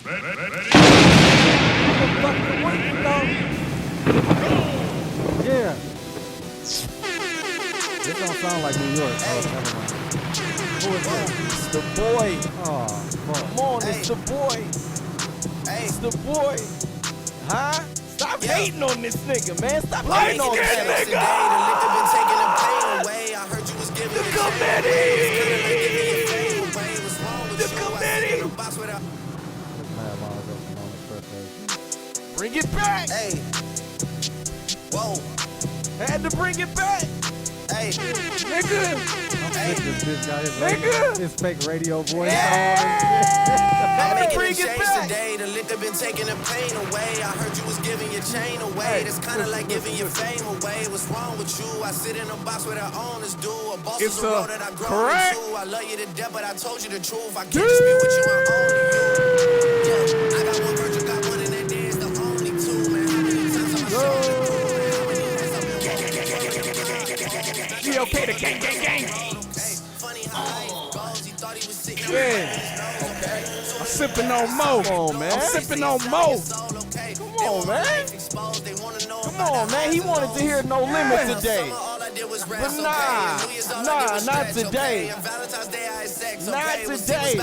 Ready? Yeah. This don't sound like New York. Oh, never mind. Who is this? It's the boy. Oh, fuck. Come on, it's the boy. It's the boy. Huh? Stop hating on this nigga, man. Stop hating on this nigga. The committee. Bring it back. Hey. Whoa. Had to bring it back. Hey. Nigga. This bitch got Nigga. his fake radio voice I'm making a bring it change back. today. The liquor been taking the pain away. I heard you was giving your chain away. That's kind of like giving your fame away. What's wrong with you? I sit in a box where the owners do. A boss is a road that I grow into. I love you to death, but I told you the truth. I can't just be with you and only you. Yeah, I got one virtue, got one in that day. It's the only two, man. How many times am I showing the crew, man? How many times I'm She okay to gang. funny how life goes. He thought he was sitting I'm sipping on Mo. Come on, man. I'm sipping on Mo. Come on, man. Come on, man. He wanted to hear No Limit today. But nah, not today. Not today.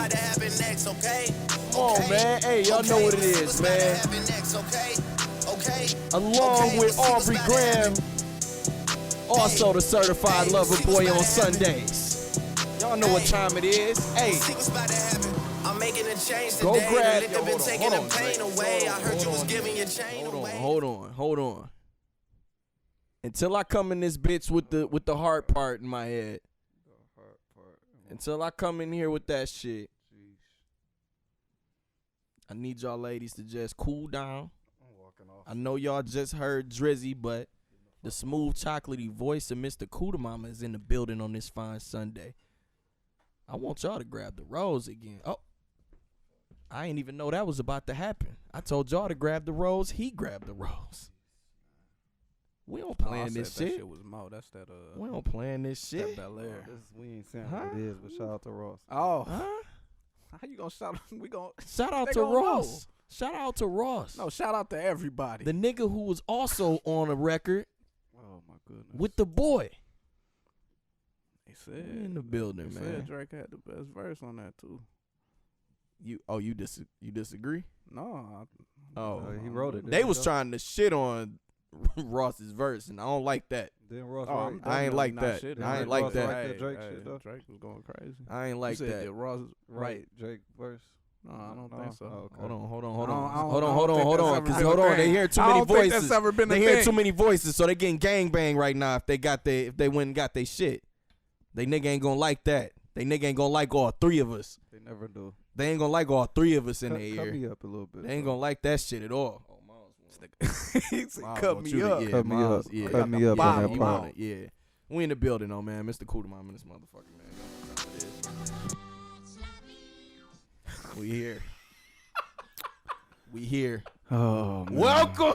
Come on, man. Hey, y'all know what it is, man. Along with Aubrey Graham, also the certified lover boy on Sundays. Y'all know what time it is. Hey, go grab. Hold on. Until I come in this bitch with the heart part in my head. Until I come in here with that shit. I need y'all ladies to just cool down. I know y'all just heard Drizzy, but the smooth chocolatey voice of Mr. Kudamama is in the building on this fine Sunday. I want y'all to grab the rose again. Oh, I ain't even know that was about to happen. I told y'all to grab the rose. He grabbed the rose. We don't play in this shit. That shit was Mo. That's that. We don't play in this shit. That Bel Air. We ain't saying what it is, but shout out to Ross. Oh, Huh? how you gonna shout? We gonna Shout out They to gonna Ross. Shout out to Ross. no shout out to everybody. The nigga who was also on a record Oh my goodness. with the boy. They said We in the building, they man. said Drake had the best verse on that too. You disagree? No, Oh, He wrote it. they was trying to shit on Ross's verse, and I don't like that. Then Ross oh, write- I ain't like that. Shit, I ain't like like that. that. Like Drake shit, though? Drake was going crazy. I ain't like you said that. that Ross right Drake verse. No, I don't think so. Oh, okay. Hold on. I don't think Because that's hold ever on, been a they thing. hear too I many don't think voices. that's ever been a They hear thing. too many voices, so they getting gangbang right now. If they went and got their shit, they nigga ain't gonna like that. They nigga ain't gonna like all three of us. They never do. They ain't gonna like all three of us in their Cut ear. me up a little bit. They ain't gonna like that shit at all. He said, Miles cut want me you to- up. yeah, Cut me Miles, up. yeah. Cut me up on bottom. that You part. want it, yeah. We in the building though, man. Mr. Kudamama in this motherfucker, man. Y'all know what time it is. We here. We here. Oh man. Welcome.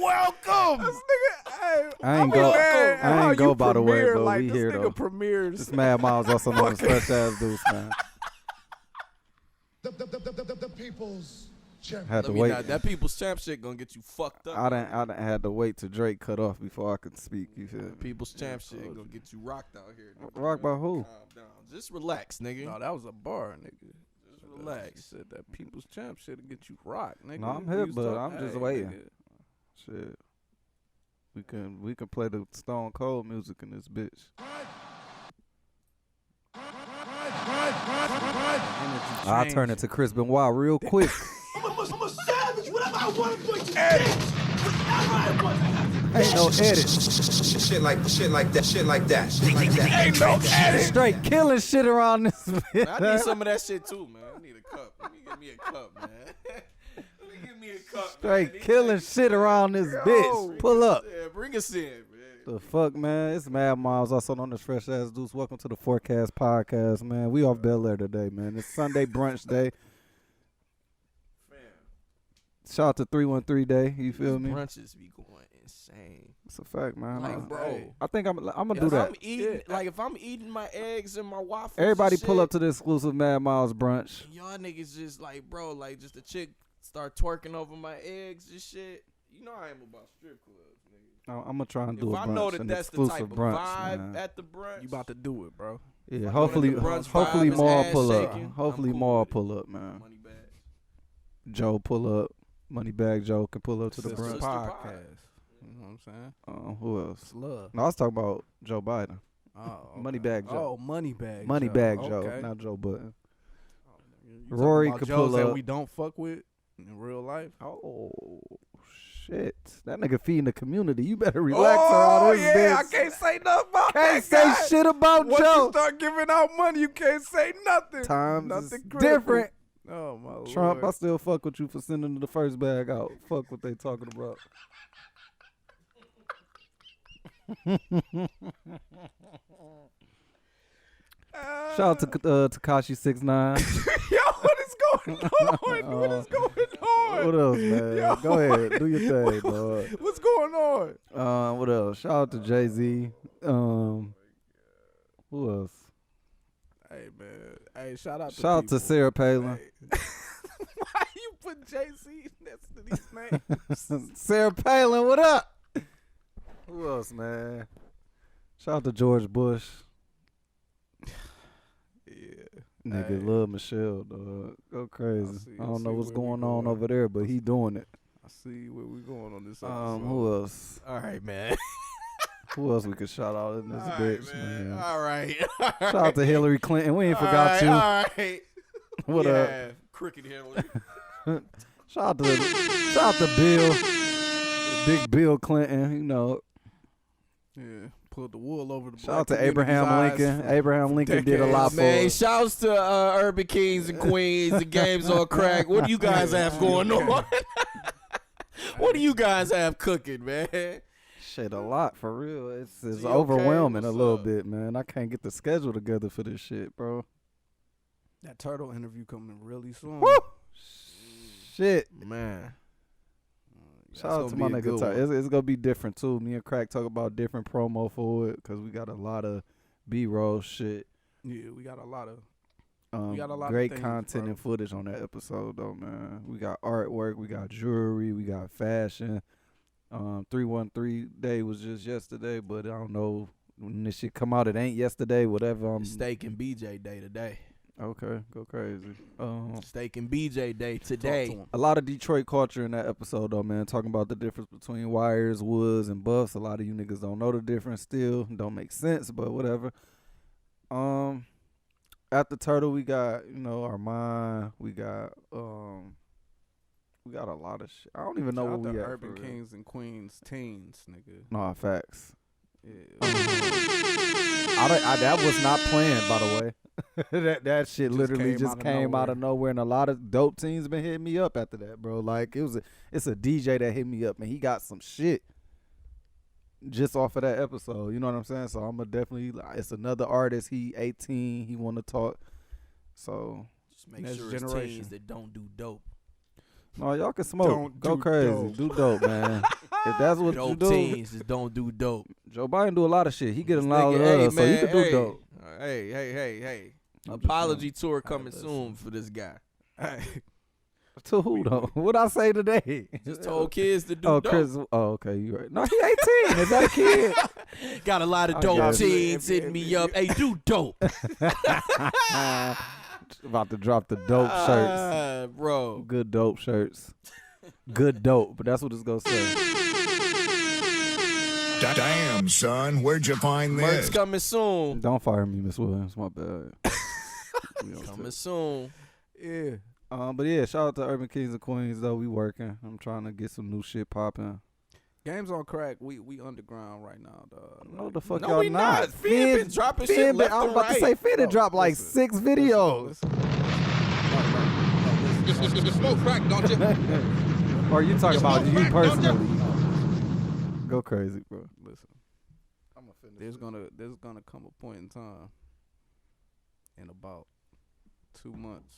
Welcome. This nigga, hey, I ain't be go- mad at I ain't how go you by the way, premiere, but like, we this here, nigga though. premieres. This Mad Miles also known as Fresh Ass Deuce, man. The people's champion. Had to Let me wait. not, that people's champ shit gonna get you fucked up. I done had to wait till Drake cut off before I could speak. You feel me? People's champ shit gonna get you rocked out here. nigga. Rock by who? Calm down. Just relax, nigga. No, that was a bar, nigga. Just relax. He said that people's champ shit to get you rocked, nigga. No, I'm You hip, was but talking- I'm just hey, waiting. nigga. Shit. We can play the Stone Cold music in this bitch. I'll turn it to Chris Benoit real quick. I'm a savage. Whatever I want to do, you edit. Whatever I want to have. Ain't no edit. Shit like that. Ain't no edit. Straight killing shit around this Man, I need bitch. some of that shit too, man. I need a cup. Let me give me a cup, man. Let me give me a cup. Straight man. killing shit around this bitch. Pull up. Yeah, bring us in, man. The fuck, man? It's Mad Miles, also known as Fresh Ass Deuce. Welcome to the Forecast Podcast, man. We off Bel Air today, man. It's Sunday brunch day. Shout out to 313 Day. You feel me? Brunches be going insane. It's a fact, man. Like, bro. I think I'm gonna do If that. I'm eating, if I'm eating my eggs and my waffles, Everybody and pull shit, up to the exclusive Mad Myles brunch. and y'all niggas just like, bro, like just a chick start twerking over my eggs and shit. You know I am about strip clubs, nigga. I'm gonna try and do If a I brunch, know that an that's the exclusive type of brunch, vibe man. at the brunch, You about to do it, bro. Yeah, I hopefully, know that the brunch hopefully vibe is Maul ass pull up. shaking, Hopefully I'm cool Maul with it. pull up, man. money bags. Joe pull up. Moneybag Joe can pull up to the Sister brunch. Sister podcast. pod. You know what I'm saying? Who else? It's love. No, I was talking about Joe Biden. Oh, okay. Moneybag Joe. Oh, Moneybag Joe. Moneybag Joe, Okay. not Joe Button. You Rory talking about could Joes pull that up. we don't fuck with in real life. Oh shit! That nigga feeding the community. You better relax around this bitch. I can't say nothing about Can't that say guy. shit about Once Joe. you start giving out money, you can't say nothing. Times nothing is critical. different. Oh my Trump, I Lord. still fuck with you for sending the first bag out. Fuck what they talking about. Shout out to Tekashi 6ix9ine. Yo, what is going on? What is going on? What else, man? Yo. Go ahead, do your thing, dog. What's going on? What else? Shout out to Jay-Z. Who else? Hey man, hey, shout out to Shout out to people. Sarah Palin. Hey. Why you put JC next to these names? Sarah Palin, what up? Who else, man? Shout out to George Bush. Yeah. Nigga, Hey. love Michelle, dog. Go crazy. see- I I don't know see what's where we going on going. over there, but he doing it. I see where we going on this episode. Who else? All right, man. Who else we could shout out in this All right, bitch, man. man? All right. Shout out to Hillary Clinton. We ain't forgot you. All right. What yeah. Cricket Hillary. up? Shout out to Bill. Big Bill Clinton, you know. Yeah, pulled the wool over the Shout black out to community's Abraham eyes Lincoln. for Abraham Lincoln did a decades. lot for Man, us. shouts to Urban Kings and Queens, the games on crack. What do you guys have going on? What do you guys have cooking, man? Shit, a lot for real. It's So you okay? overwhelming a What's little up? bit, man. I can't get the schedule together for this shit, bro. That turtle interview coming really soon. Woo! Shit. Man. Shout out to my nigga Ty. It's gonna be different too. Me and Crack talk about different promo for it because we got a lot of B-roll shit. Yeah, we got a lot of got a lot of Great things, content bro. and footage on that episode though, man. We got artwork, we got jewelry, we got fashion. 313 day was just yesterday, but I don't know when this shit come out. It ain't yesterday. Whatever. Steak and BJ day today. Okay, go crazy. Steak and BJ day talk today. to 'em. A lot of Detroit culture in that episode though, man. Talking about the difference between wires, woods, and buffs. A lot of you niggas don't know the difference still. Don't make sense, but whatever. At the turtle, we got Armand. We got a lot of shit. I don't even know Shout what out we to at. Urban for real. Kings and Queens teens, nigga. No, facts. Yeah. That was not planned, by the way. that shit Just literally came just out of came out nowhere. of nowhere, and a lot of dope teams been hitting me up after that, bro. Like it's a DJ that hit me up, and he got some shit just off of that episode. You know what I'm saying? So I'ma definitely. It's another artist. He 18. He want to talk. So Just make Next sure it's generation. teens that don't do dope. no, y'all can smoke. Don't Go do crazy. dope. Do dope, man. If that's what you Dope do, teens that don't do dope. Joe Biden do a lot of shit. He getting a Nigga, lot of hey, love, so you man, can do hey. dope. Hey. I'm just Apology tour coming listen. soon for this guy. Hey, To who though? What I say today? Just told kids to do Oh, dope. Chris. Oh, okay. You right. No, he 18. Is that a kid? Got a lot of I dope guess. teens hitting me up. Hey, do dope. About to drop the dope shirts. Bro. Good dope shirts. Good dope, but that's what it's gonna say. Damn, son, where'd you find Merch this? coming soon. Don't fire me, Miss Williams. My bad. Coming soon. yeah. But yeah, shout out to Urban Kings and Queens though. We working. I'm trying to get some new shit popping. Games on crack. We underground right now, dog. No, the fuck No, y'all we not. Finn been dropping shit left I was and about to right. say Finn had Oh, dropped like listen, 6 videos. You smoke crack, don't you? Or you talking about smoke you crack, don't personally? Go crazy, bro. Listen. There's gonna come a point in time in about 2 months.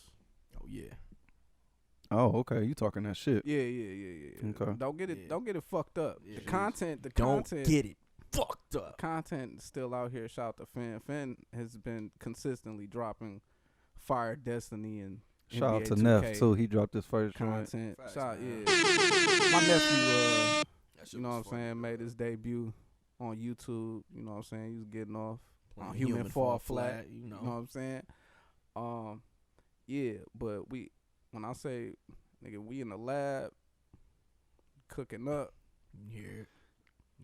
Oh, yeah. Oh, okay. You talking that shit? Yeah. Okay. Don't get it fucked up. Yeah. The content. Don't get it fucked up. Content is still out here. Shout out to Finn. Finn has been consistently dropping Fire, Destiny, and Shout out NBA to 2K Neff too. He dropped his first joint. content. Facts, Shout, man. yeah. My nephew, That shit you know what was I'm funny, saying, bro. made his debut on YouTube. You know what I'm saying. He was getting off on Playing Human Fall Flat. you know. You know what I'm saying? Yeah, but when I say, nigga, we in the lab cooking up. You hear it.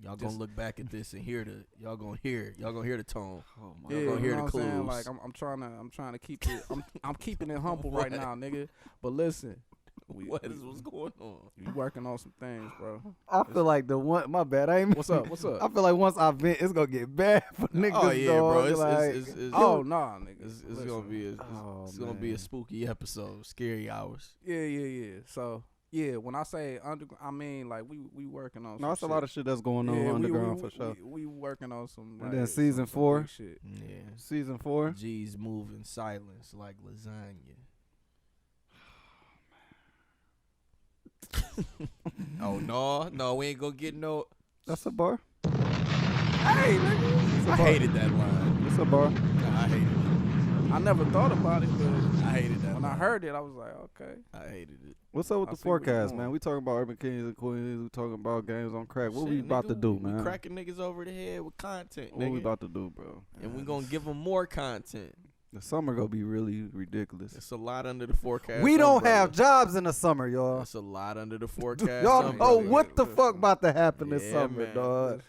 Y'all Just- gonna look back at this and hear y'all gonna hear the tone. Oh my Yeah, Y'all gonna you hear know the what I'm saying? clues. Like I'm trying to keep it. I'm keeping it humble right now, nigga. But listen, What's going on? we working on some things, bro. I feel like the one. My bad. I ain't. What's up? What's up? I feel like once I vent, it's gonna get bad for niggas. Oh yeah, dog. bro. It's like, Oh nah, nigga. it's Listen. gonna be Oh, gonna be a man. spooky episode, scary hours. Yeah. So yeah, when I say underground, I mean like we working on. No, some it's a lot of shit that's going on underground for sure. We working on some. And then like, season some 4? big shit. Yeah. Season 4. G's move in silence like lasagna. Oh no, we ain't gonna get no. That's a bar. Hey, nigga. I hated that line. It's a bar. Nah, I hated it. I never thought about it, but I hated that. when I line. heard it, I was like, okay. I hated it. What's up with I the see where you forecast, going. man? We talking about Urban Kings and Queens. We talking about games on crack. What we Shit, about nigga, to do, we man? cracking niggas over the head with content, What nigga. we about to do, bro? And we gonna give them more content. The summer gonna be really ridiculous. It's a lot under the forecast. We don't umbrella. have jobs in the summer, y'all. It's a lot under the forecast. Y'all know umbrella. what the fuck about to happen this Yeah, summer, man. dog.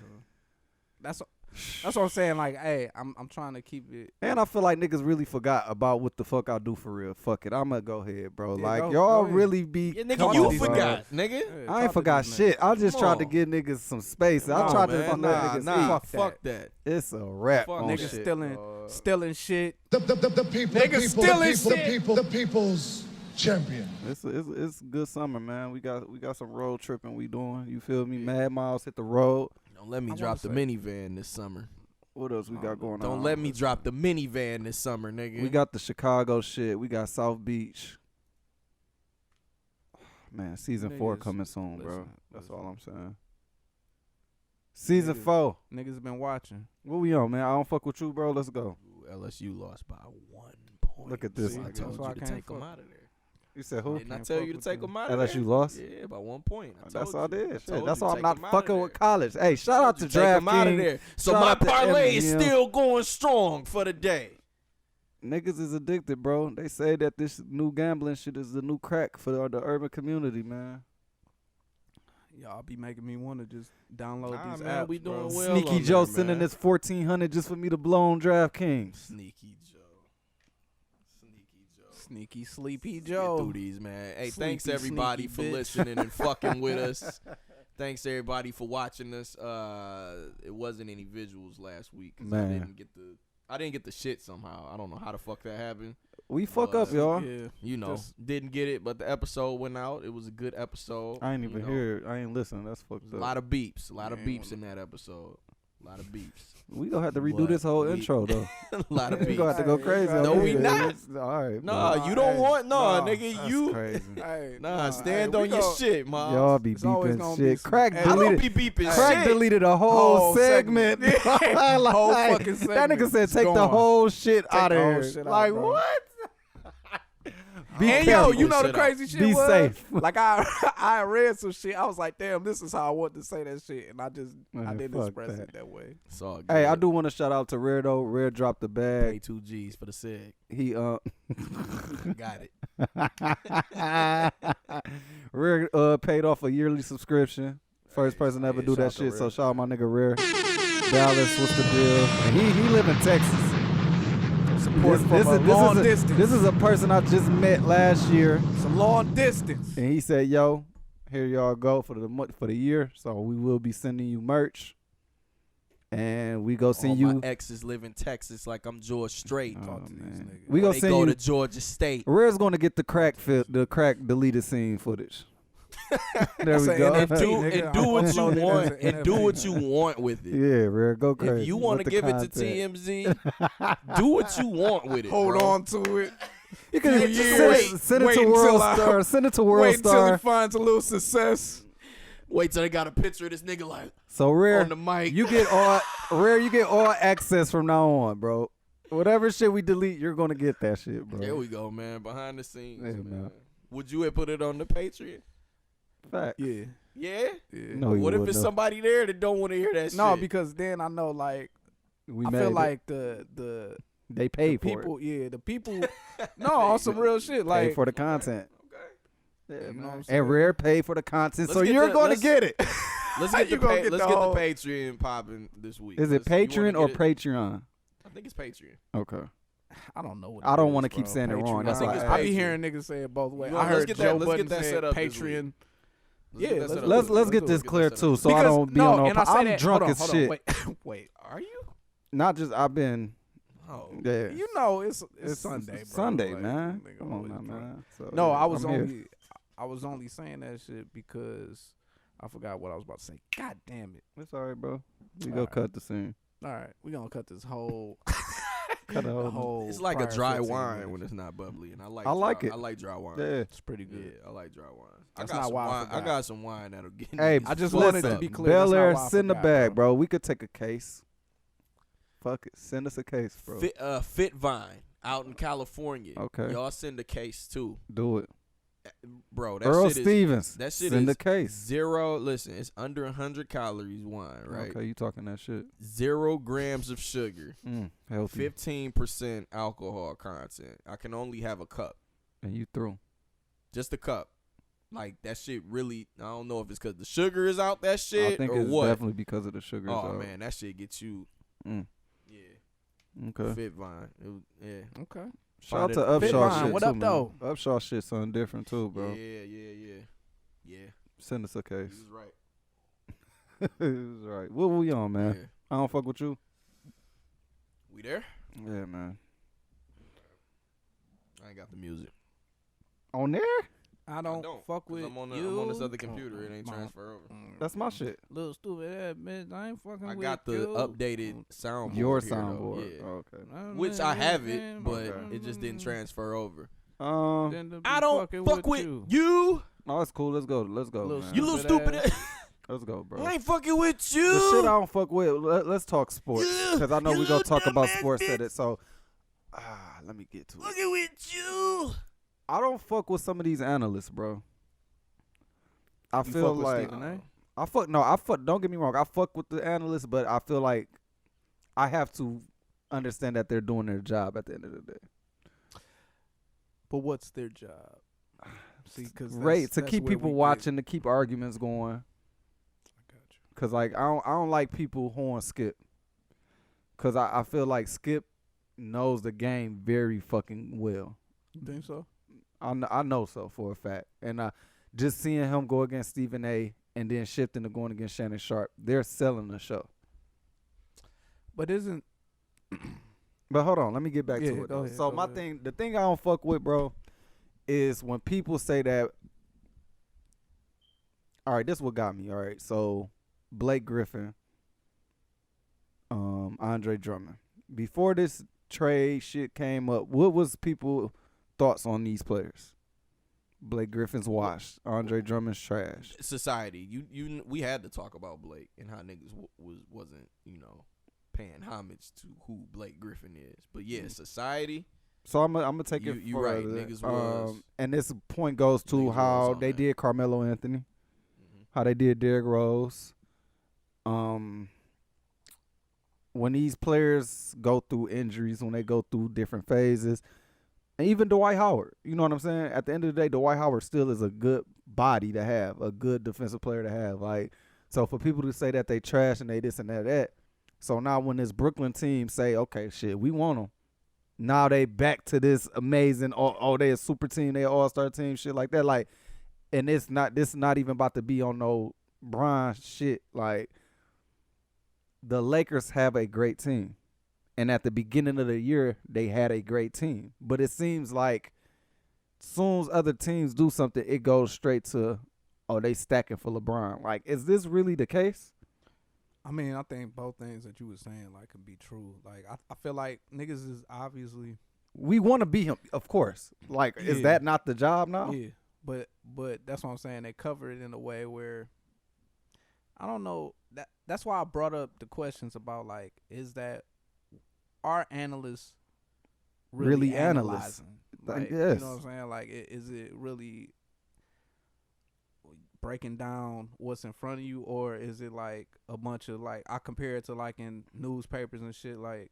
That's what I'm saying. Like, hey, I'm trying to keep it. And I feel like niggas really forgot about what the fuck I do for real. Fuck it, I'ma go ahead, bro. Yeah, like go y'all ahead. really be. Yeah, nigga, come you on, bro. forgot, nigga. Yeah, I talk ain't to forgot these shit. I just Come tried to on. give niggas some space. I Nah, tried to man, fuck nah, niggas. nah, eat. fuck that. It's a wrap Fuck on Niggas shit. stealing shit. The people, Niggas stealing the people's champion. It's good summer, man. We got some road tripping we doing. You feel me? Mad Myles hit the road. Don't let me I drop the wanna minivan this summer. What else we got going on? Don't let me drop the minivan this summer, nigga. We got the Chicago shit. We got South Beach. Man, season 4 Niggas, coming soon, bro. listen, That's listen. all I'm saying. Season Niggas- 4. Niggas been watching. What we on, man? I don't fuck with you, bro. Let's go. Ooh, LSU lost by 1 point. Look at this I nigga. told That's why you I to can't take them fuck. out of there. You said who? Didn't I Can't tell fuck you to with take you. them out of LSU there? lost? Yeah, by 1 point. That's all I I did. told Shit. you That's to why I'm take not them out of fucking with there. college. Hey, shout out to Take them out of DraftKings. there. So Shout my out to parlay is MGM. still going strong for the day. Niggas is addicted, bro. They say that this new gambling shit is the new crack for the urban community, man. Y'all be making me want to just download Nah, these man, apps. we doing bro. well. Sneaky on Joe there, sending man. this $1,400 just for me to blow on DraftKings. Sneaky Joe. Sneaky Sleepy Get Joe. through these, man. Hey, Sleepy, thanks everybody sneaky for bitch. listening and fucking with us. Thanks everybody for watching us. It wasn't any visuals last week 'cause I Man. didn't get the shit somehow. I don't know how the fuck that happened. We fuck up, y'all. Yeah. You know, didn't get it, but the episode went out. It was a good episode. I ain't you even know. hear it. I ain't listen. That's fucked A up. lot of beeps. A lot of Yeah, beeps in that episode. A lot of beeps. We gonna have to redo But this whole we- intro though. A lot of We gonna have beeps. to go Hey, crazy. no, on we this. not. All right, Nah, bro. you don't hey, want nah, nigga. That's You crazy. Hey, stand hey, on we your gon- shit, Myles. Y'all be It's always beeping gonna be shit. some- Crack Hey, I don't deleted. be beeping Crack shit. deleted a whole Whole segment. segment. Like, Whole fucking That segment nigga said is take the gone. whole shit Take out of the whole here. shit out, Like bro. what? Be And careful. yo, you know the Shit crazy shit Be was? safe. Like I read some shit. I was like, damn, this is how I want to say that shit, and I Man, didn't fuck express that. it that way. It's all good. Hey, I do want to shout out to Rare though. Rare dropped the Pay bag. 2 G's for the seg. He Got it. Rare paid off a yearly subscription. First person to ever do that shout out shit. to So Rare. shout out my nigga Rare. Dallas, what's the deal? And he live in Texas. Support from a long distance. This is a person I just met last year, It's a long distance. and he said, "Yo, here y'all go for the year. So we will be sending you merch, and we go All send you." my exes live in Texas like I'm George Strait. Oh, Talk to these man. niggas. We gonna They send go you. to Georgia State. Rare's gonna get the crack deleted scene footage. There we That's go. an And do, nigga, and do what you upload it as want. an And do NFT. what you want with it. Yeah, Rare, go crazy. If you want with to the give it content. to TMZ, do what you want with it. Hold bro. on to it. You can years. send it Wait to until World I- Star. Send it to World Wait until he Star. finds a little success. Wait till they got a picture of this nigga like So Rare, on the mic. you get all access from now on, bro. Whatever shit we delete, you're gonna get that shit, bro. There we go, man. Behind the scenes, Yeah, man. man. Would you have put it on the Patreon? Fact. Yeah. Yeah. No, you What if wouldn't it's have. somebody there that don't want to hear that No, shit? because then I know like We I made feel it. like the They paid for people, it. yeah, the people. No, on some real shit. Like Paid for the content. Yeah, You know man. what I'm saying? And Rare paid for the content, Let's so get you're the- going to let's- get it. Let's get the You gonna get let's the get whole- the Patreon popping this week. Is it You wanna Patreon or get it? Patreon? I think it's Patreon. Okay. I don't know. What I it don't is, want to keep bro. saying it wrong. Patreon. That's I think why it's I I asked. be hearing niggas say it both ways. You I want- let's heard get Joe that- let's Budden get that say set up this week. Patreon. Let's Yeah, get that let's- set up. Let's get do this it. clear Get that too, set so up. I don't be on no. and I say I'm that, drunk hold on, as hold shit. On, wait, are you? Not just I've been. Oh, Yeah. You know, it's Sunday, bro. Sunday, Like, man. nigga Come on always now, drunk. man. So, No, yeah, I was I'm here. only saying that shit because I forgot what I was about to say. God damn it! It's all right, bro. We All go right. cut the scene. All right, we gonna cut this whole. Cut the the whole. whole. it's like a prior dry 15 wine minutes. when it's not bubbly, and I I like dry, it. I like dry wine. Yeah. It's pretty Yeah, good. I like dry wine. That's I got not some why I wine. I forgot. got some wine that'll get. Hey, I just fucked wanted to up. be clear. Bel that's not Air, why I send the forgot, bag, bro. We could take a case. Fuck it. Send us a case, bro. Fit Vine out in California. Okay. Y'all send a case too, Do it. bro. That Earl shit Stevens. that shit send is the case. zero. Listen, it's under 100 calories wine, right? Okay, you talking that shit. 0 grams of sugar, Healthy. 15% alcohol content. I can only have a cup, And you through. just a cup. Like that shit really. I don't know if it's because the sugar is out that shit I think or it's what. definitely because of the sugar. Oh man, that shit gets you. Mm. Yeah, Okay. Fit Vine. Yeah. Okay. Shout out to Fit Upshaw Vine, shit what too, up, man. though? Upshaw shit something different too, bro. Yeah. Send us a You case. was right. It's right. What we on, man? Yeah. I don't fuck with you. We there? Yeah, man. I ain't got the music. On there? I don't, fuck 'cause with I'm on you. this other computer. It ain't my- transfer over. That's my shit. Little stupid ass bitch. I ain't fucking I with got the you. updated soundboard. Your here, though. soundboard. Yeah. Oh, okay. Which I have it, but Okay. it just didn't transfer over. I don't fuck with you. No, it's cool. Let's go. Let's go, Little man. You little stupid ass. Let's go, bro. I ain't fucking with The shit you. I don't fuck with. Let's talk sports because I know You we gonna little talk about dumbass sports bitch. at it. So, let me get to it. Fucking with you. I don't fuck with some of these analysts, bro. I You feel fuck with like Stephen A? I fuck. Don't get me wrong. I fuck with the analysts, but I feel like I have to understand that they're doing their job at the end of the day. But what's their job? See, because Right, to keep people watching, to keep arguments going. I got you. Cause like I don't like people horn Skip. Cause I feel like Skip knows the game very fucking well. You think so? I know so for a fact. And just seeing him go against Stephen A. and then shifting to going against Shannon Sharp, they're selling the show. But isn't But hold on, let me get back Yeah, to it. go Though. ahead, So go my ahead. thing, the thing I don't fuck with, bro, is when people say that. All right, this what got me. All right, so Blake Griffin, Andre Drummond. Before this trade shit came up, what was people thoughts on these players? Blake Griffin's washed. Andre Drummond's trash. Society. We had to talk about Blake and how niggas wasn't paying homage to who Blake Griffin is. But yeah, society. So I'm gonna take it. You right, further. niggas was. And this point goes to Niggas was how on they that. did Carmelo Anthony, Mhm. how they did Derrick Rose. When these players go through injuries, when they go through different phases, and even Dwight Howard, you know what I'm saying? At the end of the day, Dwight Howard still is a good body to have, a good defensive player to have. Like, so for people to say that they trash and they this and that, so now when this Brooklyn team say, okay, shit, we want them. Now they back to this amazing, they a super team, they all-star team, shit like that. Like, and this not even about to be on no Bron shit. Like, the Lakers have a great team. And at the beginning of the year, they had a great team. But it seems like soon as other teams do something, it goes straight to, they stacking for LeBron. Like, is this really the case? I mean, I think both things that you were saying like could be true. Like I feel like niggas is obviously We want to be him, of course. Like, is that not the job now? Yeah, but that's what I'm saying. They cover it in a way where I don't know. That's why I brought up the questions about like, is that our analysts really analysts? Like, yes. You know what I'm saying? Like, is it really breaking down what's in front of you, or is it like a bunch of like, I compare it to like in newspapers and shit, like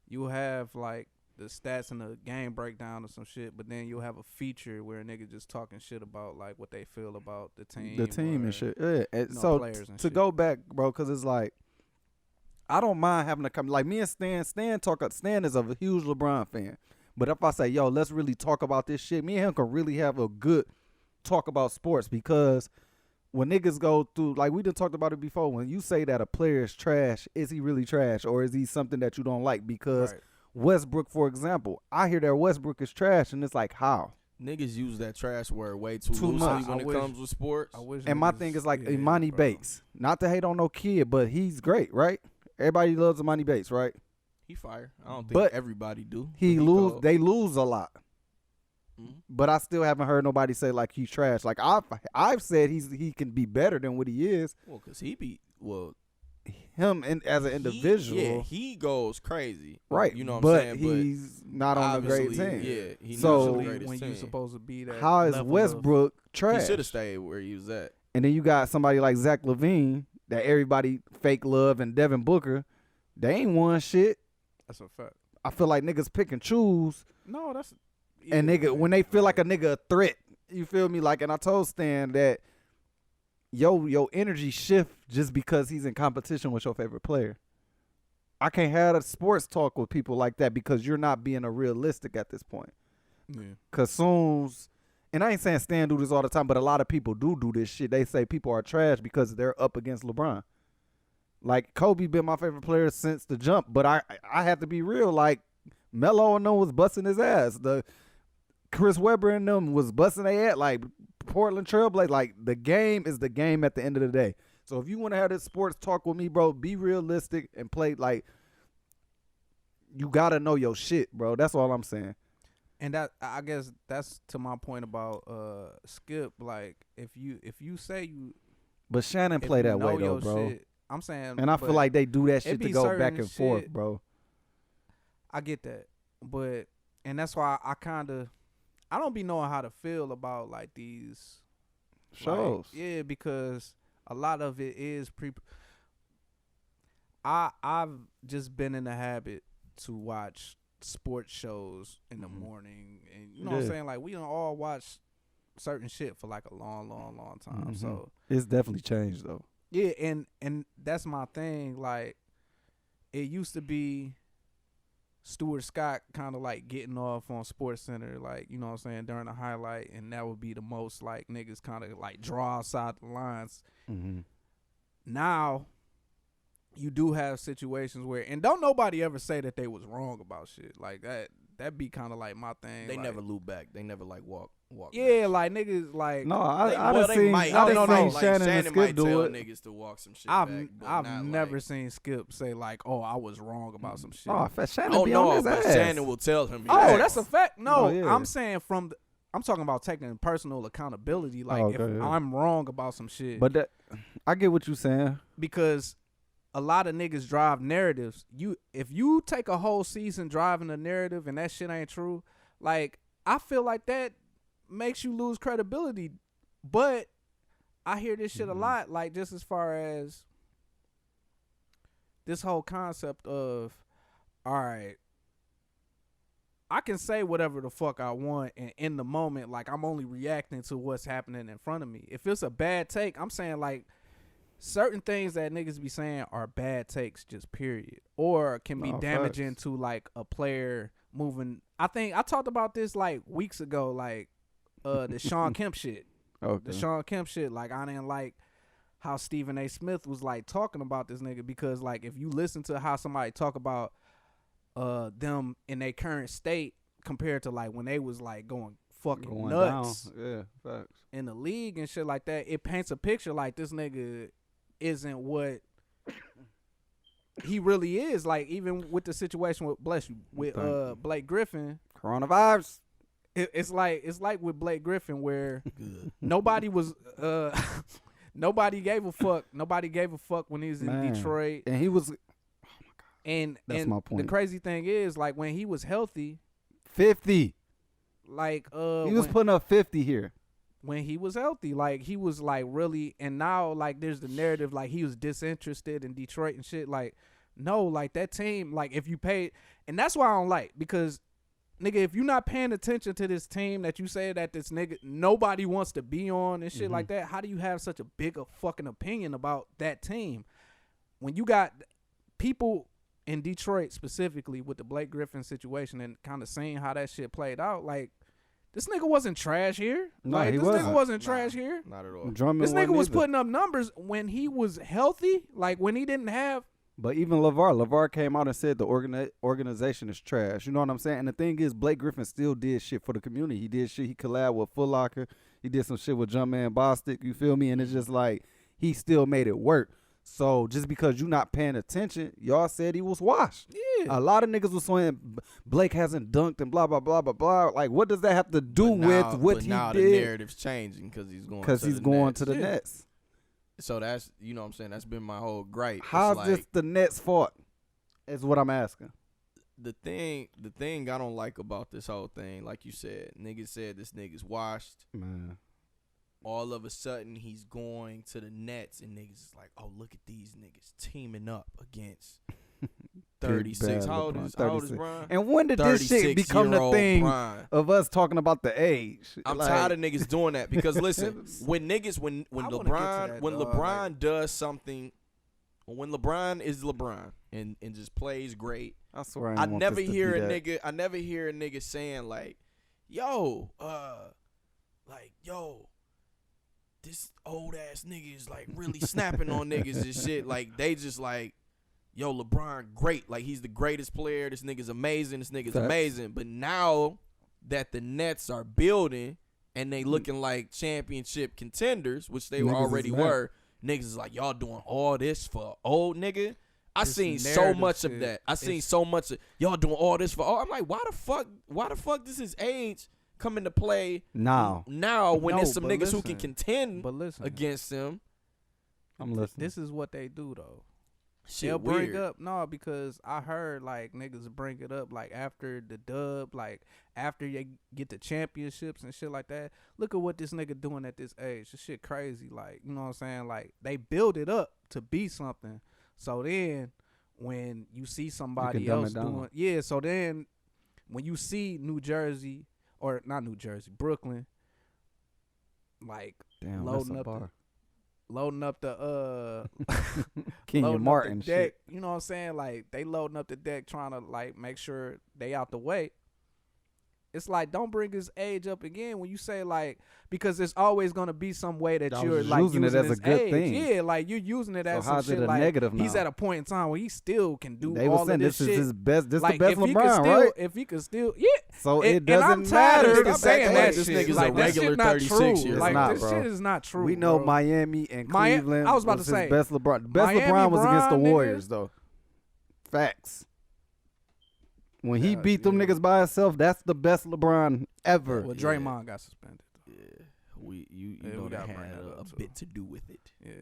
you have like the stats and the game breakdown or some shit, but then you'll have a feature where a nigga just talking shit about like what they feel about the team and shit. Yeah. And so to shit. Go back, bro, because it's like, I don't mind having a come like me and Stan is a huge LeBron fan, but if I say, yo, let's really talk about this shit, me and him can really have a good talk about sports, because when niggas go through, like we done talked about it before, when you say that a player is trash, is he really trash, or is he something that you don't like? Because Westbrook, for example, I hear that Westbrook is trash, and it's like, how? Niggas use that trash word way too loosely much. when it comes with sports. And my thing is like Imani Bates. Not to hate on no kid, but he's great, right? Everybody loves Imani Bates, right? He fire. I don't think everybody do. They lose a lot. But I still haven't heard nobody say like he's trash. Like I've said he can be better than what he is. Well, cause he be him as an individual. He goes crazy. Right. You know what I'm saying? But he's not on a great team. Yeah. He's so not the greatest when team. you supposed to be that. How is Westbrook trash? He should have stayed where he was at. And then you got somebody like Zach LaVine that everybody fake love, and Devin Booker. They ain't won shit. That's a fact. I feel like niggas pick and choose. No, that's and nigga, when they feel like a nigga a threat, you feel me? Like, and I told Stan that your energy shift just because he's in competition with your favorite player. I can't have a sports talk with people like that because you're not being a realistic at this point. Yeah. Cause soon, and I ain't saying Stan do this all the time, but a lot of people do this shit. They say people are trash because they're up against LeBron. Like, Kobe been my favorite player since the jump, but I have to be real. Like, Melo and them was busting his ass. The Chris Webber and them was busting their ass. Like, Portland Trailblazers. Like, the game is the game at the end of the day. So if you want to have this sports talk with me, bro, be realistic and play like you gotta know your shit, bro. That's all I'm saying. And that, I guess that's to my point about Skip. Like, if you say you, but Shannon play that way though, bro. Shit, I'm saying, and I feel like they do that shit to go back and forth, bro. I get that, and that's why I don't be knowing how to feel about like these shows. Like, because a lot of it is I've just been in the habit to watch sports shows in the morning, and you know what I'm saying. Like, we don't all watch certain shit for like a long time. So it's definitely changed though. Yeah, and that's my thing. Like, it used to be Stuart Scott kind of like getting off on Sports Center, like, you know what I'm saying, during the highlight, and that would be the most like niggas kind of like draw outside the lines. Now you do have situations where, and don't nobody ever say that they was wrong about shit like that. That'd be kind of like my thing. They like, never loop back. They never like walk. Yeah, back. like niggas like. No, I they seen. might. I They don't might, know. like, Shannon and might Skip do tell it. niggas to walk some shit I've back. But I've not never like, seen Skip say like, "Oh, I was wrong about some shit." Oh, Shannon be no, on his but ass. Shannon will tell him. That's a fact. No, Oh, yeah. I'm saying I'm talking about taking personal accountability. Like, if I'm wrong about some shit, But I get what you're saying. because a lot of niggas drive narratives. If you take a whole season driving a narrative and that shit ain't true, like, I feel like that makes you lose credibility. But I hear this shit a lot, like, just as far as this whole concept of, all right, I can say whatever the fuck I want, and in the moment, like, I'm only reacting to what's happening in front of me. If it's a bad take, I'm saying, like, certain things that niggas be saying are bad takes, just period, or can be damaging to like a player moving. I think I talked about this like weeks ago, like the Sean Kemp shit. The Sean Kemp shit, like, I didn't like how Stephen A. Smith was like talking about this nigga, because like if you listen to how somebody talk about them in their current state compared to like when they was like going nuts down. Yeah, facts. in the league and shit like that, it paints a picture like this nigga isn't what he really is. Like, even with the situation with Blake Griffin, Coronavirus. It's like with Blake Griffin where nobody was nobody gave a fuck. Nobody gave a fuck when he was in Detroit. And he was That's my point. The crazy thing is, like, when he was healthy, 50. like He was putting up 50 here. when he was healthy, like, he was like really, and now like there's the narrative like he was disinterested in Detroit and shit. Like, no, like that team, like if you paid, and that's why I don't like, because nigga, if you're not paying attention to this team that you say that this nigga nobody wants to be on and shit like that, how do you have such a big fucking opinion about that team when you got people in Detroit specifically with the Blake Griffin situation and kind of seeing how that shit played out? Like, this nigga wasn't trash here. No, like, he this wasn't. nigga wasn't trash here. Not at all. Drummond This nigga was wasn't either. putting up numbers when he was healthy, like when he didn't have. But even LeVar came out and said the organization is trash. You know what I'm saying? And the thing is, Blake Griffin still did shit for the community. He did shit. He collabed with Foot Locker. He did some shit with Jumpman Bostic. You feel me? And it's just like he still made it work. So just because you're not paying attention, y'all said he was washed. Yeah. A lot of niggas was saying Blake hasn't dunked and blah, blah, blah, blah, blah. Like, what does that have to do with what he now did? the narrative's changing because he's going to the Nets. So that's, you know what I'm saying, that's been my whole gripe. How's it's this like, the Nets' fault? Is what I'm asking. the thing I don't like about this whole thing, like you said, niggas said this nigga's washed. Man. All of a sudden he's going to the Nets and niggas is like, oh, look at these niggas teaming up against 36. How old is Brian? And when did this shit become the thing Brian. of us talking about the age? I'm Like, tired of niggas doing that because listen, when LeBron does something, when LeBron is LeBron and just plays great, I swear I never hear a nigga saying like, yo, this old ass nigga is like really snapping on niggas and shit. Like, they just like, yo, LeBron great. Like, he's the greatest player. This nigga's amazing. Amazing. But now that the Nets are building and they looking like championship contenders, which they already were, niggas is like, y'all doing all this for old nigga? I seen so much of that. I seen so much of y'all doing all this for old. I'm like, why the fuck does his age come into play now when there's some niggas who can contend against him? I'm listening. This is what they do though. Shit, They'll bring weird. up because I heard like niggas bring it up like after the dub, like after you get the championships and shit like that. Look at what this nigga doing at this age. This shit crazy. Like, you know what I'm saying? Like, they build it up to be something. So then when you see somebody else doing, so then when you see Brooklyn, like loading up the Kenyon Martin deck, shit. you know what I'm saying? Like, they loading up the deck trying to like make sure they out the way. It's like, don't bring his age up again when you say like, because there's always gonna be some way that you're like using it as a good age. thing. Yeah, like you're using it as some how's shit it a like negative now? He's at a point in time where he still can do They all were saying of this this shit. is his best. This like, the best if he LeBron, could still, right? If he could still, So and, it doesn't and I'm tired matter. of niggas saying that This shit. nigga's Like, a that regular shit not 36 true. years Like, old. this Bro. shit is not true. We know bro. Miami and Cleveland. I was about to his say best LeBron. The best Miami LeBron was against the Bron, nigga. Warriors, though. Facts. When he beat them niggas by himself, that's the best LeBron ever. Well, Draymond got suspended. You Yeah, know we that gotta bring had that up, a too. bit to do with it. Yeah,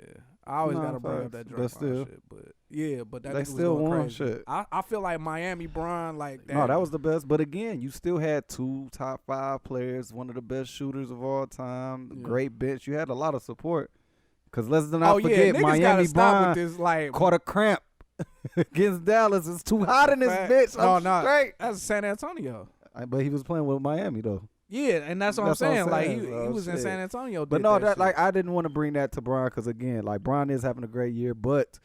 I always Nah, gotta bring up facts. that But Draymond still. shit. But that They nigga was still going won crazy. shit. I feel like Miami Bron like that. No, that was the best. But again, you still had 2 top 5 players, one of the best shooters of all time, Yeah. great bench. You had a lot of support. Because let's not yeah, forget, niggas Miami gotta stop Bron with this like caught a cramp against Dallas. It's too hot in this fact. bitch. No, I'm no, straight. that's San Antonio. But he was playing with Miami, though. Yeah, and that's what I'm That's what I'm saying. Like saying, he bro. was in Shit. San Antonio. But did no, that shit. like I didn't want to bring that to Bron because again, like Bron is having a great year, but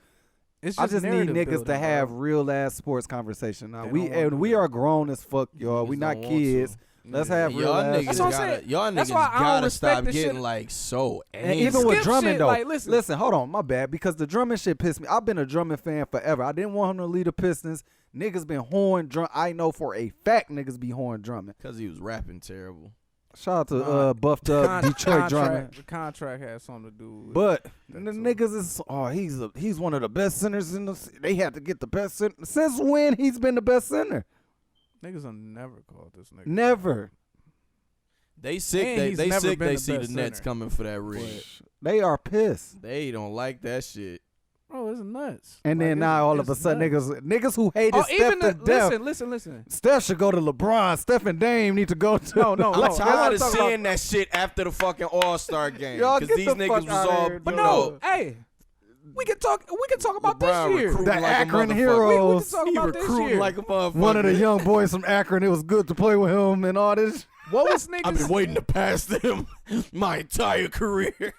it's I just need narrative niggas building, to have bro. real ass sports conversation. Now They we don't wanna and do we that. are grown as fuck, y'all. We Niggas not don't want kids. to. Let's have real Y'all ass. niggas That's what I'm gotta, saying. y'all That's niggas why I don't gotta respect stop this getting shit. like so And angry. even with Skip Drummond shit, though, like, listen. hold on, my bad, because the Drummond shit pissed me. I've been a Drummond fan forever. I didn't want him to lead the Pistons. Niggas been horn Drummond. I know for a fact niggas be horn Drummond. Because he was rapping terrible. Shout out to buffed up Detroit Drummond. The contract has something to do with But that, the so. niggas is he's one of the best centers in the. They have to get the best center. Since when he's been the best center? Niggas will never call this nigga. Never. They sick. And he's They never sick. been They the see the best Nets center. coming for that rig. They are pissed. They don't like that shit. Bro, it's nuts. And Like, then now all of a it's sudden nuts. niggas who hated Oh, Steph even to death. listen. Steph should go to LeBron. Steph and Dame need to go to. No, no, I'm no. tired of That's what I'm talking seeing that shit after the fucking All-Star game. Y'all Because get these the niggas fuck was outta all, here, you But dog. know, no, hey, we can talk about LeBron this year. recruiting The like a Akron motherfucker. Heroes. We can talk He about this recruiting year. like a motherfucker. One of the young boys from Akron. It was good to play with him and all this. What was I've been niggas? waiting to pass them my entire career.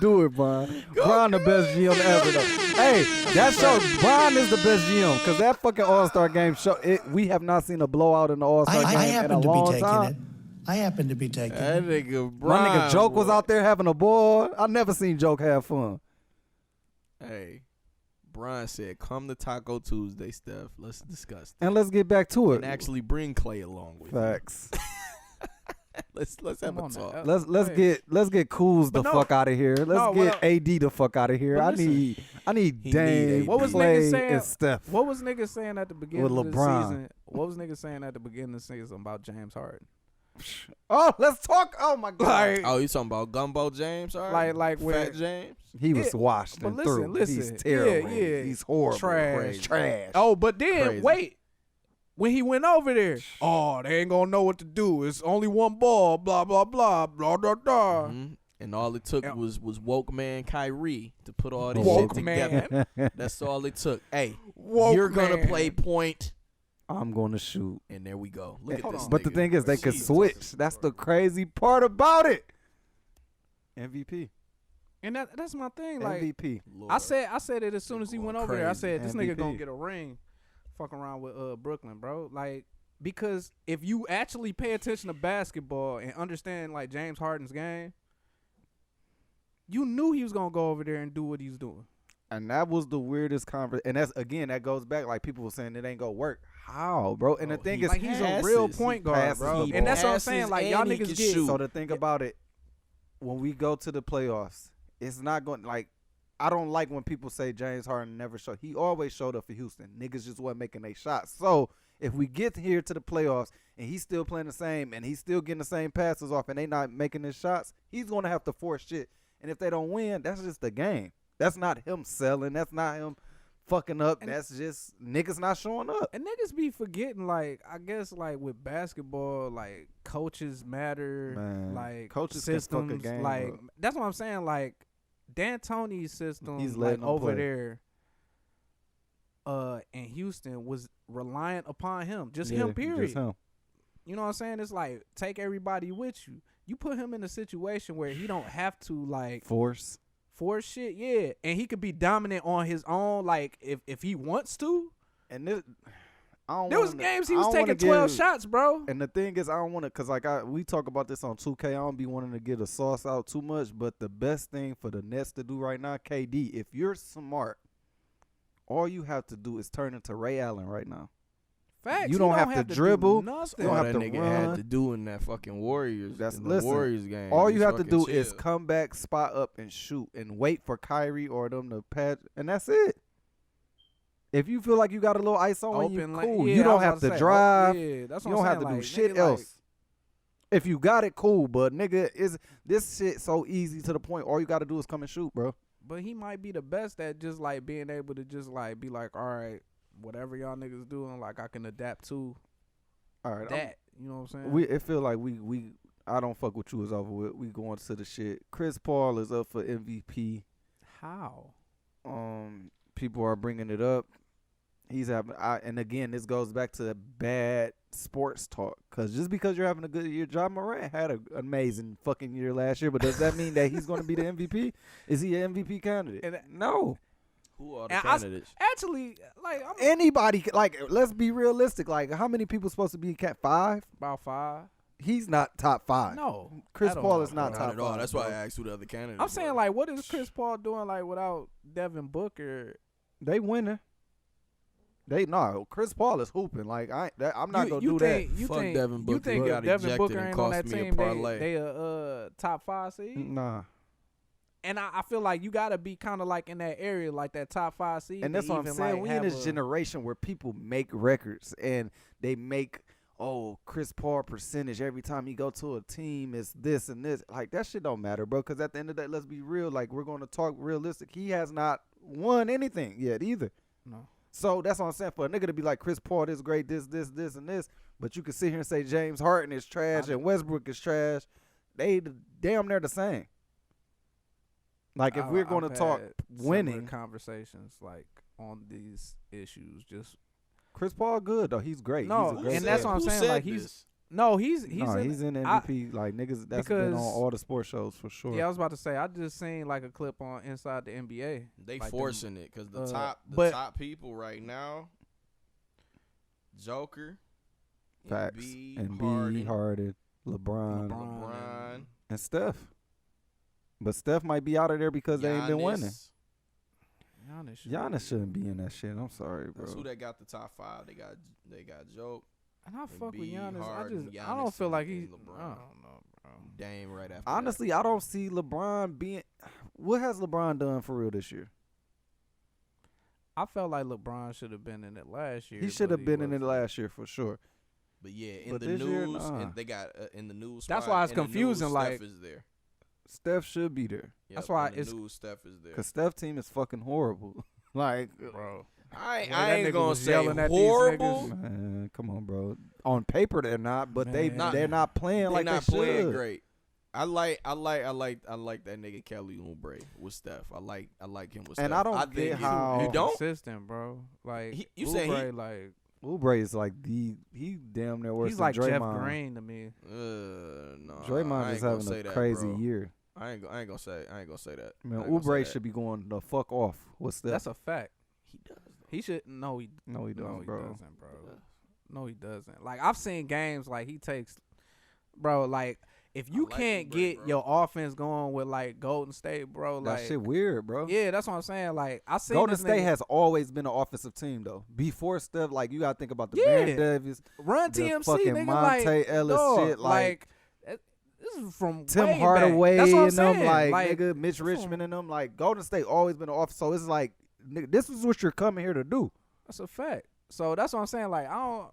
Do it, Brian. Brian the best GM ever, though. Hey, that show, Brian is the best GM because that fucking All-Star game show, we have not seen a blowout in the All-Star I game in a happen to be long taking time. it. I happen to be taking That it. nigga My Brian. nigga Joke was boy. out there having a ball. I never seen Joke have fun. Hey, Brian said, "Come to Taco Tuesday, Steph. Let's discuss." And let's get back to it. And actually bring Clay along with you. Facts. Let's have Come a on talk. now. Let's get Kuz the But no. fuck out of here. Let's No, get well, AD the fuck out of here. but I listen. need He Dame, need What was Clay, niggas saying? and Steph. What was niggas saying at the beginning With of the LeBron. season? What was niggas saying at the beginning of the season about James Harden? Oh, let's talk. Oh my god. Like, Oh, you talking about Gumbo James? All right. like Fat when James. He was Yeah, washed but and listen, through. listen. He's terrible. Yeah. He's horrible. Trash. Trash. Oh, but then Crazy. wait. When he went over there, oh, they ain't gonna know what to do. It's only one ball. Blah blah blah blah blah blah. Mhm. And all it took Yeah. was woke man Kyrie to put all this Woke shit man. together. That's all it took. Hey, Woke you're gonna man. play point, I'm going to shoot. and there we go. Look at Hold this. on. But the nigga. thing is, they could Jesus. switch. That's the crazy part about it. MVP. And that's my thing. Like MVP. Lord. I said it as soon as he went over there. I crazy. said this nigga MVP. gonna get a ring. Fuck around with Brooklyn, bro. Like because if you actually pay attention to basketball and understand like James Harden's game, you knew he was gonna go over there and do what he's doing. And that was the weirdest conversation. And that's, again, that goes back, like people were saying it ain't gonna work. How, bro? And the Oh, thing he is, Like he's a real point guard, passes bro. the And that's what I'm passes saying. Like and y'all he niggas can get shoot. so the thing about it, when we go to the playoffs, it's not going, like, I don't like when people say James Harden never showed. He always showed up for Houston. Niggas just wasn't making their shots. So if we get here to the playoffs and he's still playing the same and he's still getting the same passes off and they not making his shots, he's going to have to force shit. And if they don't win, that's just the game. That's not him selling. That's not him fucking up. And- That's just niggas not showing up. And niggas be forgetting, like, I guess, like, with basketball, like, coaches matter, Man, like, coaches can fuck a systems. game like, up. that's what I'm saying. Like, D'Antoni's system, He's like, letting them over play. there in Houston was reliant upon him. Just Yeah, him, period. Just him. You know what I'm saying? It's like, take everybody with you. You put him in a situation where he don't have to, like, Force. force shit, yeah. And he could be dominant on his own, like, if he wants to. And this, I don't There was wanna- games he I was don't wanna taking 12 give- shots, bro. And the thing is, I don't want to, cause like we talk about this on 2K. I don't be wanting to get a sauce out too much. But the best thing for the Nets to do right now, KD, if you're smart, all you have to do is turn into Ray Allen right now. Facts. You don't have to do dribble. nothing. You don't all have that to nigga run. had to do in that fucking Warriors. That's- in the listen, Warriors game. All Just you have to fucking do is chill. come back, spot up, and shoot, and wait for Kyrie or them to patch, and that's it. If you feel like you got a little ice on you, Open, like, cool. yeah, you I don't was have about to say, drive. yeah, that's You what don't I'm have to saying, do like, shit nigga, else. If you got it, cool. But nigga, is this shit so easy to the point? All you got to do is come and shoot, bro. But he might be the best at just like being able to just like be like, all right, whatever y'all niggas doing, like I can adapt to All right, that. You know what I'm saying? it feel like we I don't fuck with you is over with. We going to the shit. Chris Paul is up for MVP. How? People are bringing it up. He's having, and again, this goes back to the bad sports talk. Cause just because you're having a good year, John Morant had an amazing fucking year last year. But does that mean that he's going to be the MVP? Is he an MVP candidate? And- No. Who are the And candidates? Actually, like I'm Anybody, like, let's be realistic. Like, how many people supposed to be 5? about 5. He's not top 5. No, Chris at Paul all. is not Not top at all. 5. That's why I bro. asked who the other candidates. I'm saying were. like, what is Chris Paul doing like without Devin Booker? They winning. Chris Paul is hooping. Like I'm not gonna you do think, that. You Fuck think Devin you Booker. think He if got Devin ejected Booker and ain't on cost that me a team, parlay. they a top 5 seed? Nah. And I feel like you gotta be kind of like in that area, like that top 5 seed. And that's what I'm saying. Like, we in this generation where people make records and they make Chris Paul percentage every time he go to a team is this and this. Like that shit don't matter, bro. Because at the end of the day, let's be real. Like we're going to talk realistic. He has not won anything yet either. No. So that's what I'm saying. For a nigga to be like Chris Paul, this great, this, and this, but you can sit here and say James Harden is trash and Westbrook is trash. They damn near the same. Like if we're going to talk winning conversations, like on these issues, just Chris Paul good though. He's great. No, he's a great and that's player. what I'm saying. Like he's in MVP. Like niggas, that's been on all the sports shows for sure. Yeah, I was about to say. I just seen like a clip on Inside the NBA. They like forcing it because the top people right now, Joker, facts, Embiid, Harden, LeBron, and Steph. But Steph might be out of there because they ain't been winning. Giannis shouldn't be in that shit. I'm sorry, bro. That's who they got the top 5. They got Joke. And I fuck with Giannis. Harden, I don't feel like he's. LeBron. I don't know, bro. Dame right after. Honestly, I don't see LeBron being. What has LeBron done for real this year? I felt like LeBron should have been in it last year. He should have been in it last year for sure. But yeah, in the news, and they got in the news. That's why it's confusing. Like Steph is there. Steph should be there. Yep, that's why it's news. Steph is there. Cause Steph team is fucking horrible. Like, bro, I ain't gonna say horrible. Man, come on, bro. On paper they're not, but they're not playing they're like not they playing should. Great. I like that nigga Kelly Oubre with Steph. I like him with Steph. And I don't get how you don't consistent, bro. Like you Oubre, say like Oubre is like he damn near worse. He's than like Draymond. Jeff Green to me. No, Draymond is having a crazy year. I ain't gonna say that. Man, Oubre should be going the fuck off. What's that? That's a fact. He does. He should. No, he don't, bro. He doesn't, bro. No, he doesn't. Like I've seen games like he takes, bro. Like if you can't get your offense going with like Golden State, bro, like that shit weird, bro. Yeah, that's what I'm saying. Like I seen Golden State has always been an offensive team though. Before Steph, like you gotta think about the Baron Davis, Run the TMC, fucking nigga, Monte like, Ellis dog, shit, like this is from Tim way Hardaway back. That's what I'm and them, saying. like nigga, Mitch Richmond and them. Like Golden State always been off, so it's like nigga, this is what you're coming here to do. That's a fact. So that's what I'm saying. Like I don't.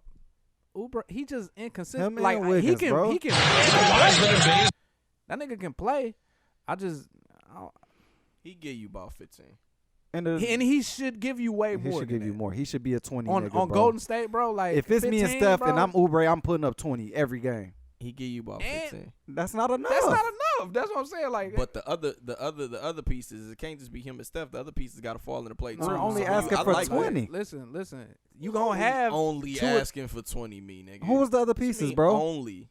Oubre, he just inconsistent. Him like and Wiggins, bro. he can. That nigga can play. He give you about 15. And he should give you way more. He should give you more. He should be a 20 on nigga, on bro. Golden State, bro. Like if it's 15, me and Steph bro, and I'm Oubre, I'm putting up 20 every game. He give you about 15. That's not enough. That's not enough. That's what I'm saying. Like, but the other pieces, it can't just be him and Steph. The other pieces got to fall into place too. We're only asking for 20. Listen. You gonna have only asking for 20, me nigga. Who was the other pieces, bro? Only.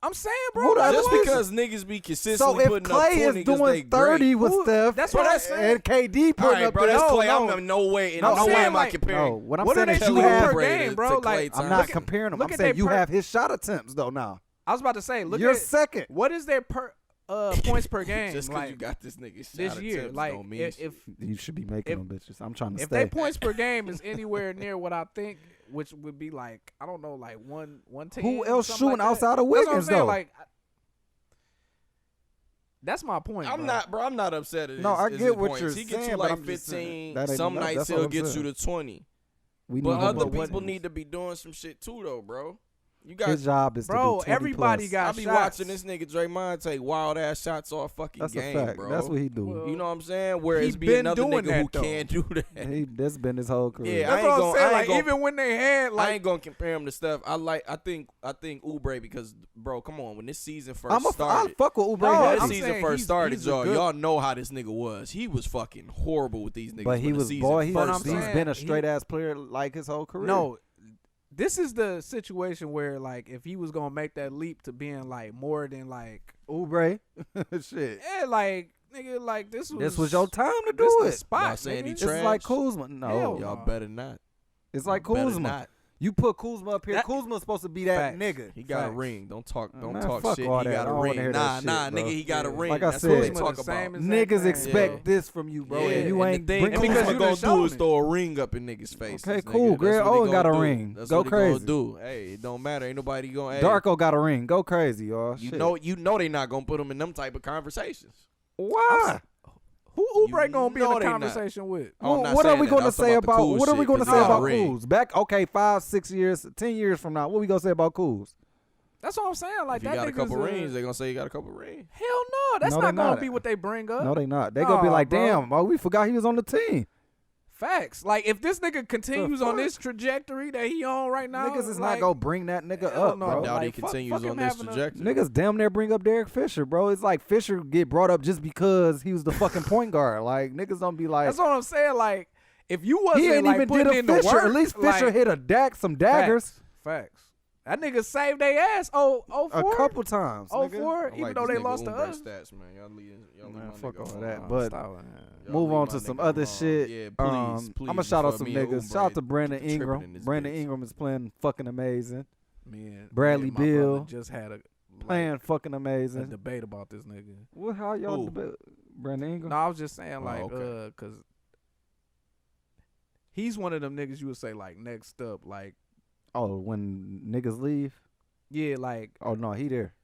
I'm saying, bro. Just because niggas be consistently putting Clay up 20 is doing 30 with Steph, that's what I said. and KD putting up bro, 30. that's Clay. I'm no way am I comparing. No, what I'm what saying are is they you shooting have per game, bro? Like, I'm not comparing them. I'm saying you have his shot attempts though now. I was about to say, look You're at second. What is their points per game? Just because like, you got this nigga shot this year, attempts like don't mean if you should be making them bitches. I'm trying to if stay. their points per game is anywhere near what I think, which would be like I don't know, like 110. Who else shooting like outside of That's what I'm Wiggins saying, though? like, that's my point. I'm not upset at No, I his get what points. you're He saying, gets you but like I'm just 15. saying, Some nights that's what he'll I'm get saying. you to 20. We But need other more people wins. need to be doing some shit too, though, bro. You got His job is to do 20 everybody plus. got I be shots. watching this nigga Draymond take wild ass shots all fucking That's game, a fact. bro. That's what he do. You know what I'm saying? Whereas He be been another doing nigga who that, though. can't do that. That's been his whole career. Yeah, That's I ain't what I'm gonna- saying. I Like ain't gonna- even when they had I like ain't gonna compare him to Steph. I think Oubre because bro, come on, when this season first I started, fuck with Oubre. No, when heavy. this I'm season saying first started, he's a good- y'all know how this nigga was. He was fucking horrible with these niggas. But he when the was season boy. first He's started. been a straight ass player like his whole career. no. This is the situation where like if he was gonna make that leap to being like more than like Oubre, shit. yeah, like nigga, like this This was your time to this do the it. spot. Y'all saying nigga. he It's trash? like Kuzma. No, Hell Y'all no. better not. it's like Better Kuzma. not. You put Kuzma up here. That- Kuzma's supposed to be that Facts. nigga. He got a Facts. ring. Don't talk Man, talk fuck shit. all He that. got I a don't wanna ring. hear Nah, that shit, bro. nigga, he got a ring. Like I That's said, what they Kuzma talk the same about. exact Niggas thing, expect yo. this from you, bro. Yeah, and you ain't and the thing bring and because Kuzma you Kuzma. done gonna shown do is it. throw a ring up in niggas' faces. Okay, nigga. cool. That's Greg what he Owen got gonna a do. ring. That's Go what he gonna crazy. do. Hey, it don't matter. Ain't nobody gonna. Hey, Darko got a ring. Go crazy, y'all. you Shit. know they not gonna put him in them type of conversations. Why? Who Oubre gonna be in know the they not. conversation with? I'm not What are saying we that. going to I'm talking say about the about cool what are we shit, going to 'cause say he got about a ring. Kuz? Back 5, 6 years, 10 years from now, what we gonna say about Kuz? That's what I'm saying. Like If he that got a nigga's couple rings, they gonna say he got a couple rings. Hell no, that's No, they not gonna not. be what they bring up. No, they not. They gonna be Nah, like, bro. damn, we forgot he was on the team. Facts. Like if this nigga continues The on fuck? this trajectory that he on right now, Niggas is like, not gonna bring that nigga hell up, no. bro. I doubt he Like, fuck continues him on this having a- trajectory. Niggas damn near bring up Derek Fisher, bro. It's like Fisher get brought up just because he was the fucking point guard. Like niggas don't be like, That's what I'm saying. Like if you wasn't he ain't like even putting did a in the Fisher. work, At least Fisher like, hit some daggers Facts. That nigga saved their ass. Oh, a couple times. Oh, nigga. 4, I even like though this they nigga lost to Oubre us. stats, man. Y'all leave Man, my fuck nigga all alone. that. But Stop. Y'all move leave on my to some nigga other alone. shit. Yeah, please, I'm please. gonna shout out before some me and niggas. Shout out to Oubre Brandon get to tripping Ingram. in this Brandon bitch. Ingram is playing fucking amazing. Man, Bradley me and my brother Beal just had a Playing fucking a amazing. debate about this nigga. What? How y'all Who? debate? Brandon Ingram. No, I was just saying like, okay. cause he's one of them niggas you would say like next up, like Oh, when niggas leave. yeah, like Oh no, he there.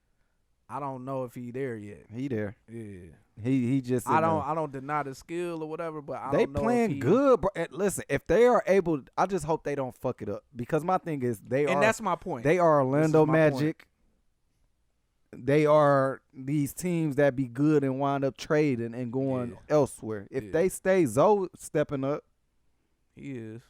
I don't know if he there yet. He there. Yeah, He just. I in don't deny the skill or whatever, but I They don't know playing if he, good, bro. And listen, if they are able, I just hope they don't fuck it up because my thing is And that's my point. They are Orlando my point. Magic. They are these teams that be good and wind up trading and going elsewhere. If Yeah. they stay Zoe stepping up, He is.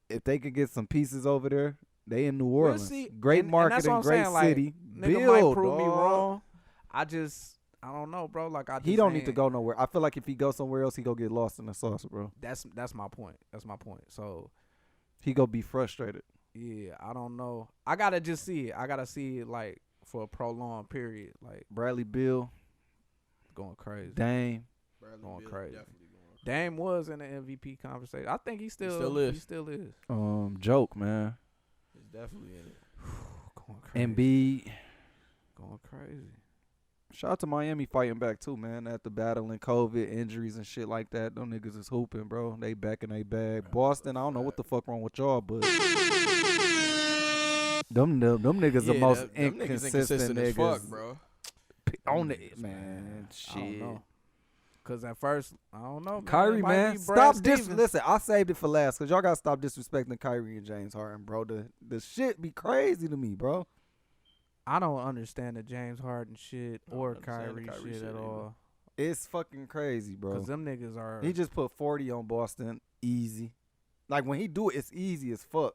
if they could get some pieces over there, they in New We'll Orleans. see. Great And market that's what and I'm great saying, like, city. Nigga Build, might prove me dawg. wrong. I don't know, bro. Like I just He don't need to ain't- go nowhere. I feel like if he goes somewhere else, he go get lost in the sauce, bro. That's my point. That's my point. So He go be frustrated. yeah, I don't know. I gotta just see it. I gotta see it like for a prolonged period, like Bradley Beal, going crazy. Dame. Going crazy. Dame was in the MVP conversation. I think he still is. He still is. Joke, man. He's definitely in it. Going crazy. Embiid. Going crazy. Shout out to Miami fighting back too, man. After battling COVID, injuries and shit like that, them niggas is hooping, bro. They back in they bag. Boston, I don't know what the fuck wrong with y'all, but them niggas the most them niggas inconsistent as niggas. fuck, bro. On Them it, niggas, man. I don't Shit. know. Cause at first I don't know. Kyrie, It might man, be Brad Stevens. Listen, I saved it for last because y'all gotta stop disrespecting Kyrie and James Harden, bro. The shit be crazy to me, bro. I don't understand the James Harden shit or understand the Kyrie Kyrie shit shit at either. all. It's fucking crazy, bro. Cause them niggas are. He just put 40 on Boston, easy. Like when he do it, it's easy as fuck.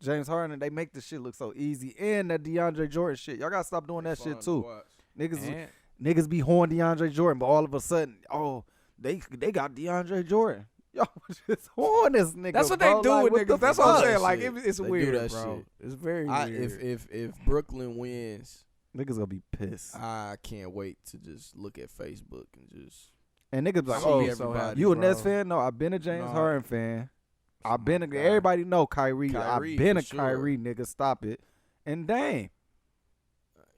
James Harden, they make the shit look so easy, and that DeAndre Jordan shit. Y'all gotta stop doing that shit too. and Niggas be horn DeAndre Jordan, but all of a sudden, they got DeAndre Jordan. Y'all just horn this nigga. that's what bro. they do Like, with what the niggas. That's what I'm fuck? saying. Like Shit. it's They do weird, that bro. shit. It's very weird. If Brooklyn wins, Niggas gonna be pissed. I can't wait to just look at Facebook and just And niggas be like, see oh, everybody. you a bro. Nets fan? No, I've been a James No. Harden fan. I've been a, God. everybody know Kyrie. Kyrie, I've been for a sure. Kyrie nigga. Stop it. And dang,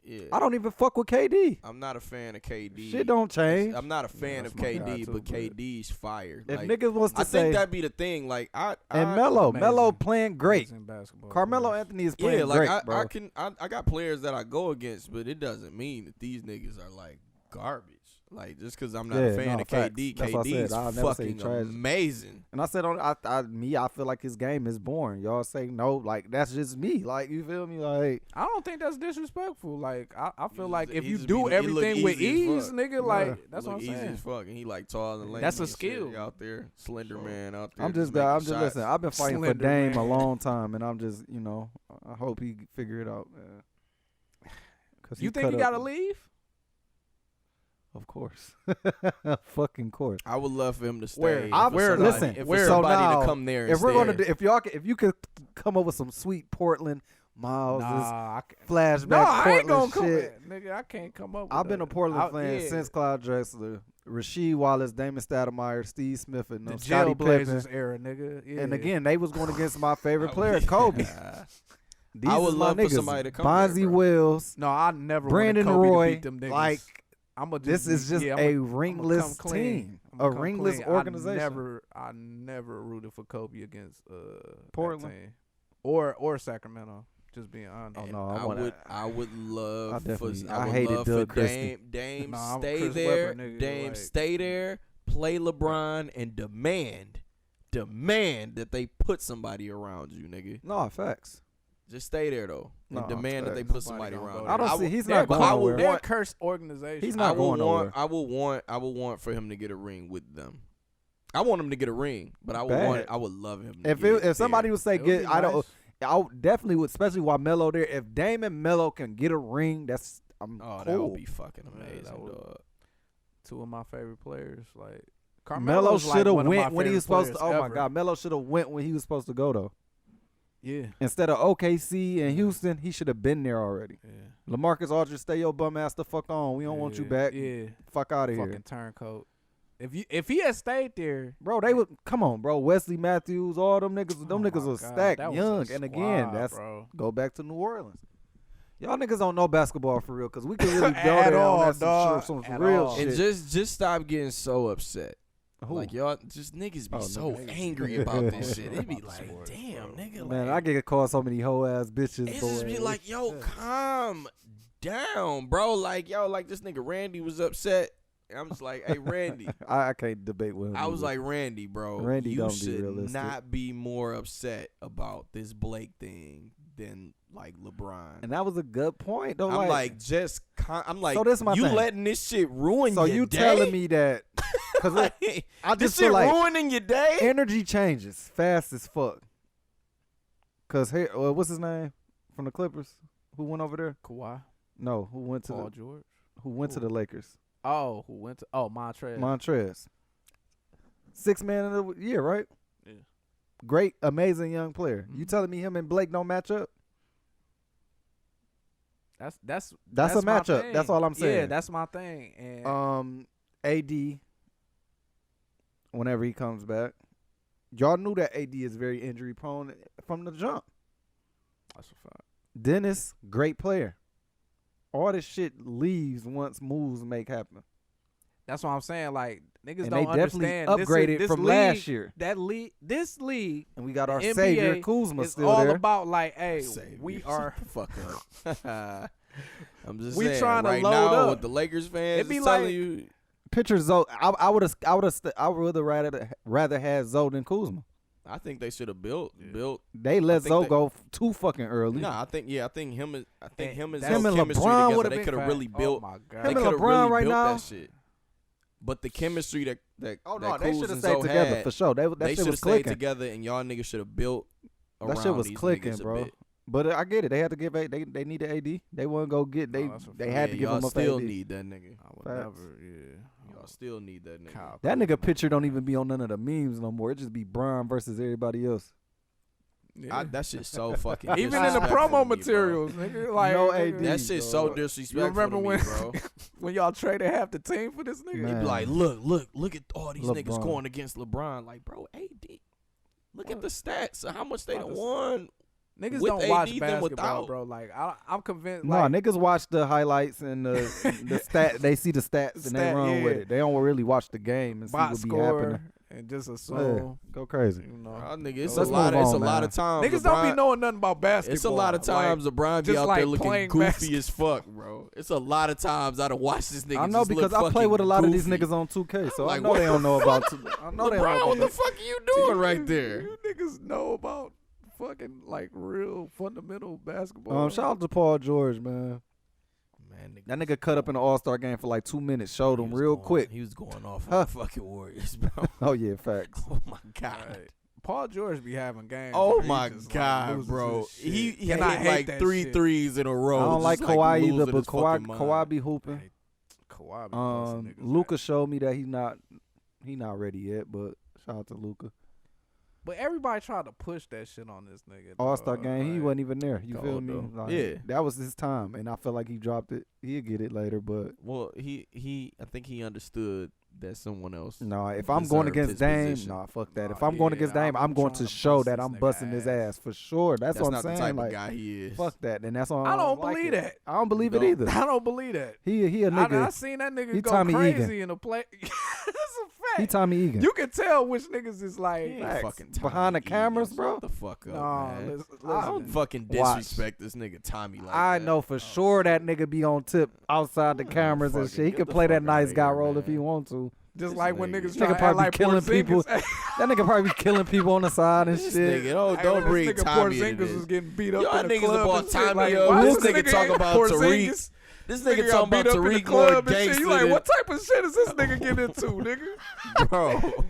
yeah. I don't even fuck with KD. I'm not a fan of KD. Shit don't change. I'm not a fan that's of my guy KD, too, but but- KD's fire. If Like, niggas wants to I say, think that'd be the thing. Like and Melo Amazing. playing great. Amazing basketball Carmelo players. Anthony is playing yeah, like great, bro. I got players that I go against, but it doesn't mean that these niggas are like garbage. Like just because I'm not a Yeah, fan no, of facts. KD, That's what I KD said. is I'll never say fucking trash. amazing. And I said, I feel like his game is boring. Y'all say no, like that's just me. Like you feel me? Like I don't think that's disrespectful. Like I feel He like just- if he you just do be- he look everything with easy as ease, fuck. nigga, like Yeah. that's what I'm Look easy saying. as fuck, and he like taller than That's a and shit skill. out there, slender man out there. I'm just making listen. shots. I've been fighting Slender for Dame man. a long time, and I'm just I hope he figure it out, man. Cause You think he gotta leave? Of course, fucking course. I would love for him to stay. Where? and I- for where- somebody- listen, and for where- somebody so now, to come there. If we're gonna instead. do, if you could come up with some sweet Portland Myles Nah, flashback no, I ain't Portland gonna shit. come. Nigga, I can't come up. With I've been a that. Portland fan yeah. since Clyde Drexler, Rasheed Wallace, Damon Stoudemire, Steve Smith, and the Scottie Pippen. Jailblazers era, nigga. Yeah. And again, they was going against my favorite player, Kobe. These I would is my love for niggas. somebody to come Bonzi there, bro. Wells, no, I never Brandon wanted Kobe Roy. to beat them niggas. Like I'ma this is just a ringless team, a ringless organization. I never rooted for Kobe against Portland. that team. or Sacramento. Just being honest. Oh no, I would love I hated Doug Christie. Dame Nah, I'm stay Chris there. Webber, nigga, Dame like- stay there, play LeBron, and demand that they put somebody around you, nigga. No, facts. Just stay there though, and No, demand that they facts. put somebody Nobody around. gonna you. go I don't there. see. He's They're not going I nowhere. They're a cursed organization. He's not going nowhere. I will want for him to get a ring with them. I want him to get a ring, but I would Bad. I would love him. To If get if somebody there. would say It would be get, I don't. nice. I definitely would, especially while Melo there. If Dame and Melo can get a ring, I'm Oh, cool. that would be fucking Yeah, amazing, that would- dog. Two of my favorite players. Like Melo Carmelo's like should have one of my went when he was favorite supposed to. players Oh my ever. God, Melo should have went when he was supposed to go though. Yeah. Instead of OKC and Houston, he should have been there already. Yeah. LaMarcus Aldridge, stay your bum ass the fuck on. We don't want you back. Yeah. Fuck out of Fucking here, turncoat. If he had stayed there, bro. They would come on, bro. Wesley Matthews, all them niggas. Them oh niggas my was God, stacked, that was young, a and again, squad, that's bro. go back to New Orleans. Y'all niggas don't know basketball for real, cause we can really go At there all, on that some, dog. some At real all. shit. And just stop getting so upset. Who? Like y'all, just niggas be Oh, so niggas. angry about this shit. It be like, damn, nigga. Man, like, I get called so many hoe ass bitches. it just be boy. like, yo, calm down, bro. Like, yo, like this nigga Randy was upset. And I'm just like, hey, Randy. I can't debate with him. I was either. like, Randy, bro, Randy you don't be should realistic. not be more upset about this Blake thing than like LeBron. and that was a good point though. I'm like, just, I'm like, So this my you thing. letting this shit ruin so your you day? telling me that? Because Like, I this just shit feel like ruining your day? energy changes fast as fuck. Cause here, what's his name from the Clippers? Who went over there? Kawhi, No, who went to Paul George. who went to the Lakers? Oh, who went to? Oh, Montrez. Montrez. 6th man of the year, right? Yeah. Great, amazing young player. You Mhm. telling me him and Blake don't match up? That's That's a my matchup. thing. That's all I'm saying. Yeah, that's my thing. And AD, whenever he comes back, y'all knew that AD is very injury prone from the jump. that's a fact. Dennis, great player. All this shit leaves once moves make happen. That's what I'm saying. Like niggas And don't they definitely understand. upgraded this from league, last year. This league And we got our NBA savior Kuzma is still all there. about like, hey, Savior. we Shut are. the fuck up. I'm just We saying, trying to right load now, up. what the Lakers fans It be is telling like- you. Picture Zoe. I would have rather had Zoe than Kuzma. I think they should have built. They let think Zoe they- go too fucking early. No, I think him and Him his and chemistry LeBron together, would've they been could have fat. really built. Oh my They god. Him and could have LeBron really right built now? that shit. But the chemistry that Oh that no, they Kuz should have and stayed Zoe together had, for sure. That they shit should have was stayed clicking. together, and y'all niggas should have built around That shit was these clicking, niggas a bro. bit. But I get it. They had to give they needed AD. They wouldn't go get they No, that's a they fact. had Yeah, to give y'all him up still AD. need that nigga. I would Facts. never. Yeah. Y'all still need that nigga. Kyle That Kuzma. nigga picture don't even be on none of the memes no more. It just be Bron versus everybody else. Yeah. That shit's so fucking Even in the disrespectful promo to me, bro. materials, nigga, like No nigga, AD. That shit's so dog. disrespectful You remember to me, when- bro. when y'all traded half the team for this nigga. He Man. be like, look at all these niggas LeBron. going against LeBron. Like, bro, AD. Look at the stats of how much they About done to- won. Niggas with don't AD watch than basketball, without. bro. Like I'm convinced. Nah, Like, niggas watch the highlights and the stat. They see the stats and they Stat, run with yeah. it. They don't really watch the game and see box what be happening. score and just Yeah, assume. go crazy. You know, Nigga, it's Let's a lot. move It's a on, lot man. of times. niggas don't LeBron- be knowing nothing about basketball. It's a lot of times LeBron be just out like there looking playing goofy basketball. as fuck, bro. It's a lot of times I done watched this nigga. I know just because look I play with a lot of these goofy. niggas on 2K, so I like, know what they don't the know about. fuck? I know they LeBron, don't what know. the fuck are you doing right there? You niggas know about fucking like real fundamental basketball. Shout out to Paul George, man. Man, That nigga cut up in the All-Star game for like 2 minutes. Showed him real quick. He was going off on Huh. the fucking Warriors, bro. Oh yeah, facts. Oh my god. Right. Paul George be having games. Oh where he my just, like, god, loses bro. his shit. He hit And I hate like that three shit. threes in a row. I don't like just, Kawhi losing either, but his fucking Kawhi mind. be hooping. Hey, Kawhi be busting niggas Luca back. showed me that he not ready yet, but shout out to Luca. But everybody tried to push that shit on this nigga. All-Star dog. game, he Like, wasn't even there. You Cold, feel me? though. Like, Yeah. that was his time, and I feel like he dropped it. He'll get it later, but Well, I think he understood that someone else. no, if I'm going deserved against his Dame, position. nah, fuck that. If Nah, I'm going yeah, against Dame, I'm I'm going trying to to show bust that this I'm nigga busting his ass. ass for sure. That's That's what not I'm the saying. type Like, of guy he is. fuck that, and that's all. I don't like believe it. that. I don't believe it No. either. I don't believe that. He a I nigga. seen that nigga he go Tommy crazy Egan. in the play. That's a He Tommy Egan. You can tell which niggas is like fucking behind the Tommy cameras, Egan. bro. Shut the fuck up, Nah, man. listen. I don't fucking disrespect this nigga Tommy like I that. know for sure that nigga be on tip outside the cameras and fucking shit. He get could the play that fuck outta nice guy here, role man. if he want to. Just This like when nigga. niggas Nigga try to act probably like killing people. Porzingis. That nigga probably be killing people on the side and This shit. nigga, Hey, don't when bring this nigga Tommy Porzingis into was this. getting beat up Y'all in the niggas club about and shit. Tommy Like, up. why This this nigga talk about Porzingis? Tariq. This Nigga nigga got talking about beat up in the Tariq club more and shit. gangster You like, than- what type of shit is this nigga getting into, nigga? Bro.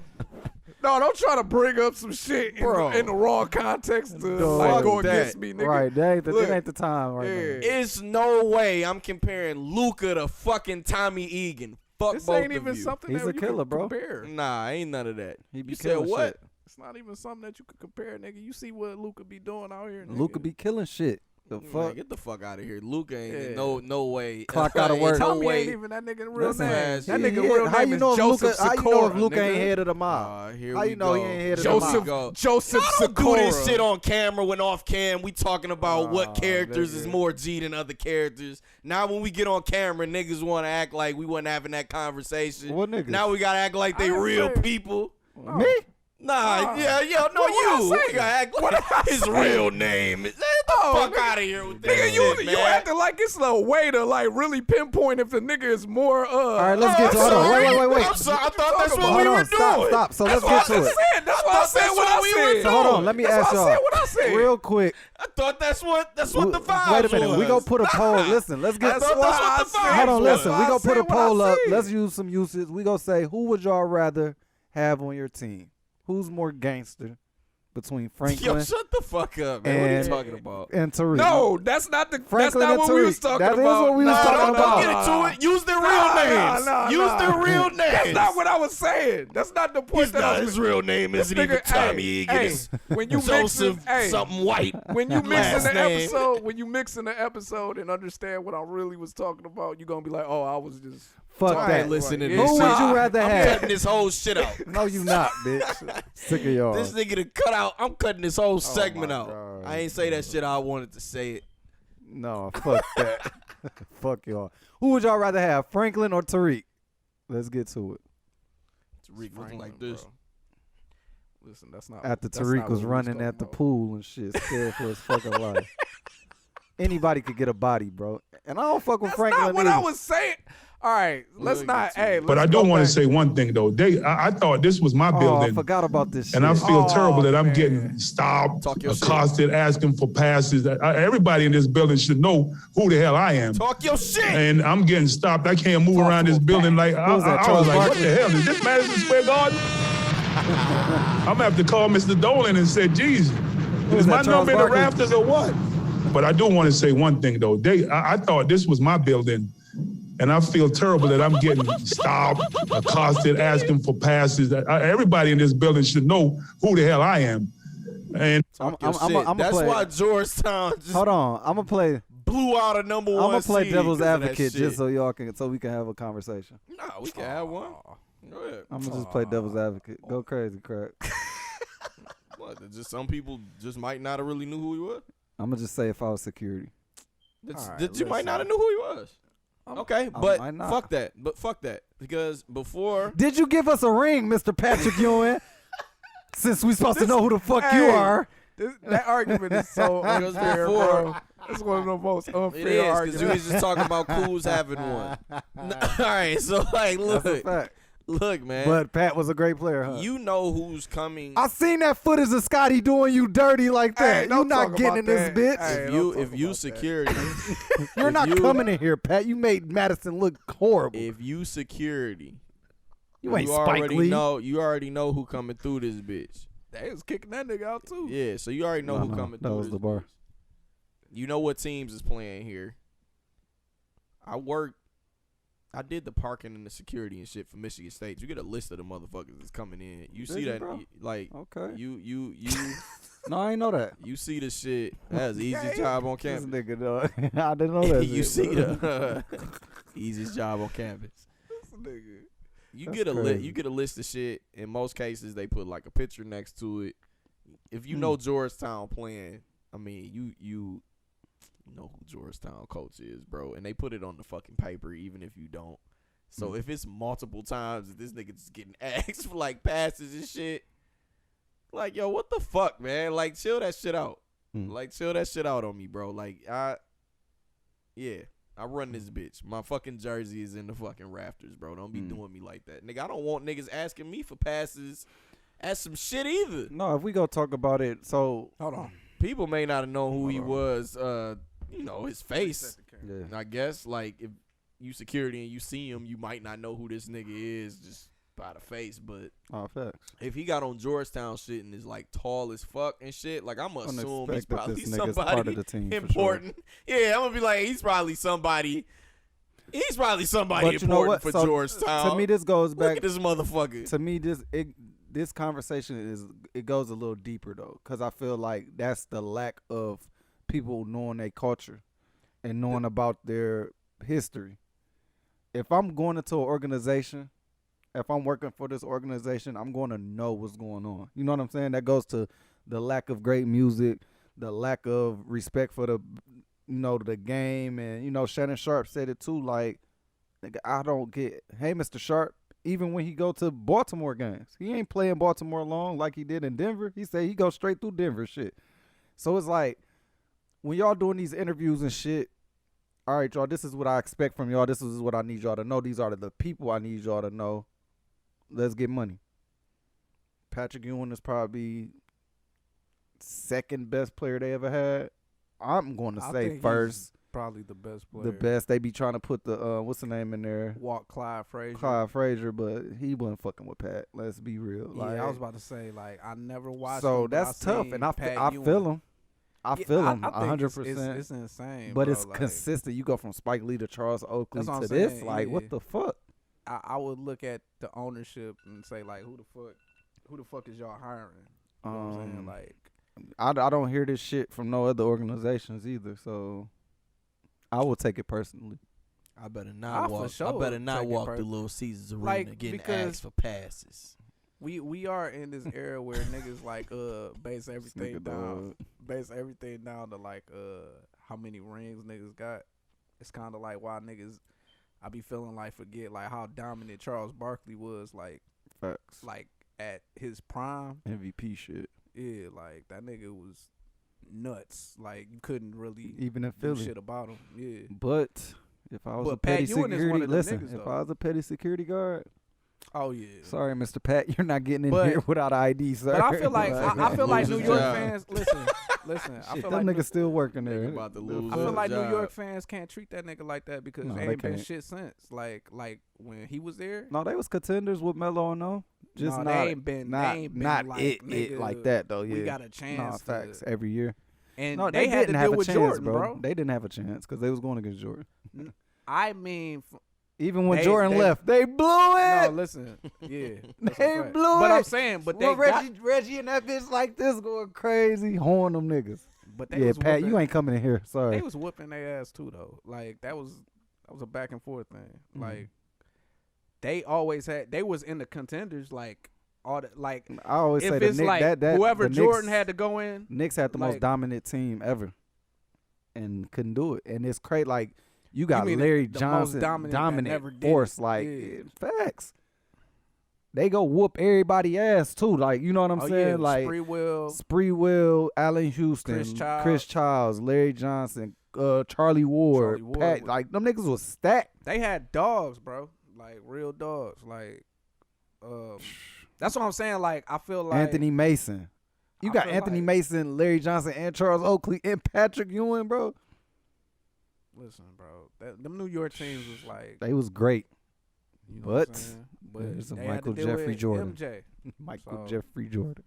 No, don't try to bring up some shit Bro. in the wrong context to Dog. like go Fuck that. against me, nigga. Right, it Look, ain't the time right now. It's no way I'm comparing Luka to fucking Tommy Egan. Fuck This both ain't of even you. something He's that a you killer, can bro. compare. Nah, ain't none of that. He be You said killing what? shit. It's not even something that you could compare, nigga. You see what Luka be doing out here, nigga. Luka be killing shit. The Man, fuck? get the fuck out of here. Luka ain't Yeah. no way. Clock out of work. No Tommy way. ain't even that nigga real Listen, name. man, That yeah. nigga real How name you is know if Joseph Luka? How you know if Sikora, Luka ain't nigga. head of the mob? Here How we you know he go. ain't head of the mob? Joseph I don't do this Sikora. shit on camera when off cam. We talking about what Aw, characters is nigga. more G than other characters. Now when we get on camera, niggas want to act like we wasn't having that conversation. What niggas? Now we gotta act like they I didn't real say- people. Me? Nah, yeah, no, What I you. say? We gotta act like his real name. Get the fuck out of here with that Nigga, shit, man. you acting like it's a way to like really pinpoint if the nigga is more. All right, let's get to. Hold on, wait. I'm sorry. I thought that's talking what about? we Hold were on, stop, doing. stop. So That's let's what get I to just it. said. That's why I thought said that's what what I we said. were doing. So hold on, let me That's ask why I y'all said what I said. real quick. I thought that's what the vibes Wait a minute, was. we gonna put a poll. Listen, let's get. I thought that's what the vibes Hold on, was. listen. We gonna I put a said what I poll up. said. Let's use some uses. We gonna say who would y'all rather have on your team? Who's more gangster between Franklin Yo, shut the fuck up, man. What are you and- talking about? and Tariq? No, that's not the. Franklin that's not and what we Tariq. was talking That is about. what we was Nah, talking nah, about. Don't get into it. Use their real names. Use their real names. That's not what I was saying. That's not the point He's that not, I was. his real name This isn't even nigga- Tommy hey, Egan. hey, It's when you Joseph mixing, hey, something white. when you mix in Last the name. episode, when you mix in the episode and understand what I really was talking about, you're gonna be like, oh, I was just. Fuck I that. ain't listening to Who this Who shit. would you rather I'm have? cutting this whole shit out. No, you not, bitch. Sick of y'all. This nigga to cut out. I'm cutting this whole segment out. God. I ain't say that shit how I wanted to say it. No, fuck that. Fuck y'all. Who would y'all rather have, Franklin or Tariq? Let's get to it. Tariq looking like this. Bro. Listen, that's not. After that's Tariq not was what we running talking at the about. pool and shit, scared for his fucking life. Anybody could get a body, bro. And I don't fuck with That's Franklin not what either. I was saying. All right, let's Look not. at Hey, you. But I let's do go want to back. say one thing though. I thought this was my Oh, I building, forgot about this shit. and I feel Oh, terrible that I'm man. getting stopped, Talk your shit. accosted, asking for passes. Everybody in this building should know who the hell I am. Talk your shit. And I'm getting stopped. I can't move around this building like I was that, was Charles like, what Barkley? the hell is this Madison Square Garden? I'm gonna have to call Mr. Dolan and say, "Geez, was is my that, Charles number in the Barkley? rafters or what?" But I do want to say one thing though. I thought this was my building, and I feel terrible that I'm getting stopped, accosted, asking for passes. Everybody in this building should know who the hell I am. And Talk your I'm shit. a That's play. why Georgetown just Hold on, I'm gonna play. blew out a number one. I'm gonna play seed devil's 'cause of that advocate shit. just so we can have a conversation. Nah, we can have one. Go ahead. I'm gonna just play devil's advocate. Go crazy, crack. What? Just some people just might not have really knew who he was. I'm gonna just say if I was security. That right, you might not have knew who he was. Okay, I but might not. fuck that. But fuck that because before. Did you give us a ring, Mr. Patrick Ewing? Since we supposed to know who the fuck you Hey, are. That argument is so Because unfair, before- bro. It's one of the most It unfair is because we arguments. was just talking about Cool's having one. All right, so like, That's a look, fact. man. But Pat was a great player, huh? You know who's coming. I seen that footage of Scotty doing you dirty like that. Hey, you don't not talk getting about in this that. bitch. Hey, if don't you talk if you about that. security, You're if not you- coming in here, Pat. You made Madison look horrible. if you security, you ain't Spike already Lee. you already know who coming through this bitch. They was kicking that nigga out too. Yeah, so you already know No, who no, coming that through was this the bar. bitch. You know what teams is playing here. I did the parking and the security and shit for Michigan State. You get a list of the motherfuckers that's coming in. You see you, that, bro? like, Okay. you No, I ain't know that. you see the shit. That's the easiest job on This campus. nigga, dog. I didn't know that. You shit, see bro. the easiest job on campus. Nigga. You That's get a crazy. you get a list of shit. In most cases, they put like a picture next to it. If you know Georgetown playing, I mean, you know who Georgetown coach is, bro, and they put it on the fucking paper, even if you don't. So if it's multiple times that this nigga just getting asked for like passes and shit, like, yo, what the fuck, man? Like, chill that shit out. Like, chill that shit out on me, bro. Like, I run this bitch. My fucking jersey is in the fucking rafters, bro. Don't be doing me like that. Nigga, I don't want niggas asking me for passes at some shit either. No, if we go talk about it, so Hold on. People may not have known who he was, you know, his face. yeah. I guess, like, if you security and you see him, you might not know who this nigga is just by the face. But Facts. if he got on Georgetown shit and is, like, tall as fuck and shit, like, I'm going to assume he's Unexpected probably this nigga's part somebody of the team, for important. Yeah, I'm going to be like, he's probably somebody But you know important what? for So, Georgetown. To me, this goes Look back. at this motherfucker. To me, this conversation goes a little deeper though, because I feel like that's the lack of people knowing their culture and knowing about their history. If I'm going into an organization, if I'm working for this organization, I'm going to know what's going on. You know what I'm saying? That goes to the lack of great music, the lack of respect for the game, and Shannon Sharp said it too. Like, nigga, I don't get. Hey, Mr. Sharp. Even when he go to Baltimore games, he ain't playing Baltimore long like he did in Denver. He said he go straight through Denver shit. So it's like, when y'all doing these interviews and shit, all right, y'all, this is what I expect from y'all. This is what I need y'all to know. These are the people I need y'all to know. Let's get money. Patrick Ewing is probably second best player they ever had. I'm going to say first. Probably the best player. The best. They be trying to put the what's the name in there? Clyde Frazier. Clyde Frazier, but he wasn't fucking with Pat. Let's be real. Yeah, like, I was about to say, like, I never watched. So him, that's tough, and I feel him. I feel him 100%. It's insane, but bro. it's consistent. You go from Spike Lee to Charles Oakley That's what to I'm this. saying, Like, yeah. what the fuck? I would look at the ownership and say, like, who the fuck is y'all hiring? You know what I'm saying? Like, I don't hear this shit from no other organizations either. So I will take it personally. I better not walk. For sure I better not take it walk through Little Caesars Arena Like, getting because asked for passes. we are in this era where niggas like base everything down to like how many rings niggas got. It's kind of like why niggas I be feeling like forget like how dominant Charles Barkley was like Facts. like at his prime. MVP shit. Yeah, like that nigga was nuts. Like you couldn't really Even in do Philly. shit about him. Yeah. But if I was But a petty Pat Ewing is one security, of them listen, niggas, if though. I was a petty security guard, Oh yeah. sorry, Mr. Pat, you're not getting in But- here without an ID, sir. But I feel like I feel like New Lose York his job. fans. Listen. I Shit, feel them like niggas still working there. Nigga about to lose I feel his like New job. York fans can't treat that nigga like that because No, they they ain't been can't. shit since. Like when he was there. No, they was contenders with Melo and no. Just No, not, they ain't been not like, it nigga, like that though. Yeah, We got a chance. Nah, to- facts every year. And No, they had to didn't have deal a with chance, Jordan, bro. They didn't have a chance because they was going against Jordan. I mean, Even when They- Jordan they- left, they blew no, it. listen, yeah, They that's a fact. blew But it. I'm saying, but they Well, got, Reggie and that bitch like this going crazy, horn them niggas. but they Yeah, was Pat, whooping, you ain't coming in here. Sorry. They was whooping their ass too, though. Like that was a back and forth thing. Like they always had, they was in the contenders. Like all the like, I always say if the it's Knicks, like that whoever the Jordan Knicks, had to go in, Knicks had the most like- dominant team ever, and couldn't do it. And it's crazy. Like you got mean Larry the most Johnson, dominant that never did force. it. Like Yeah. facts. They go whoop everybody ass too. Like you know what I'm oh saying? yeah, Like Spree-Will, Allen Houston, Chris Childs. Childs, Larry Johnson, Charlie Ward, Charlie Ward Pat. was- Like them niggas was stacked. they had dogs, bro. Like real dogs. Like, that's what I'm saying. Like I feel like Anthony Mason. You I got feel Anthony like- Mason, Larry Johnson, and Charles Oakley, and Patrick Ewing, bro. Listen, bro, them New York teams was like, They was great. you know what I'm but saying? there's a they had to Michael deal Jeffrey with Jordan. MJ. Michael So- Jeffrey Jordan.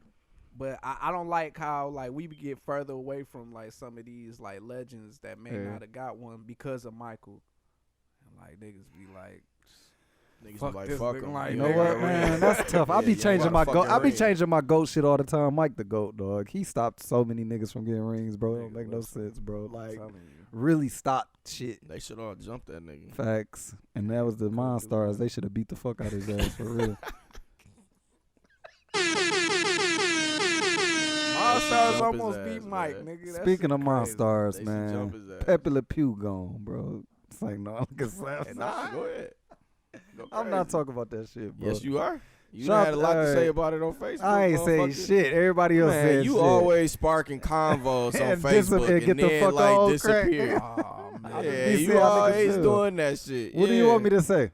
But I don't like how like we get further away from like some of these like legends that may Yeah. not have got one because of Michael. And like niggas be like, Niggas Fuck be like, this fuck nigga, him. like, You know nigga, what, yeah. man? That's tough. I be Yeah, yeah, changing what my a goat. fucking I be ring. changing my goat shit all the time. Mike the goat, dog. He stopped so many niggas from getting rings, bro. It don't Nigga, make no listen. sense, bro. I'm Like telling you. really stopped shit. They should all jump that nigga. Facts. And that was the Monstars. They should have beat the fuck out of his ass for real. Monstars jump his almost ass, beat Mike, man. nigga. That Speaking shit of crazy. Monstars, They should jump man. his ass. Pepe Le Pew gone, bro. It's like no, I can slap. Hey, nah, go ahead. I'm not talking about that shit, bro. Yes, you are. You Shout had a lot to out- say about it on Facebook. I ain't saying motherfucker. shit. Everybody else Man, said you shit. always sparking convos on And Facebook and get and the then fuck like on disappear. Oh, man. I Yeah, just be you saying how niggas always feel. doing that shit. What do you want me to say?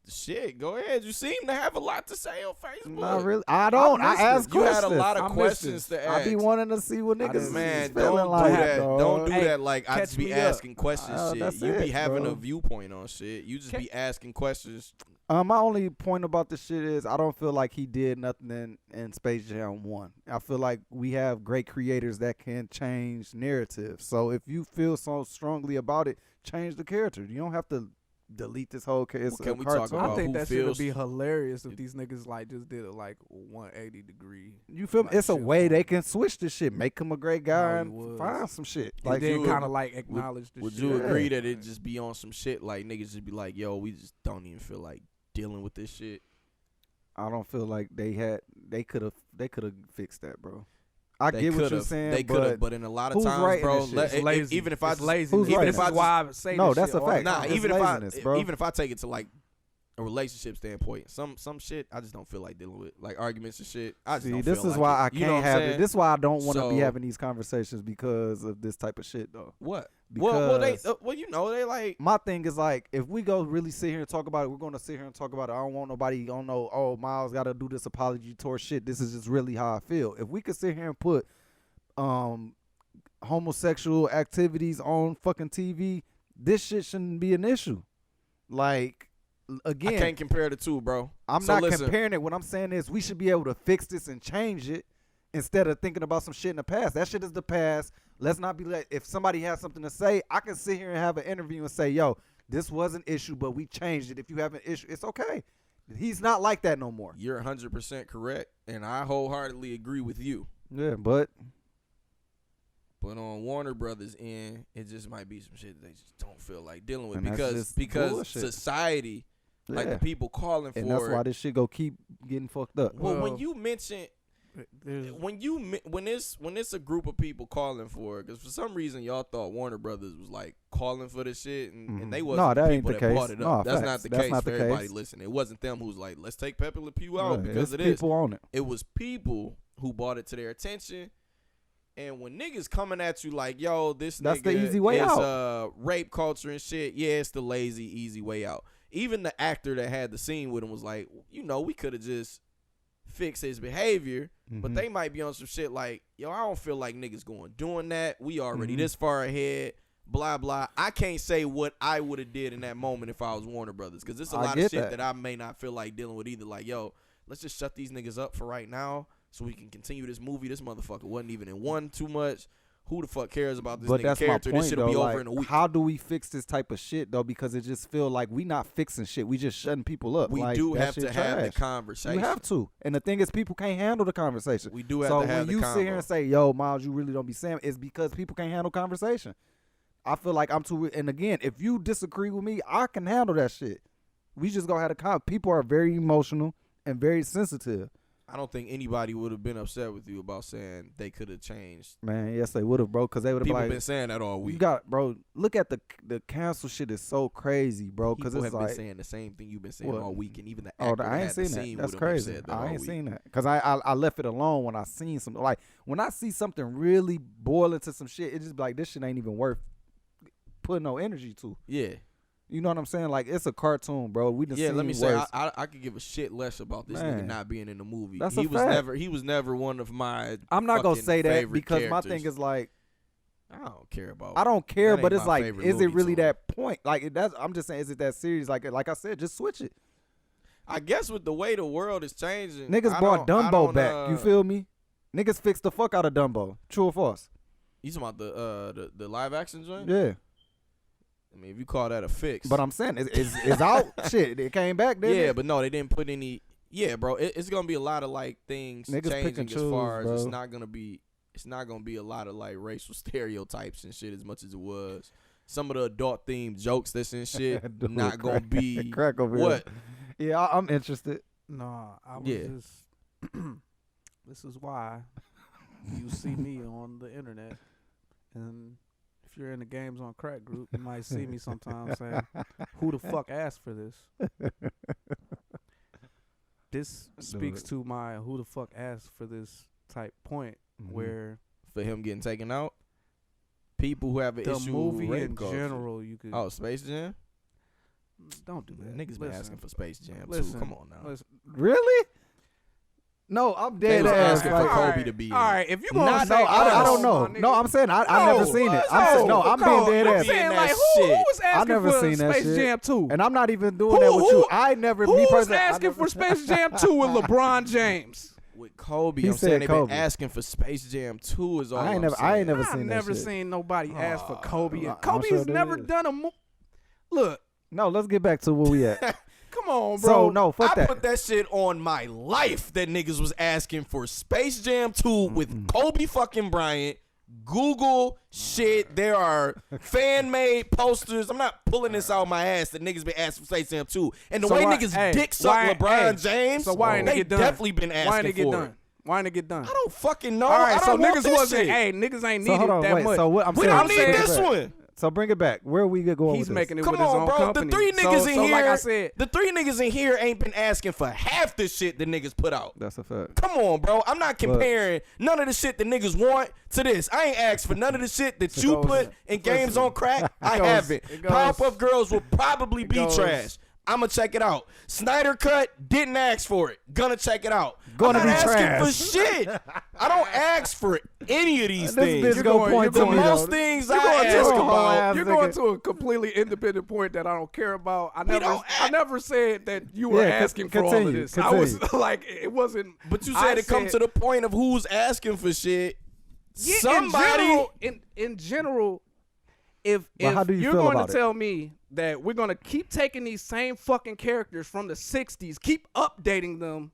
Shit, go ahead. You seem to have a lot to say on Facebook. Not really. I don't. I missed it. ask You questions. had a lot I of missed questions this. to ask. I be wanting to see what niggas didn't- Man, is don't feeling do like. that. dog. Don't do Hey, that. Like I catch just be me up. asking questions. Shit, that's you be it, having bro. a viewpoint on shit. You just be asking questions. My only point about this shit is I don't feel like he did nothing in Space Jam 1. I feel like we have great creators that can change narratives. So if you feel so strongly about it, change the character. You don't have to delete this whole case. Well, can we talk I about think who that shit would feels- be hilarious if these niggas like just did it like 180 degree. You feel me? Like It's a shit way on they it. can switch this shit, make him a great guy, and Hollywood. find some shit. Like Like then you- kind of like acknowledge the Would shit. you Yeah. agree that it just be on some shit like niggas just be like, yo, we just don't even feel like dealing with this shit? I don't feel like they could have fixed that, bro. I They get what you're could've. saying, They could have, but but in a lot of who's times, writing bro, this shit? let- It's lazy. even if I it's just, lazy. Who's even writing if it? that's why I say No, this that's shit a all the fact. Nah, time. It's laziness, bro. even if I take it to like a relationship standpoint, some shit I just don't feel like dealing with, like arguments and shit. I just see, don't this feel is like why it. I You know can't what I'm have saying? it. This is why I don't want to be So- having these conversations because of this type of shit, though. What? Because Well, you know, they like. my thing is like, if we go really sit here and talk about it, we're gonna sit here and talk about it. I don't want nobody don't know. Oh, Myles got to do this apology tour shit. This is just really how I feel. If we could sit here and put homosexual activities on fucking TV, this shit shouldn't be an issue. Like, again, I can't compare the two, bro. I'm So not listen, comparing it. What I'm saying is we should be able to fix this and change it instead of thinking about some shit in the past. That shit is the past. Let's not be like, if somebody has something to say, I can sit here and have an interview and say, yo, this was an issue, but we changed it. If you have an issue, it's okay. He's not like that no more. You're 100% correct, and I wholeheartedly agree with you. Yeah, but on Warner Brothers' end, it just might be some shit that they just don't feel like dealing with And that's just because bullshit. society, like yeah. the people calling And for that's why it. this shit go keep getting fucked up. Well, when Well, you mention There's- when it's a group of people calling for it, because for some reason y'all thought Warner Brothers was like calling for this shit, and they Mhm. wasn't No, the that ain't people the that case. brought it No, up. That's facts. not the That's case not for the everybody case. listening. It wasn't them who's like, let's take Pepe Le Pew out Yeah, because it's it is. people on it. It was people who brought it to their attention. And when niggas coming at you like, yo, this That's nigga the easy way is out. Rape culture and shit, yeah, it's the lazy, easy way out. Even the actor that had the scene with him was like, you know, we could have just fixed his behavior, but Mhm. they might be on some shit like, yo, I don't feel like niggas going doing that. We already Mhm. this far ahead, blah, blah. I can't say what I would have did in that moment if I was Warner Brothers, because there's a I lot of get shit that. that I may not feel like dealing with either. Like, yo, let's just shut these niggas up for right now so we can continue this movie. This motherfucker wasn't even in one too much. Who the fuck cares about this But nigga that's character? my point, This shit'll though. be over Like, in a week. how do we fix this type of shit, though? Because it just feel like we not fixing shit. We just shutting people up. We Like, do that have shit to have the trash. conversation. You have to. And the thing is, people can't handle the conversation. We do have so to have when the you sit here convo. and say, yo, Myles, you really don't be saying, it's because people can't handle conversation. I feel like I'm too. And again, if you disagree with me, I can handle that shit. We just gonna have a people are very emotional and very sensitive. I don't think anybody would have been upset with you about saying they could have changed. Man, yes, they would have, bro, because they would have People been like, been saying that all week. you got, bro, look at the cancel shit is so crazy, bro, because People it's have like, been saying the same thing you've been saying What? all week, and even the oh, actor I that ain't had the seen scene that. That's with him crazy. said that I all ain't week. seen that because I left it alone when I seen some, like, when I see something really boil into some shit, it just be like, this shit ain't even worth putting no energy to. Yeah. You know what I'm saying? Like, it's a cartoon, bro. We done Yeah, seen let me say, worse. I could give a shit less about this nigga Man. not being in the movie. That's he a was fact. He was never one of my. I'm not gonna fucking say that favorite because my characters. thing is like, I don't care about. I don't care, That but ain't it's my like, favorite is it Looney really Tune. that point? Like, that's, I'm just saying, is it that serious? Like I said, just switch it. I guess with the way the world is changing, Niggas I brought don't- I Dumbo don't, back. You feel me? Niggas fixed the fuck out of Dumbo. True or false? You talking about the live action joint? Yeah. I mean, if you call that a fix, But I'm saying it's out. Shit, it came back. Didn't yeah, it? but no, they didn't put any. Yeah, bro, it's gonna be a lot of like things Niggas pick changing and as far choose, as it's bro. not gonna be a lot of like racial stereotypes and shit as much as it was. Some of the adult themed jokes that's in shit Dude, not gonna be crack over what. here. Yeah, I'm interested. Nah, I was Yeah. just. This is why you see me on the internet, and If you're in the Games on Krack group, you might see me sometimes saying, "Who the fuck asked for this?" This speaks to my "who the fuck asked for this" type point, where for him getting taken out, people who have an the issue movie with rape in culture. general, you could. Oh, Space Jam. Don't do that. Niggas been Listen, asking for Space Jam listen, too. Come on now. listen. Really? No, I'm They dead was ass. asking for Like, Kobe to be in All it. right, if you gonna Not- say, no, I don't know. my nigga. No, I'm saying I never seen it. I'm being dead I'm ass. saying that like, shit. who was asking never for seen that Space shit. Jam 2? And I'm not even doing that with you. I never. Who me was personally, I asking never- for Space Jam 2 with LeBron James? With Kobe, He I'm said saying they've been Kobe. asking for Space Jam 2 is all I ain't I'm never. saying. I ain't never I've seen that never shit. seen nobody ask for Kobe. I'm And Kobe's sure there never is. done a Look, No, let's get back to where we at. come on, bro. So no, fuck I that. put that shit on my life that niggas was asking for Space Jam 2 with Kobe fucking Bryant. Google shit. There are fan-made posters. I'm not pulling this out my ass that niggas been asking for Space Jam 2. And the So way why- niggas hey, dick suck why- LeBron hey, James, so why ain't it they get done? definitely been Why ain't asking it get for done? it. Why ain't it get done? I don't fucking know. All right, I so don't want niggas this wasn't. shit. Hey, niggas ain't So needed hold on, that wait. much. So what I'm We saying? don't need bring it this back. one. So bring it back. Where we going He's with making it Come with his on, own bro. company. The three niggas in here. like I said, the three niggas in here ain't been asking for half the shit the niggas put out. this? That's a fact. Come on, bro. I'm not comparing none of the shit the niggas want to this. I ain't asked for none of the shit that you goes- put in Games on Crack. I goes- haven't. it goes- Powerpuff Girls will probably be goes- trash. I'ma check it out. Snyder Cut, didn't ask for it. Gonna check it out. Gonna I'm not be asking trash. for shit. I don't ask for any of these This things. bitch You're go going- point you're to The me. going- most though. things You're I going to ask a whole about. You're going to a completely independent point that I don't care about. I don't never said that you were Yeah, asking for all of continue, this. I was continue. like, it wasn't. But you I said it come to the point of who's asking for shit. Yeah, Somebody. in general, if how do you you're feel going about to it? tell me that we're going to keep taking these same fucking characters from the 60s, keep updating them,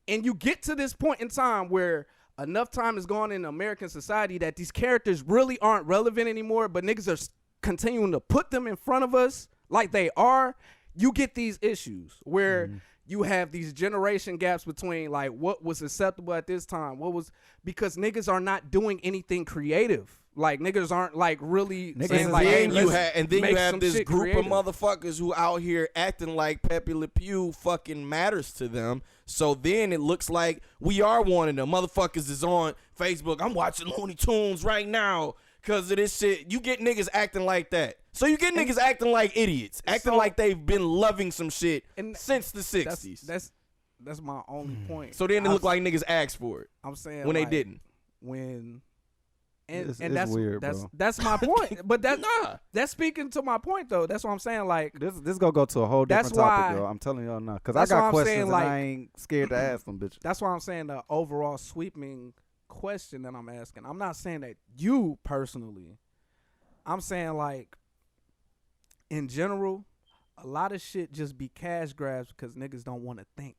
and you get to this point in time where enough time has gone in American society that these characters really aren't relevant anymore, but niggas are continuing to put them in front of us like they are, you get these issues where you have these generation gaps between like what was acceptable at this time, because niggas are not doing anything creative. Like niggas aren't like really saying is like, hey, And then you make have some this shit group creative. of motherfuckers who out here acting like Pepe Le Pew fucking matters to them. So then it looks like we are one of them. Motherfuckers is on Facebook. I'm watching Looney Tunes right now because of this shit. You get niggas acting like that. So you get niggas acting like idiots, acting So- like they've been loving some shit And since the 60s. That's my only point. So then it looked like niggas asked for it I'm saying when they like, didn't. when It's that's weird, that's bro. that's my point. But Nah. that's speaking to my point though. That's what I'm saying. Like This gonna go to a whole That's different topic, why- yo. I'm telling y'all now, cause I that's why got I'm questions saying, and like- I ain't scared to ask them, bitch. that's why I'm saying the overall sweeping question that I'm asking. I'm not saying that you personally. I'm saying like in general, a lot of shit just be cash grabs because niggas don't want to think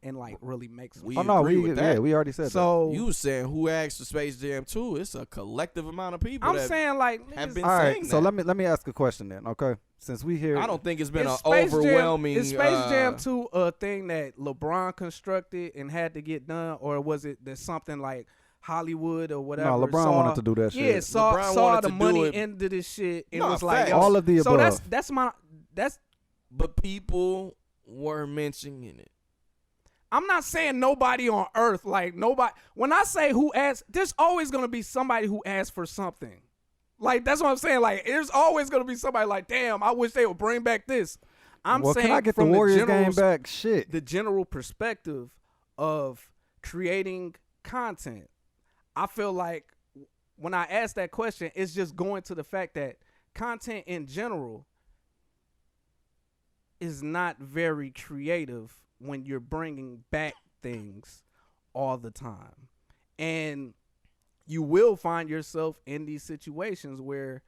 and like really make some. We Oh no, agree with that. we already said So You was saying who asked for Space Jam 2? It's a collective amount of people I'm that saying like have niggas, been that. All saying right, so that. let me ask a question then, okay? Since we here, I don't think it's been an Is Space Jam- overwhelming. Is Space Jam 2 a thing that LeBron constructed and had to get done, or was it that something like Hollywood or whatever? No, LeBron wanted to do that shit. Yeah, saw LeBron saw wanted the to do money it. into this shit and No, was like, facts. yo, all of the so above. that's But people were mentioning it. I'm not saying nobody on earth, like nobody. When I say who asked, there's always gonna be somebody who asked for something. Like that's what I'm saying. Like there's always gonna be somebody like, damn, I wish they would bring back this. I'm well, saying can I get the from Warriors general game back? Shit. the general perspective of creating content. I feel like when I ask that question, it's just going to the fact that content in general is not very creative when you're bringing back things all the time. And you will find yourself in these situations where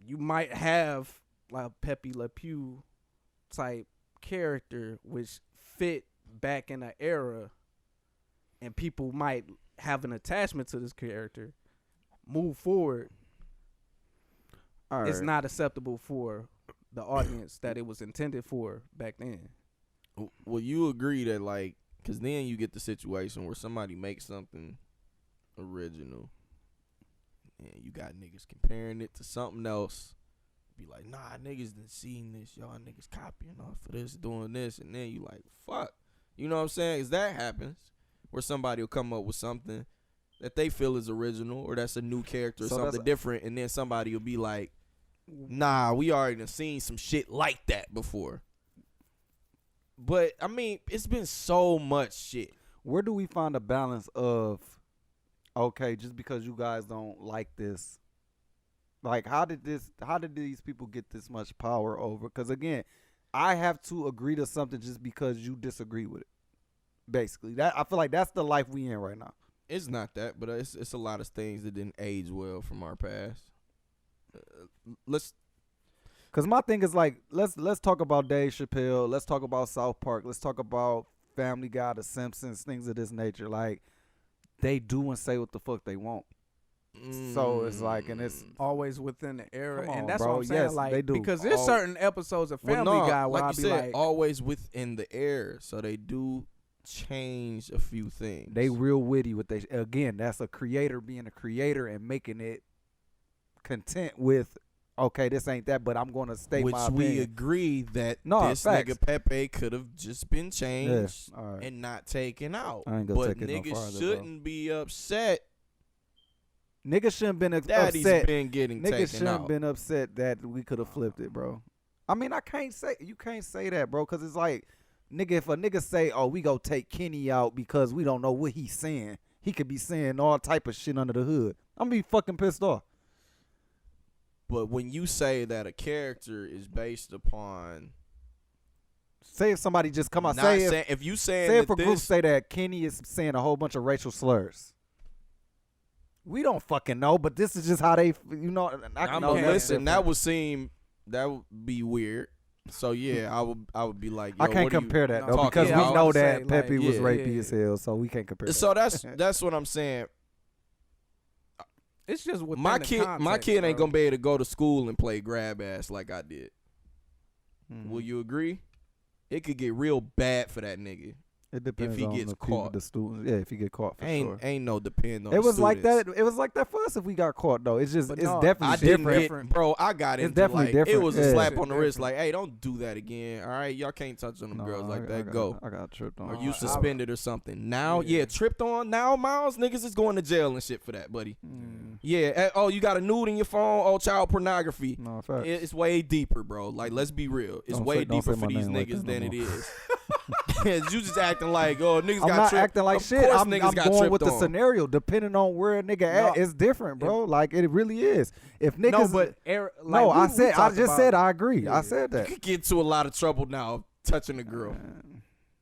you might have like Pepe Le Pew type character which fit back in an era, and people might have an attachment to this character, move forward. All right. It's not acceptable for the audience that it was intended for back then. Well, you agree that like, because then you get the situation where somebody makes something original, and you got niggas comparing it to something else. Be like, nah, niggas done seen this. Y'all niggas copying off of this, doing this. And then you like, fuck. You know what I'm saying? Because that happens where somebody will come up with something that they feel is original or that's a new character or something different. And then somebody will be like, nah, we already done seen some shit like that before. But, I mean, it's been so much shit. Where do we find a balance of, okay, just because you guys don't like this, like, how did these people get this much power over? Because, again, I have to agree to something just because you disagree with it. Basically, that I feel like that's the life we in right now. It's not that, but it's a lot of things that didn't age well from our past. Because my thing is, like, let's talk about Dave Chappelle. Let's talk about South Park. Let's talk about Family Guy, The Simpsons, things of this nature. Like, they do and say what the fuck they want. So it's like, and it's always within the era, on, and that's bro. what I'm saying. Yes, like, they do. because there's certain episodes of Family Guy where I'll be like, always within the air. So they do change a few things. They real witty with they. Again, that's a creator being a creator and making it content with, okay, this ain't that, but I'm gonna state my opinion. Which we agree that this facts. nigga Pepe could have just been changed right. and not taken out. I ain't gonna but take it no niggas farther, shouldn't be upset. Niggas shouldn't been Daddy's upset. been getting Niggas taken shouldn't out. been upset that we could have flipped it, bro. I mean, you can't say that, bro, because it's like, nigga, if a nigga say, oh, we go take Kenny out because we don't know what he's saying, he could be saying all type of shit under the hood. I'm gonna be fucking pissed off. But when you say that a character is based upon, say if somebody just come out, if you saying if a group say that Kenny is saying a whole bunch of racial slurs, we don't fucking know, but this is just how they, you know. Listen, that would be weird. So yeah, I would be like, yo, I can't compare that though, because we know that Pepe was rapey as hell, so we can't compare. So that's what I'm saying. It's just within my the kid. context, My kid ain't bro. gonna be able to go to school and play grab ass like I did. Will you agree? It could get real bad for that nigga. It depends if he on gets the caught. The students, yeah, if he get caught, for sure. Ain't no depend on. It was students. like that. It was like that for us if we got caught though. It's just But it's no, definitely different. Bro, I got It's into definitely like different. it was a Yeah. slap on the wrist. Like, hey, don't do that again. All right, y'all can't touch on them girls like that. Go. I got tripped on. Or you suspended or something. Now, tripped on. Now, Myles, niggas is going to jail and shit for that, buddy. Yeah. Oh, you got a nude in your phone. Oh, child pornography. No, facts. It's way deeper, bro. Like, let's be real. It's way deeper for these niggas than it is. You just acting like, oh, niggas got tripped. I'm not acting like shit. I'm going with the on. scenario. Depending on where a nigga at, it's different, bro. Like, it really is. If niggas, I just said I agree. I said that. You could get into a lot of trouble now touching a girl.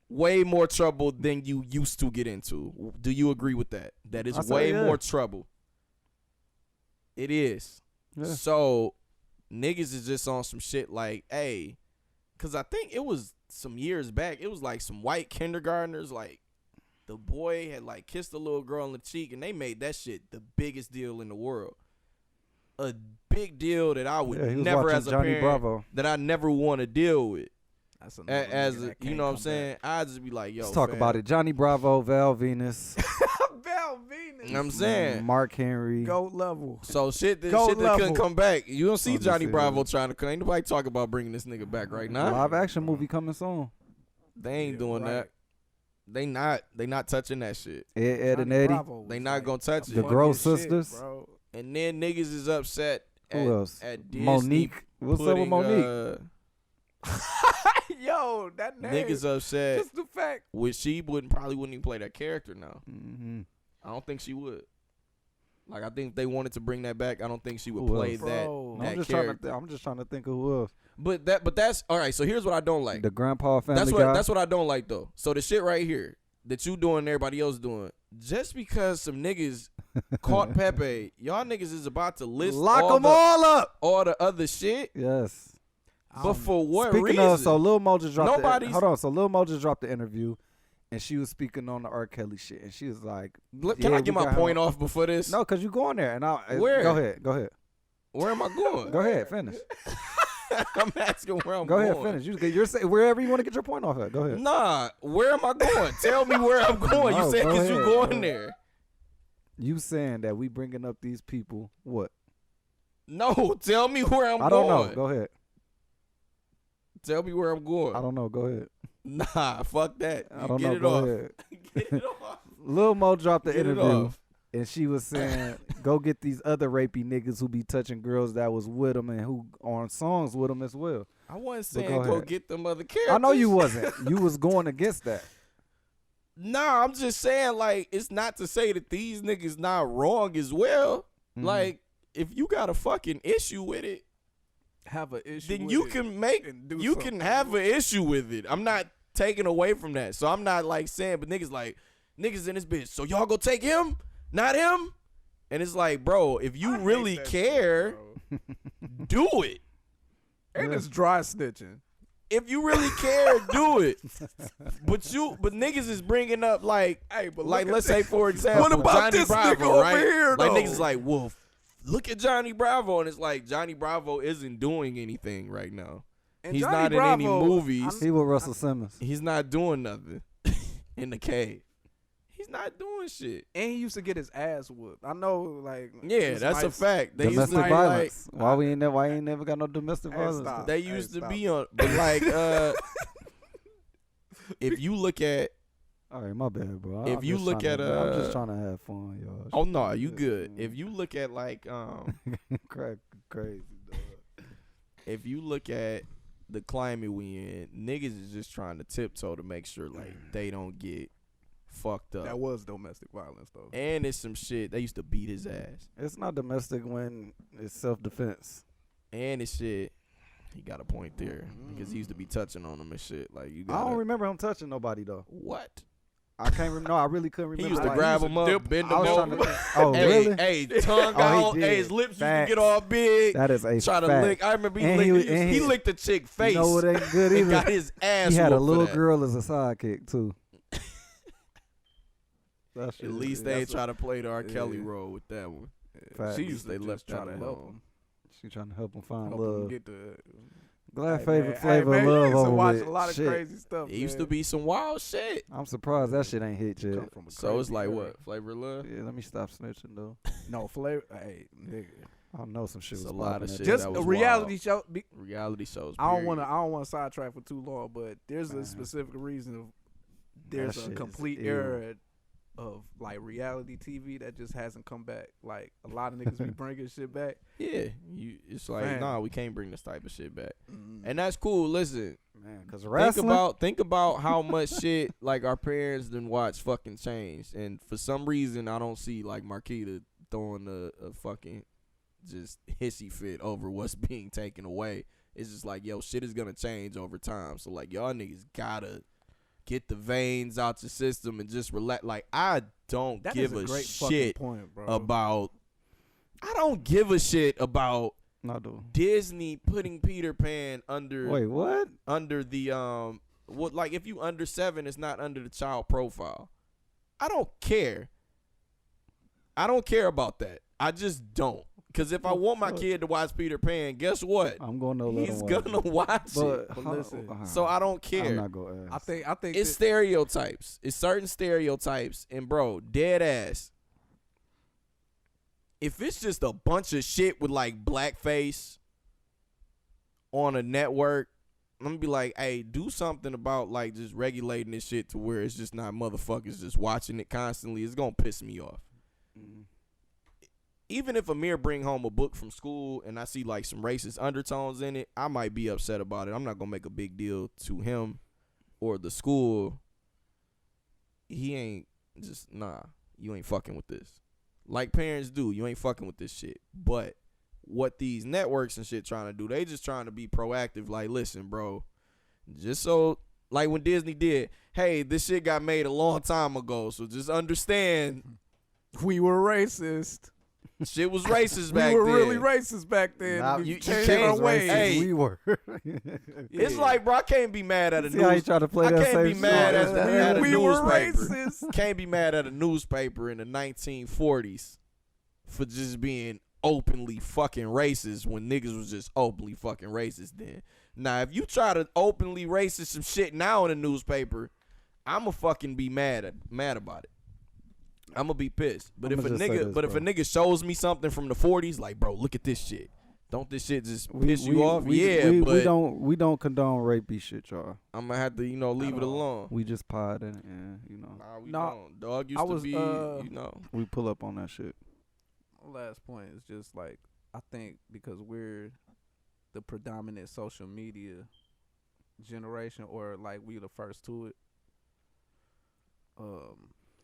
Way more trouble than you used to get into. Do you agree with that? That is way more trouble. It is. Yeah. So, niggas is just on some shit like, hey, because I think it was some years back, it was like some white kindergartners, like, the boy had like kissed a little girl on the cheek, and they made that shit the biggest deal in the world. A big deal that I would never, as a Johnny parent, Bravo. that I never want to deal with. That's You know what I'm saying? I just be like, yo, let's talk about it. Johnny Bravo, Val Venus. Val Venus. You know what I'm saying? Mark Henry. Goat level. So shit that couldn't come back. You don't see Johnny Bravo trying to come. Ain't nobody talk about bringing this nigga back right now. Live action movie coming soon. They ain't doing that. They not touching that shit. Ed and Eddie. They not gonna touch it. The Gross Sisters. Bro. And then niggas is upset. Who else? At Disney Monique. What's up with Monique? Yo, that name. Niggas upset. Just the fact. Which she probably wouldn't even play that character now. Mm-hmm. I don't think she would. Like, I think if they wanted to bring that back, I don't think she would play that character. I'm just trying to think of who else. But that's all right. So here's what I don't like. The Grandpa Family Guy. That's what I don't like though. So the shit right here that you doing, and everybody else doing, just because some niggas caught Pepe, y'all niggas is about to lock them all up, all the other shit. Yes. But for what reason? Speaking of, so Lil Mo just dropped. So Lil Mo just dropped the interview, and she was speaking on the R. Kelly shit, and she was like, "Can I get my point off before this?" No, because you going there, and where? Go ahead. Where am I going? Go ahead, finish. I'm asking where I'm going. Go ahead, finish. You're saying wherever you want to get your point off at. Go ahead. Nah, where am I going? Tell me where I'm going. You said because you going there. You saying that we bringing up these people? What? No, tell me where I'm going. I don't know. Go ahead. Tell me where I'm going. I don't know. Go ahead. Nah, fuck that. I don't Get know. it Go off. ahead. Get it off. Lil Mo dropped the Get it interview, off. and she was saying, "Go get these other rapey niggas who be touching girls that was with them and who on songs with them as well." I wasn't saying go go ahead. get them other characters. I know you wasn't. You was going against that. Nah, I'm just saying, like, it's not to say that these niggas not wrong as well. Mhm. Like, if you got a fucking issue with it, Have an issue. then with you it can make, and do you something. can have an issue with it. I'm not taking away from that. So I'm not like saying, but niggas in this bitch. So y'all go take him, not him? And it's like, bro, if you I hate really that care, shit, bro. do it. And it's dry snitching. If you really care, do it. But niggas is bringing up like, Hey, but like look at let's say this. for example, What about Johnny this Bravo, nigga over right? here, Like though? niggas is like, well, look at Johnny Bravo, and it's like Johnny Bravo isn't doing anything right now. And He's Johnny not Bravo, in any movies. He with Russell Simmons. He's not doing nothing in the cave. He's not doing shit. And he used to get his ass whooped. I know, like Yeah, this that's a might- fact. They used Domestic to be violence. Why ain't never got no domestic Hey, violence? stop. They Hey, used to stop. be on, but like, if you look at, All right, my bad, bro. If I'm you just look trying at, to- I'm just trying to have fun, y'all. oh no, you good. If you look at like, Crack crazy, dog. if you look at the climate we in, niggas is just trying to tiptoe to make sure like they don't get fucked up. That was domestic violence though. And it's some shit. They used to beat his ass. It's not domestic when it's self-defense. And it's shit. He got a point there because he used to be touching on him and shit. Like you I got. don't remember him touching nobody though. What? I can't remember. No, I really couldn't He remember. used to Like, grab used him to up, dip- bend I him was trying over. to. Oh, hey, really? hey, tongue Oh, he out. did. Hey, his lips used to Facts. get all big. That is a Try to fact. lick. I remember And he licked the chick face. You know what ain't good and either? got his ass. He had a whooped for little that. girl as a sidekick too. That shit At is- least they ain't that's try to play the R. Kelly yeah. role with that one. Facts. She used they just left try that to at help home. him. She trying to help him find Help him love. get the. Glad Hey, favorite man, flavor hey, of man, love you used to over watch with. a lot of Shit. crazy stuff. It used to man. be some wild shit. I'm surprised that shit ain't hit yet. Come from a So it's crazy like era. what? Flavor of Love? Yeah, let me stop snitching though. No flavor. Hey, nigga. I know some shit It's was a lot popping of at shit that Just that a was reality wild. show. Reality shows. I don't period. want to. I don't want to sidetrack for too long, but there's Man. a specific reason of there's shit a is complete ill. era of like reality TV that just hasn't come back. Like a lot of niggas be bringing shit back. Yeah, it's like Man. nah, we can't bring this type of shit back, Mm. and that's cool. Listen, Man, cause wrestling. think about how much shit like our parents didn't watch fucking change, and for some reason I don't see like Marquita throwing a fucking just hissy fit over what's being taken away. It's just like yo, shit is gonna change over time. So like y'all niggas gotta get the veins out your system and just relax. Like I don't That give is a a great fucking shit point, bro. about. I don't give a shit about No, dude. Disney putting Peter Pan under Wait, what? under the what, like if you under 7, it's not under the child profile. I don't care. I don't care about that. I just don't. Because if I want my kid to watch Peter Pan, guess what? I'm going to let He's him watch gonna it. watch But, it. listen, So I don't care. I'm not gonna ask. I think It's stereotypes. It's certain stereotypes. And bro, dead ass. If it's just a bunch of shit with like blackface on a network, I'm gonna be like, hey, do something about like just regulating this shit to where it's just not motherfuckers just watching it constantly. It's gonna piss me off. Even if Amir bring home a book from school and I see like some racist undertones in it, I might be upset about it. I'm not gonna make a big deal to him or the school. He ain't just you ain't fucking with this. Like parents do, you ain't fucking with this shit. But what these networks and shit trying to do, they just trying to be proactive. Like, listen, bro, just so like when Disney did, hey, this shit got made a long time ago, so just understand we were racist. shit was racist back we were then. really racist back then. Nah, We you changed can't- our ways. Hey. we were. It's like, bro, I can't be mad at a See how he news. try to play I that can't same be shit? mad That's at a we were newspaper. racist. Can't be mad at a newspaper in the 1940s for just being openly fucking racist when niggas was just openly fucking racist then. Now, if you try to openly racist some shit now in the newspaper, I'ma fucking be mad about it. I'm gonna be pissed. But if I'ma a just say nigga, this, but if a bro. nigga shows me something from the 40s, like, bro, look at this shit. Don't this shit just piss you we, off? We, Yeah, we, but we don't condone rapey shit, y'all. I'm gonna have to, leave it alone. We just pod in it, and Nah, we Nah, don't. Dog used I was, to be, we pull up on that shit. Last point is just like I think because we're the predominant social media generation, or like we the first to it.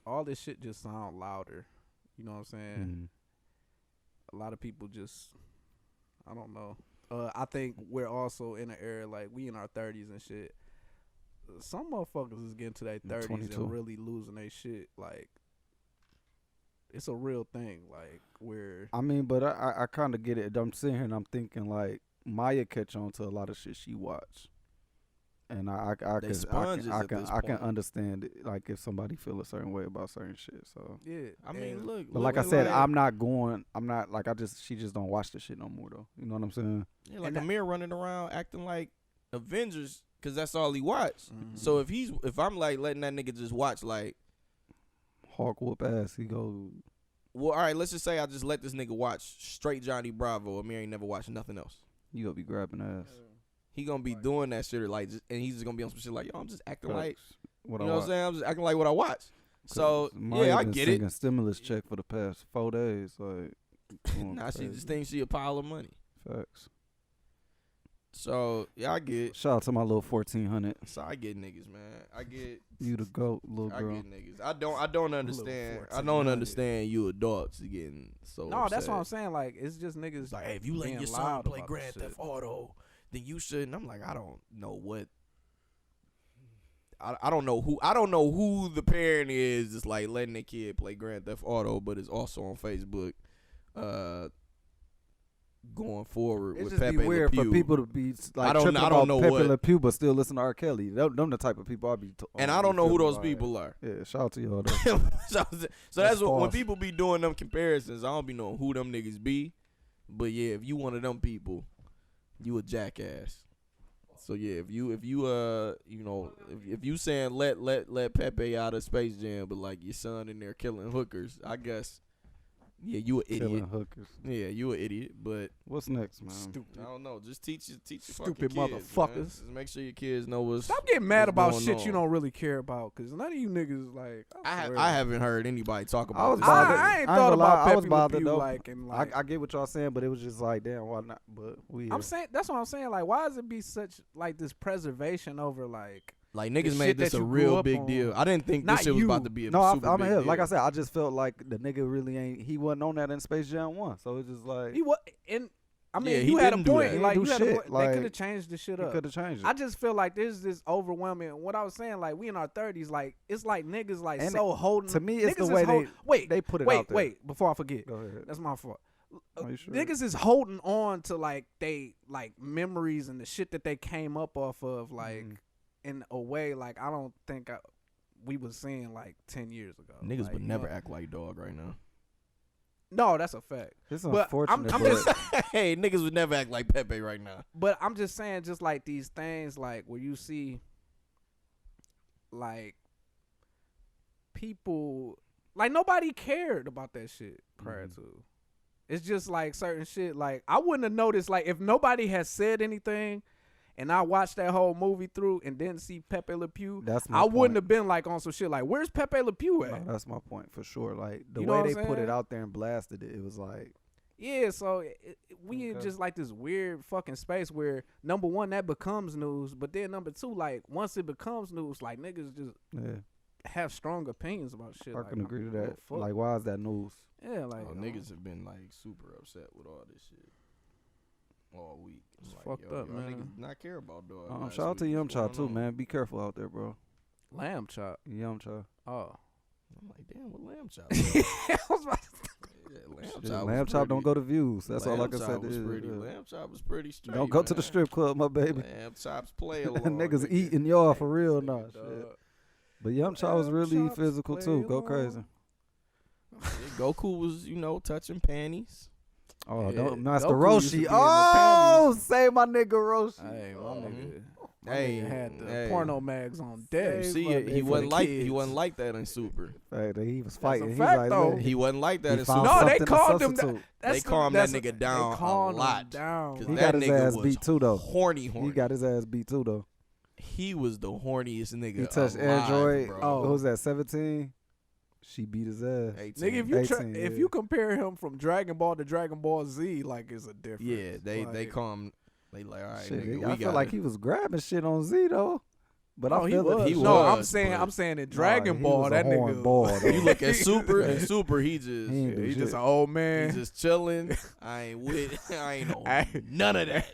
All this shit just sound louder. You know what I'm saying? Mhm. A lot of people just, I don't know. I think we're also in an era like we in our 30s and shit. Some motherfuckers is getting to their 30s 22. and really losing their shit. Like, it's a real thing. Like, where I mean, but I kind of get it. I'm sitting here and I'm thinking like Maya catch on to a lot of shit she watch, and I can understand it. Like if somebody feel a certain way about certain shit. So yeah, I mean, look. but like I said, I'm not like she just don't watch the shit no more though. You know what I'm saying? Yeah, like Amir running around acting like Avengers because that's all he watched. Mm-hmm. So if I'm like letting that nigga just watch like Hawk whoop ass, he go. Well, all right, let's just say I just let this nigga watch straight Johnny Bravo. Amir ain't never watched nothing else. You gonna be grabbing ass. He gonna be doing that shit, or like, and he's just gonna be on some shit like, yo, I'm just acting like, what you know what I'm saying? I'm just acting like what I watch. So Maya yeah, I been get singing it. Stimulus check for the past 4 days, like. Now she just thinks she a pile of money. Facts. So yeah, I get. Shout out to my little 1400. So I get niggas, man. I get. You the goat, little girl. I get niggas. I don't understand. I don't understand you adults getting so. No, upset. That's what I'm saying. Like it's just niggas. Like, hey, if you letting your son play Grand Theft Auto, then you shouldn't. I'm like, I don't know what. I don't know who the parent is just like letting their kid play Grand Theft Auto, but it's also on Facebook. Going forward It's with just Pepe be weird Le Pew. for people to be like I don't know Pepe what. Le Pew, but still listen to R. Kelly. Them the type of people I be. And I don't know who those people are. Yeah, shout out to y'all though. so that's what when people be doing them comparisons, I don't be knowing who them niggas be. But yeah, if you one of them people, you a jackass. So yeah, if you saying let Pepe out of Space Jam, but like your son in there killing hookers, I guess. Yeah, you an idiot. Killing hookers. Yeah, you an idiot. But what's next, man? Stupid. I don't know. Just teach your Stupid fucking kids, motherfuckers. man. Just make sure your kids know what's. Stop getting mad about going shit on. you don't really care about, cause none of you niggas like. I haven't heard anybody talk about. I was this. bothered. I ain't I thought gonna lie, about I was Pepe Le bothered Pew, though. like, and like. I get what y'all saying, but it was just like, damn, why not? But we. I'm saying that's what I'm saying. Like, why does it be such like this preservation over like? Like the niggas shit made this that a you grew real up big on. deal. I didn't think Not this shit was you. about to be a No, super I'm big here. deal. Like I said, I just felt like the nigga really ain't. He wasn't on that in Space Jam 1, so it's just like He was, and I mean, Yeah, he you had a didn't do point. that. Like He you didn't had do a shit. point. They Like, could have changed the shit he up. could have changed it. I just feel like there's this overwhelming. What I was saying, like we in our 30s, like it's like niggas like And so holding. to me, it's niggas the way is wait, they put it wait, out there. wait. Before I forget, Go ahead. that's my fault. Are you sure? Niggas is holding on to like they like memories and the shit that they came up off of, like in a way like I don't think we was seeing like 10 years ago. Niggas like, would you never know? act like dog right now. No, that's a fact. It's But unfortunate. I'm but just, Hey, niggas would never act like Pepe right now. but I'm just saying, just like these things, like where you see, like people, like nobody cared about that shit prior to. It's just like certain shit. Like I wouldn't have noticed. Like if nobody had said anything, and I watched that whole movie through and didn't see Pepe Le Pew, That's my I wouldn't point. have been like on some shit. Like where's Pepe Le Pew at? No, that's my point for sure. Like the You know way what they I'm put it saying? out there and blasted it, it was like Yeah, so we in Okay. just like this weird fucking space where number one that becomes news, but then number two, like once it becomes news, like niggas just yeah. have strong opinions about shit. I like, can agree to don't give that. a fuck. Like, why is that news? Yeah, like Niggas have been like super upset with all this shit all week. I'm It's like, fucked yo, up, y'all man. Niggas not care about dog. Shout out to Yum Cha too, man. Be careful out there, bro. lamb chop. Yum Cha. Oh, I'm like, damn, what lamb chop? I was about to- Yeah, Lamb chop don't go to views. That's all I can say. Lamb chop was is, pretty. yeah. Lamb chop was pretty straight. Don't go to the man. strip club, my baby. Lamb chops play along. Niggas nigga. eating y'all for real, nah. Dog. Shit. But Yum Cha was Lamb really chops physical play too. Go along. crazy. Yeah, Goku was, touching panties. Oh, Yeah, don't Master Goku used to Roshi. be in the Oh, panties. say my nigga Roshi. Hey, my Oh. nigga, Hey, had the porno mags on deck. You see it? He wasn't like that in Super. He was fighting. That's He's a fact, like, though. look, He wasn't like that in found Super. No, they something to calmed him. substitute. They calmed that nigga down a lot. Down. He got his ass was beat too, though. Horny. He got his ass beat too, though. He was the horniest nigga. He touched alive, Android. bro. What was that? 17. She beat his ass. 18. Nigga, if you compare him from Dragon Ball to Dragon Ball Z, like it's a difference. Yeah, they like, call him. They like, all right, Shit, nigga, I feel like he was grabbing shit on Z though. But No, I he feel was. He No, was, but- I'm saying in Dragon he Ball, was a that horn nigga. ball, though. You look at Super, and Super, he just He ain't do He's shit. just an old man. he's just chilling. I ain't on none of that.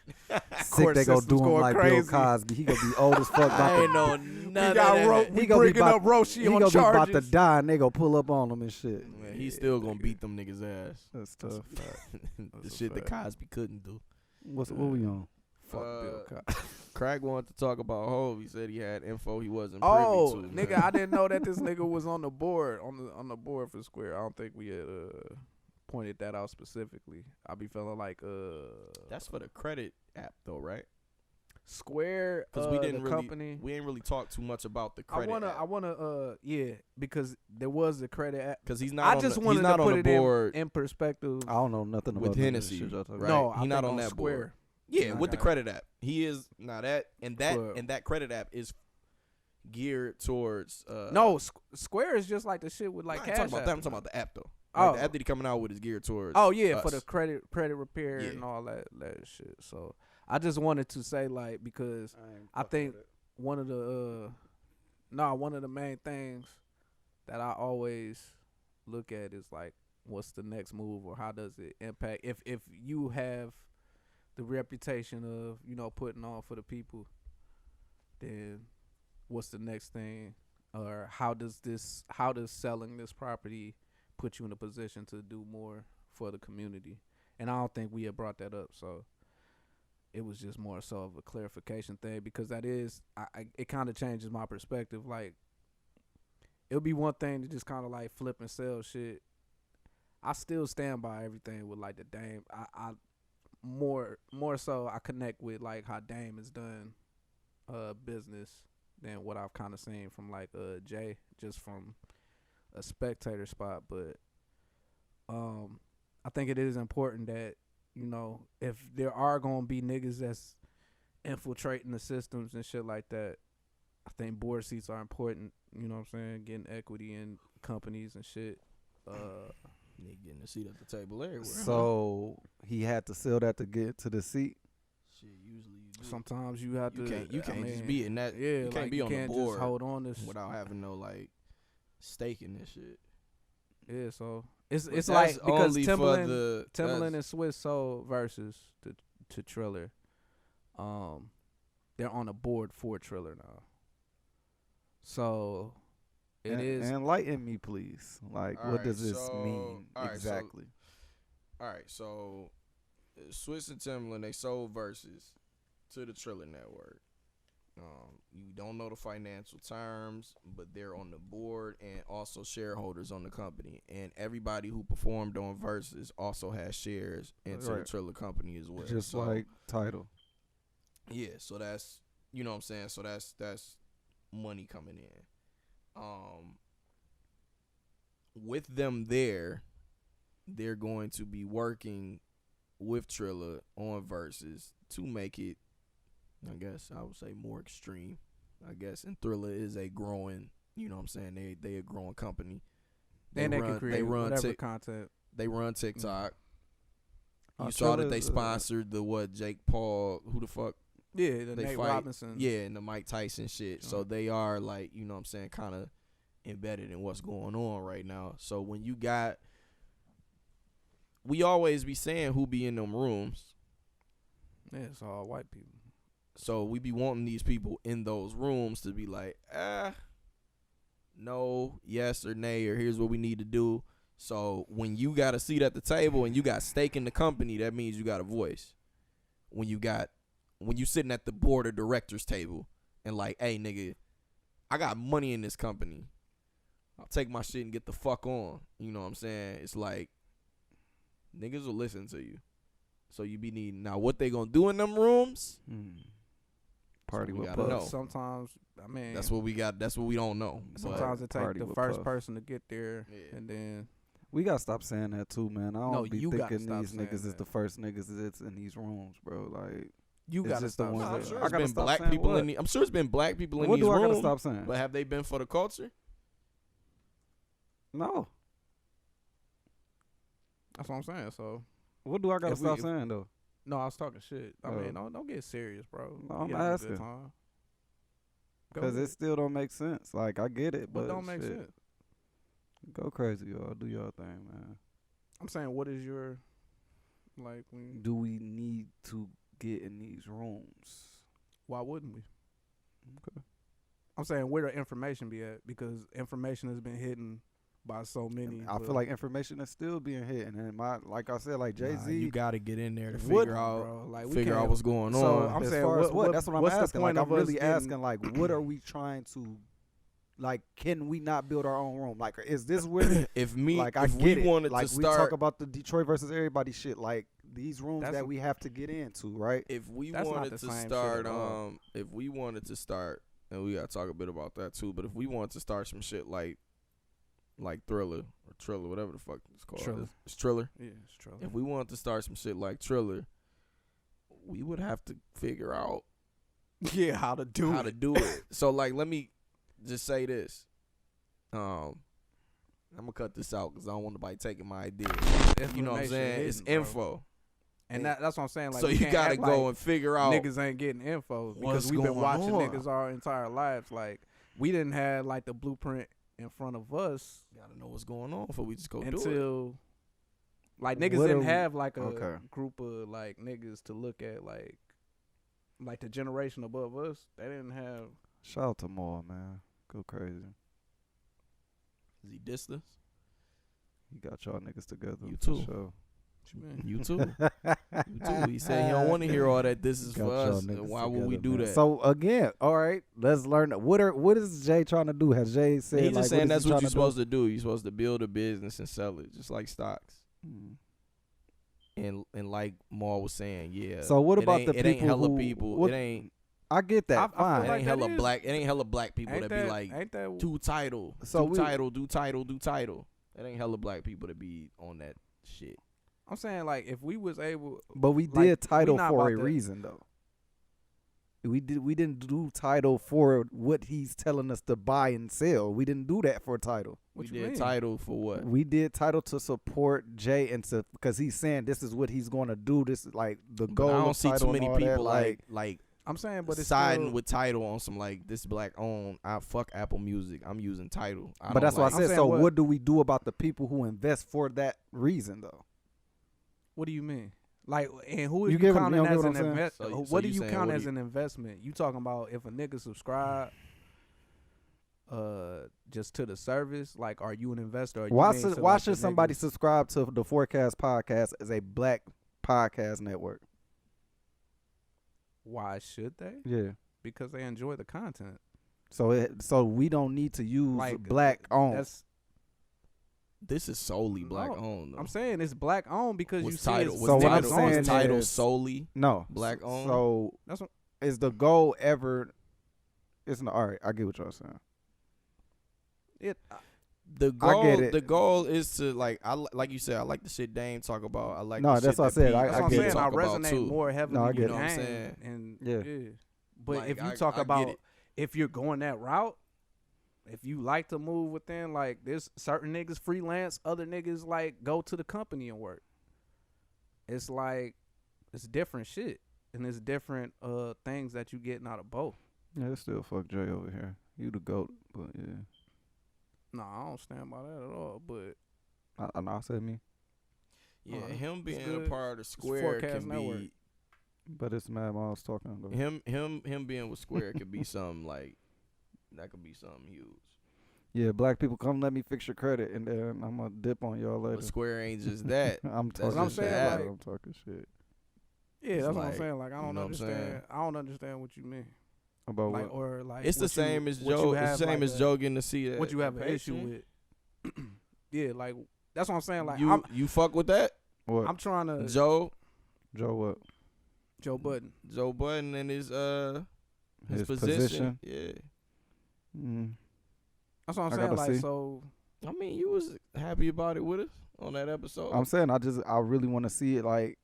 Sick they go system's do him going like crazy. Bill Cosby. He gonna be old as fuck. I ain't About on We none of got that. we He gonna be bringing about- up Roshi he on gonna be about to charges. die, and they gonna pull up on him and shit. Man, he's still gonna beat them niggas' ass. That's tough. The a shit that fact. Cosby couldn't do. What we on? Fuck Bill Cosby. Craig wanted to talk about Hov. He said he had info he wasn't Oh, privy to. nigga, man. I didn't know that this nigga was on the board on the board for Square. I don't think we had pointed that out specifically. I be feeling like That's for the credit app though, right? Square Because we didn't the really, company. we ain't really talk too much about the credit. I wanna yeah, because there was a credit app. because he's not. I on just the, wanted he's not to on put the it board. in perspective. I don't know nothing With about none of Hennessy. this shit y'all talking Right. No, He I not think on that Square. board. Yeah, with the Okay. credit app, he is now that and that But- and that credit app is geared towards. No, Square is just like the shit with like I ain't Cash talking about App. that. I'm talking about the app though. Oh. Like, the app that he coming out with is geared towards. Oh yeah, us. for the credit repair Yeah. and all that shit. So I just wanted to say like because I think one of the main things that I always look at is like what's the next move or how does it impact if you have the reputation of, you know, putting on for the people, then what's the next thing, or how does selling this property put you in a position to do more for the community? And I don't think we had brought that up, so it was just more so of a clarification thing, because that is, it kind of changes my perspective. Like, it'll be one thing to just kind of like flip and sell shit. I still stand by everything with like the Dame. I more so I connect with like how Dame has done business than what I've kind of seen from like Jay, just from a spectator spot. But I think it is important that, you know, if there are gonna be niggas that's infiltrating the systems and shit like that, I think board seats are important. You know what I'm saying? Getting equity in companies and shit. Nigga getting a seat at the table everywhere. So he had to sell that to get to the seat. Shit, usually you do. Sometimes you have to. You can't just be in that. Yeah, you can't like be you on can't the board just hold on this. without having no like stake in this shit. Yeah, so it's But like that's because only for Timberland that's- and Swiss sold versus to Triller. They're on the board for Triller now. So it is. Enlighten me, please. Like, All what right, does this so- mean all right, so- exactly? All right, so Swiss and Timberland, they sold Versus to the Triller Network. You don't know the financial terms, but they're on the board and also shareholders on the company. And everybody who performed on Versus also has shares into the Right. Triller company as well. Just So, like title. yeah, so that's, you know what I'm saying? So that's money coming in. With them there, they're going to be working with Triller on Versus to make it, I guess I would say, more extreme. I guess, and Thriller is a growing, you know what I'm saying, they a growing company. and they can create whatever Tik- content. They run TikTok. Oh, You saw that Triller's, they sponsored the Jake Paul, who the fuck Yeah, the they Nate fight. Robinson. Yeah, and the Mike Tyson shit. So they are like, you know what I'm saying, kind of embedded in what's going on right now. So when you got, we always be saying who be in them rooms. Yeah, it's all white people. So we be wanting these people in those rooms to be like, no, yes or nay, or here's what we need to do. So when you got a seat at the table and you got stake in the company, that means you got a voice. When you sitting at the board of directors table and like, hey nigga, I got money in this company. I'll take my shit and get the fuck on. You know what I'm saying? It's like, niggas will listen to you. So you be needing, now what they gonna do in them rooms? Party we with gotta Puff. know. Sometimes, I mean, That's what we got. That's what we don't know. sometimes it takes Party the with first Puff. person to get there, Yeah. and then We gotta stop saying that too, man. I don't No, be you gotta thinking stop these saying niggas is that. the first niggas that's in these rooms, bro. Like, you It's gotta just the stop. ones No, saying I'm that- sure that. I it's gotta been stop black saying people what? in the. I'm sure it's been black people in what these do I gotta rooms. stop saying? But have they been for the culture? No. That's what I'm saying. So What do I gotta If we- stop if- saying though? no, I was talking shit. I Oh. mean, don't get serious, bro. No, We I'm having a good asking. time. Go Because ahead. it still don't make sense. Like, I get it, What but don't make shit. sense. Go crazy, y'all. Do your thing, man. I'm saying, what is your like? When, Do we need to get in these rooms? why wouldn't we? Okay. I'm saying where the information be at, because information has been hidden by so many. I feel like information is still being hidden, and like I said, like Jay Z. you got to get in there to What- figure out, bro, like, we figure out can't- what's going So, on. I'm as saying, far as what- That's what I'm what's the asking. point Like, I'm of us really getting- asking, like, what are we trying to, like, can we not build our own room? Like, is this really, if me, like, I if get we it. wanted Like, to we talk start, about the Detroit versus everybody shit, like, these rooms That's that a- we have to get into, right? if we That's not wanted the to same shit start, at all. if we wanted to start, and we got to talk a bit about that too. But if we wanted to start some shit like Thriller or Triller, whatever the fuck it's called, Triller. it's Triller. Yeah, it's true. If we wanted to start some shit like Triller, we would have to figure out Yeah, how to do how it. to do it. So, like, let me just say this. I'm gonna cut this out because I don't want nobody taking my idea. You know what I'm Information saying? It's hidden, bro. info. And that's what I'm saying. Like, So we you can't gotta act go like and figure out. niggas ain't getting info because what's we've been going watching on. niggas our entire lives. Like, we didn't have like the blueprint in front of us Gotta know what's going on before we just go do it. until like niggas What are didn't we- have like a okay. group of like niggas to look at like the generation above us. They didn't have. Shout out to Maul, man. Go crazy. Is he dissed us? He got y'all niggas together. You for too. sure. What you mean? You too. You too. He said he don't want to hear all that. This is Got for y'all us. niggas And why would we together, do man. that? So again, all right, let's learn. What is Jay trying to do? Has Jay said? He's like, just saying is that's he what trying you're to supposed to do. You're supposed to build a business and sell it, just like stocks. do? And like Maul was saying, yeah. So what it about ain't- the it ain't people hella who- people. what- It ain't. I get that. I feel Fine. It like ain't that hella is- black. It ain't hella black people Ain't that that be like ain't that do title, So do we- title, do title, do title. It ain't hella black people that be on that shit. I'm saying like if we was able. But we like, did title we not for about a to- reason though. We didn't do title for what he's telling us to buy and sell. We didn't do that for title. What we you did mean? title for what? We did title to support Jay and to because he's saying this is what he's going to do. This is like the But goal. I don't of see title too and many all that, people like I'm saying, but it's siding still, with title on some like this black owned. I fuck Apple Music. I'm using title. But that's like, what I said. saying So what- what do we do about the people who invest for that reason though? What do you mean? Like, and who are You you, get what- counting you know as what an I'm saying? investment? So What do you you saying count what as do an investment? You talking about if a nigga subscribe, just to the service? Like, are you an investor? Or you Why mean should to, why like, should the somebody niggas? subscribe to the Forecast Podcast as a black podcast network? Why should they? Yeah. Because they enjoy the content. So we don't need to use Like black owned. That's this is solely black No, owned. Though. I'm saying it's black owned because was you see title it's was So what I'm title, saying was title is- solely No, black owned? So That's what- is the goal ever? It's not all right. I get what y'all saying. it. The I goal, get it. the goal is to like like you said. I like the shit Dame talk about. I like No, the that's shit what I that said. Pete I That's what I'm get saying. it. I talk about, resonate too. more heavily No, I with get it. Dame You know what I'm saying? and Yeah. But Like, if you I talk get about it. if you're going that route, if you like to move within like there's certain niggas freelance, other niggas like go to the company and work. It's like it's different shit and it's different things that you getting out of both. Yeah, it's still fuck Jay over here. You the goat, but yeah. No, I don't stand by that at all. But I know I said me, Yeah, Oh, him it's being good. a part of the Square Forecast can Network. be but it's Mad Miles talking though. him being with Square could be something like that could be something huge. Yeah, black people come let me fix your credit, and then I'm gonna dip on y'all later. But Square ain't just that. I'm That's talking what I'm shit. saying, like- I'm talking shit yeah, It's that's what like, I'm saying. Like I you don't know what I'm saying? understand. I don't understand what you mean. about Like what. or like It's the what you- same as what you Joe. It's have, the same like, as Joe getting to see that. what you have an patient. issue with. Yeah, like that's what I'm saying. Like you you fuck with that, What? I'm trying to Joe Joe what? Joe Budden. Joe Budden and his his position. Yeah. Mm. That's what I'm I saying. gotta Like, see. so I mean, you was happy about it with us on that episode. I'm saying I really want to see it like.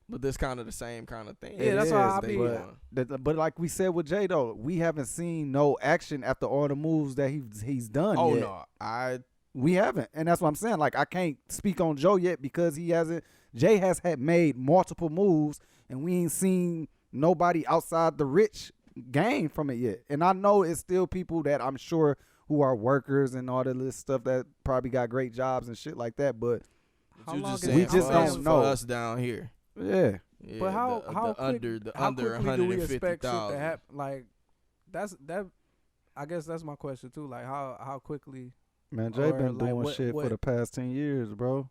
But this kind of the same kind of thing. Yeah, that's is, why I they be. doing. But like we said with Jay though, we haven't seen no action after all the moves that he's done. Oh yet. no, We haven't, and that's what I'm saying. Like I can't speak on Joe yet because he hasn't. Jay has had made multiple moves, and we ain't seen nobody outside the rich gain from it yet. And I know it's still people that I'm sure who are workers and all this stuff that probably got great jobs and shit like that. But How you long just is saying we just for don't us, know. for us down here. yeah, Yeah, But how under quickly do we expect shit to 150,000. happen? Like, that. I guess that's my question too. Like, how quickly? man, Jay Or, been like, doing what- shit for what- the past 10 years, bro.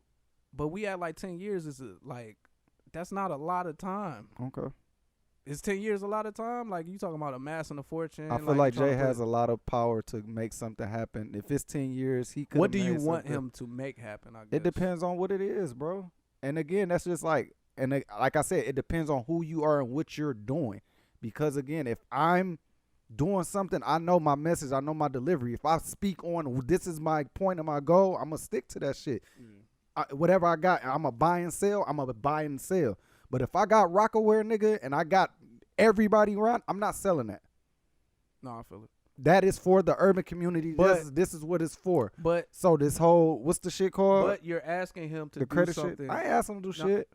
But we at like 10 years. Is like that's not a lot of time. Okay. Is 10 years a lot of time? Like you talking about amassing a fortune? I feel like you tryna Jay has put- a lot of power to make something happen. If it's 10 years, he could. What do you want him to make happen? I guess It depends on what it is, bro. And again, that's just like, like I said, it depends on who you are and what you're doing. Because again, if I'm doing something, I know my message, I know my delivery. If I speak on this is my point and my goal, I'm gonna stick to that shit. Whatever I got, I'm gonna buy and sell. I'm gonna buy and sell. But if I got Rockaware, nigga, and I got everybody around, I'm not selling that. No, I feel it. That is for the urban community. But- This is what it's for. But So this whole, what's the shit called? but you're asking him to the do credit something. shit. I ain't asked him to do No, shit.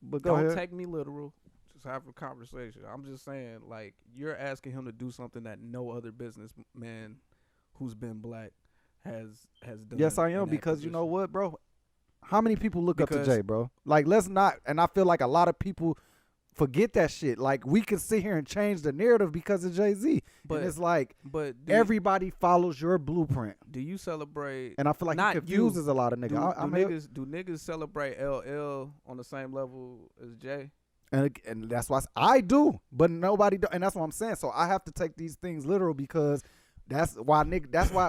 But go Don't ahead. take me literal. Just have a conversation. I'm just saying, like, you're asking him to do something that no other businessman who's been black has done. Yes, I in am, that because you know position. what, bro? How many people look up Because- to Jay, bro? Like, let's not. And I feel like a lot of people forget that shit. Like, we can sit here and change the narrative because of Jay-Z. But And it's like but do everybody follows your blueprint. do you celebrate? And I feel like Not he confuses you. a lot of Do, niggas. do I'm here, niggas do niggas celebrate LL on the same level as Jay? and that's why I do, but nobody do. And that's what I'm saying. So I have to take these things literal because that's why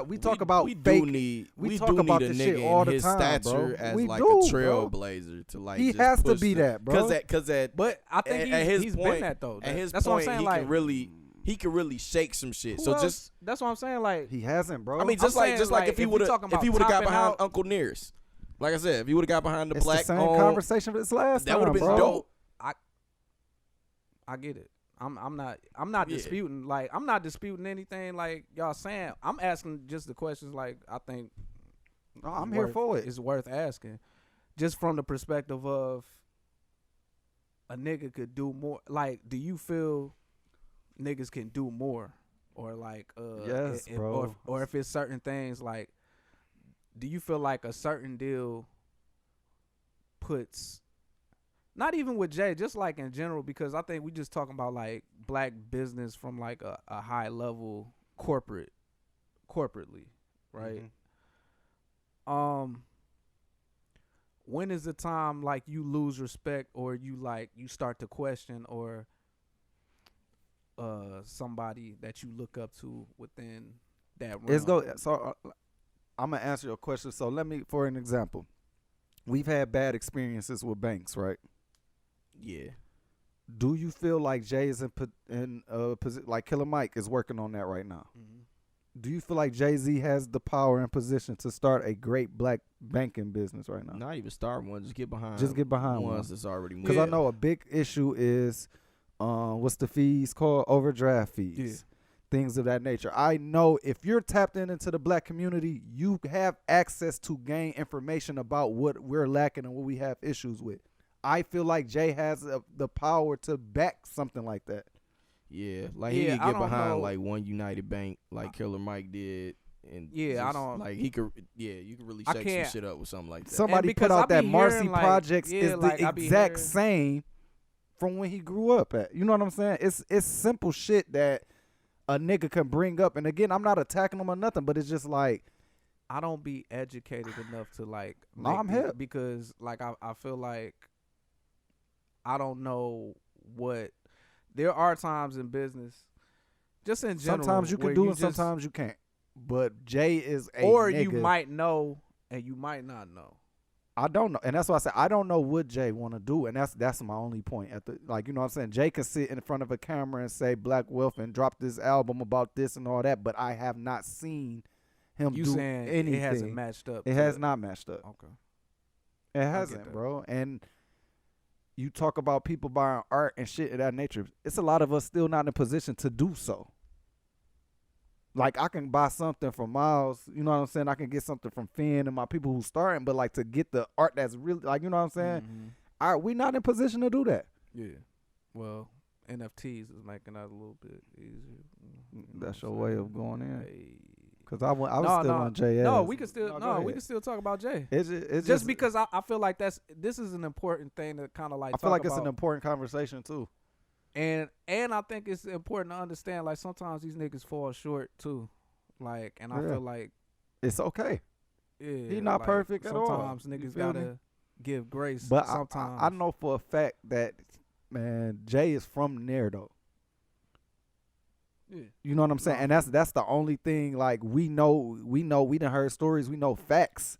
we talk about we fake. do need we do talk need about a this nigga shit in all the his time, stature bro. as We like do, a bro. trailblazer to like He just has to push be the- that, bro. Cause at But I think at his he's point, been that though. at his that's point, what I'm saying. he Like, can really shake some shit. who So else- just that's what I'm saying. Like, He hasn't, bro. I mean, I'm just like saying, if he if we would have talking about got topping behind out- Uncle Nearest, like I said, if he would have got behind the it's black the same owned- conversation as last that time, would have been bro. dope. I get it. I'm not Yeah. disputing. Like, I'm not disputing anything. Like y'all saying. I'm asking just the questions. Like, I think No, I'm here for it. It's worth asking, just from the perspective of a nigga could do more. Like, do you feel niggas can do more, or like, Yes, bro. or if it's certain things, like, do you feel like a certain deal puts, not even with Jay, just like in general, because I think we just talking about like black business from like a high level corporately, right? When is the time like you lose respect, or you start to question, or somebody that you look up to within that realm? So I'm gonna answer your question. So let me, for an example, we've had bad experiences with banks, right? Yeah. Do you feel like Jay is in a position, like Killer Mike is working on that right now? Do you feel like Jay-Z has the power and position to start a great black banking business right now? Not even start one. Just get behind. Just get behind ones one. that's already moving. Because I know a big issue is, what's the fees called? Overdraft fees. Yeah. Things of that nature. I know if you're tapped into the black community, you have access to gain information about what we're lacking and what we have issues with. I feel like Jay has the power to back something like that. Yeah, like he Yeah, could I get don't behind know. like One United Bank, like Killer Mike did, and Yeah, I just, don't- like he could. Yeah, you could really I shake can't- some shit up with something like that. Somebody because put out I be that Marcy hearing, like, Projects yeah, is like, the I be exact hearing- same from when he grew up at. You know what I'm saying? It's simple shit that a nigga can bring up. And again, I'm not attacking him or nothing, but it's just like, I don't be educated enough to like. No, make I'm these- hip. because like I feel like I don't know what. There are times in business, just in general, sometimes you where can do it, just- sometimes you can't. But Jay is a or nigga. you might know and you might not know. I don't know, and that's why I said I don't know what Jay want to do, and that's my only point. At the like, you know what I'm saying? Jay can sit in front of a camera and say Black Wealth and drop this album about this and all that, but I have not seen him You do saying anything. it hasn't matched up? It has not matched up. Okay. It hasn't, bro. And you talk about people buying art and shit of that nature. It's a lot of us still not in a position to do so. Like, I can buy something from Myles, you know what I'm saying? I can get something from Finn and my people who starting, but like to get the art that's really, like, you know what I'm saying? We not in position to do that. Yeah. Well, NFTs is making that a little bit easier. That's your way of going in. Hey. Cause I was still on JS. No, we can still talk about Jay. It's just because I feel like this is an important thing to kind of like. I feel like it's an important conversation too. And I think it's important to understand, like, sometimes these niggas fall short too, like, and I feel like it's okay. Yeah, he's not like, perfect at all. Sometimes niggas gotta give grace. But sometimes I know for a fact that, man, Jay is from there though. Yeah. You know what I'm saying? And that's the only thing, like, we done heard stories, we know facts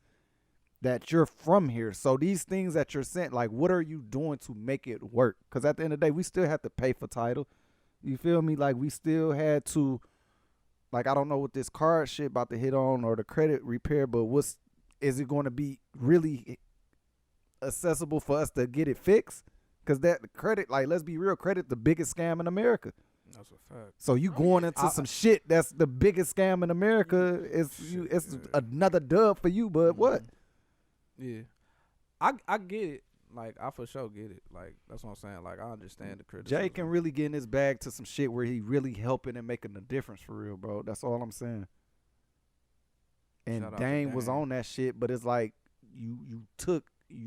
that you're from here. So these things that you're saying, like, what are you doing to make it work? Because at the end of the day, we still have to pay for title. You feel me? Like, we still had to, like, I don't know what this card shit about to hit on or the credit repair, but is it going to be really accessible for us to get it fixed? Because that credit, like, let's be real, credit the biggest scam in America. That's a fact. So you going into some shit that's the biggest scam in America. It's another dub for you, but what? Yeah, I get it. Like, I for sure get it. Like, that's what I'm saying. Like, I understand the criticism. Jay can really get in his bag to some shit where he really helping and making a difference for real, bro. That's all I'm saying. And Dame was on that shit, but it's like you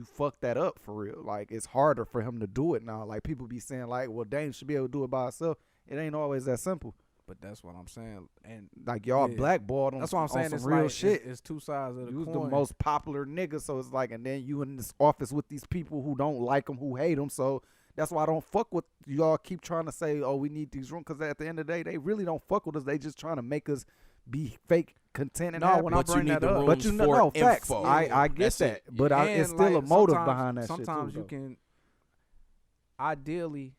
fucked that up for real. Like, it's harder for him to do it now. Like, people be saying like, well, Dame should be able to do it by himself. It ain't always that simple. But that's what I'm saying. And like, y'all blackballed on, that's what I'm saying. Some it's real like, shit. It's two sides of the coin. You was coin. the most popular nigga, so it's like, and then you in this office with these people who don't like him, who hate him. So that's why I don't fuck with y'all. Keep trying to say, oh, we need these rooms, because at the end of the day, they really don't fuck with us. They just trying to make us be fake content and happy. When I bring that up, but you know, facts. I get that, but it's still like, a motive behind that. Sometimes shit too, you can, ideally.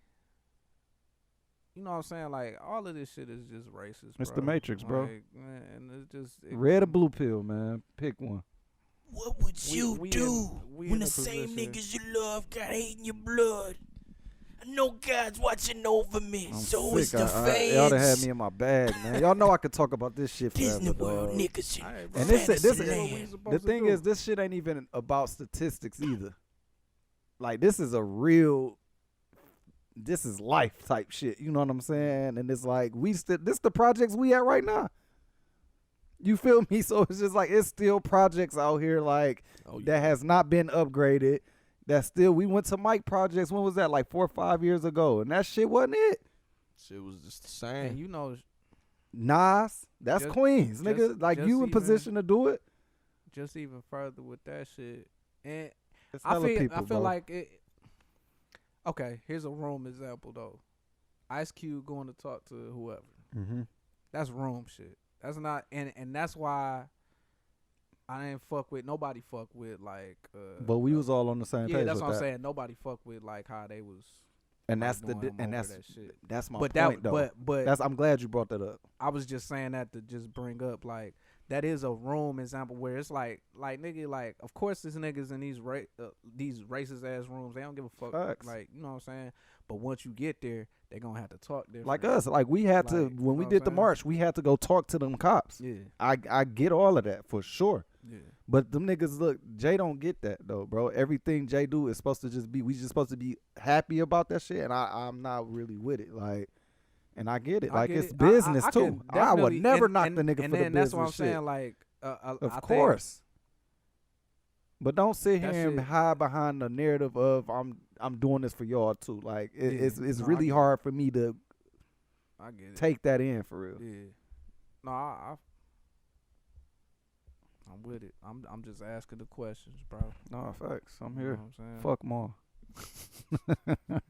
You know what I'm saying? Like, all of this shit is just racist, It's bro. the Matrix, bro. Like, man, and it's just... Red or blue pill, man. Pick one. What would you do when the same niggas you love got hate in your blood? I know God's watching over me, so is the fans. Y'all done had me in my bag, man. Y'all know I could talk about this shit forever, Disney World dog. niggas. And the thing is, this shit ain't even about statistics either. Like, this is a real... This is life type shit, you know what I'm saying? And it's like, this the projects we at right now. You feel me? So it's just like, it's still projects out here like that has not been upgraded. That still, we went to Mike projects. When was that? Like 4 or 5 years ago, and that shit wasn't it. Shit was just the same. And you know, Nas, that's Queens, nigga. Like, you in position to do it. Just even further with that shit, and I feel like it. Okay, here's a room example though. Ice Cube going to talk to whoever. Mm-hmm. That's room shit. That's not, and that's why I didn't fuck with nobody. Fuck with like. But we was all on the same page. Yeah, that's with what I'm that. saying. Nobody fuck with like how they was. And like, that's my point though. But I'm glad you brought that up. I was just saying that to just bring up like. That is a room example where it's like nigga, like, of course these niggas in these racist ass rooms, they don't give a fuck. Facts. Like, you know what I'm saying? But once you get there, they gonna have to talk different. Like us, like we had to when we did the march, we had to go talk to them cops. Yeah, I get all of that for sure. Yeah, but them niggas, look, Jay don't get that though, bro. Everything Jay do is supposed to just be, we just supposed to be happy about that shit, and I'm not really with it, like. And I get it. Like, it's business, too. I would never knock the nigga for the business. And that's what I'm saying. Like, of course. But don't sit here and hide behind the narrative of I'm doing this for y'all, too. Like, it's really hard for me to take that in, for real. Yeah. No, I'm with it. I'm just asking the questions, bro. No, facts. I'm here. You know what I'm saying? Fuck more.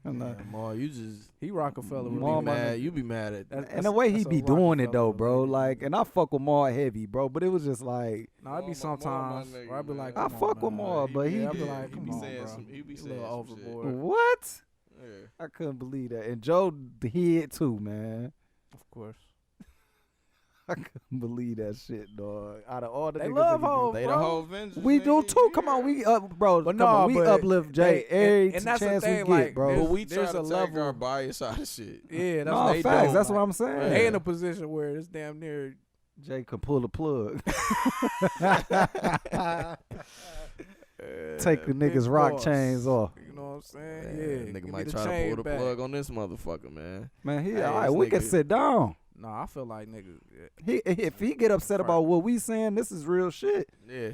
Ma, you just He Rockefeller. you really be mad. mad. You be mad at that. And the way he that's be a doing it though, Rockefeller bro. lady. Like, and I fuck with Maul heavy, bro. But it was just like, No, it'd be Ma, sometimes nigga, where I'd be man. like, I come on, fuck with man. Maul, but he I'd be be- like, he come be on, saying bro. some. He be You a saying little some shit. overboard. what? Yeah. I couldn't believe that. And Joe hid too, man. Of course. I couldn't believe that shit, dog. Out of all the They niggas love that Hov, They bro. the whole Avengers. we do nigga, too. Come on, we bro. But come on, no, we but uplift Jay every and that's the chance we thing, get, like, bro. But we try There's to a take level- our bias out of shit. Yeah, that's No, what they facts. do. That's what Like, I'm saying. They in a position where it's damn near. Jay can pull the plug. Take the big niggas' rock boss. chains off. You know what I'm saying? Man, Yeah, nigga give me might the try to chain pull the back. plug on this motherfucker, man. Man, Hey, all right, this we can nigga- sit down. No, I feel like niggas. If he get upset about what we saying, this is real shit. Yeah.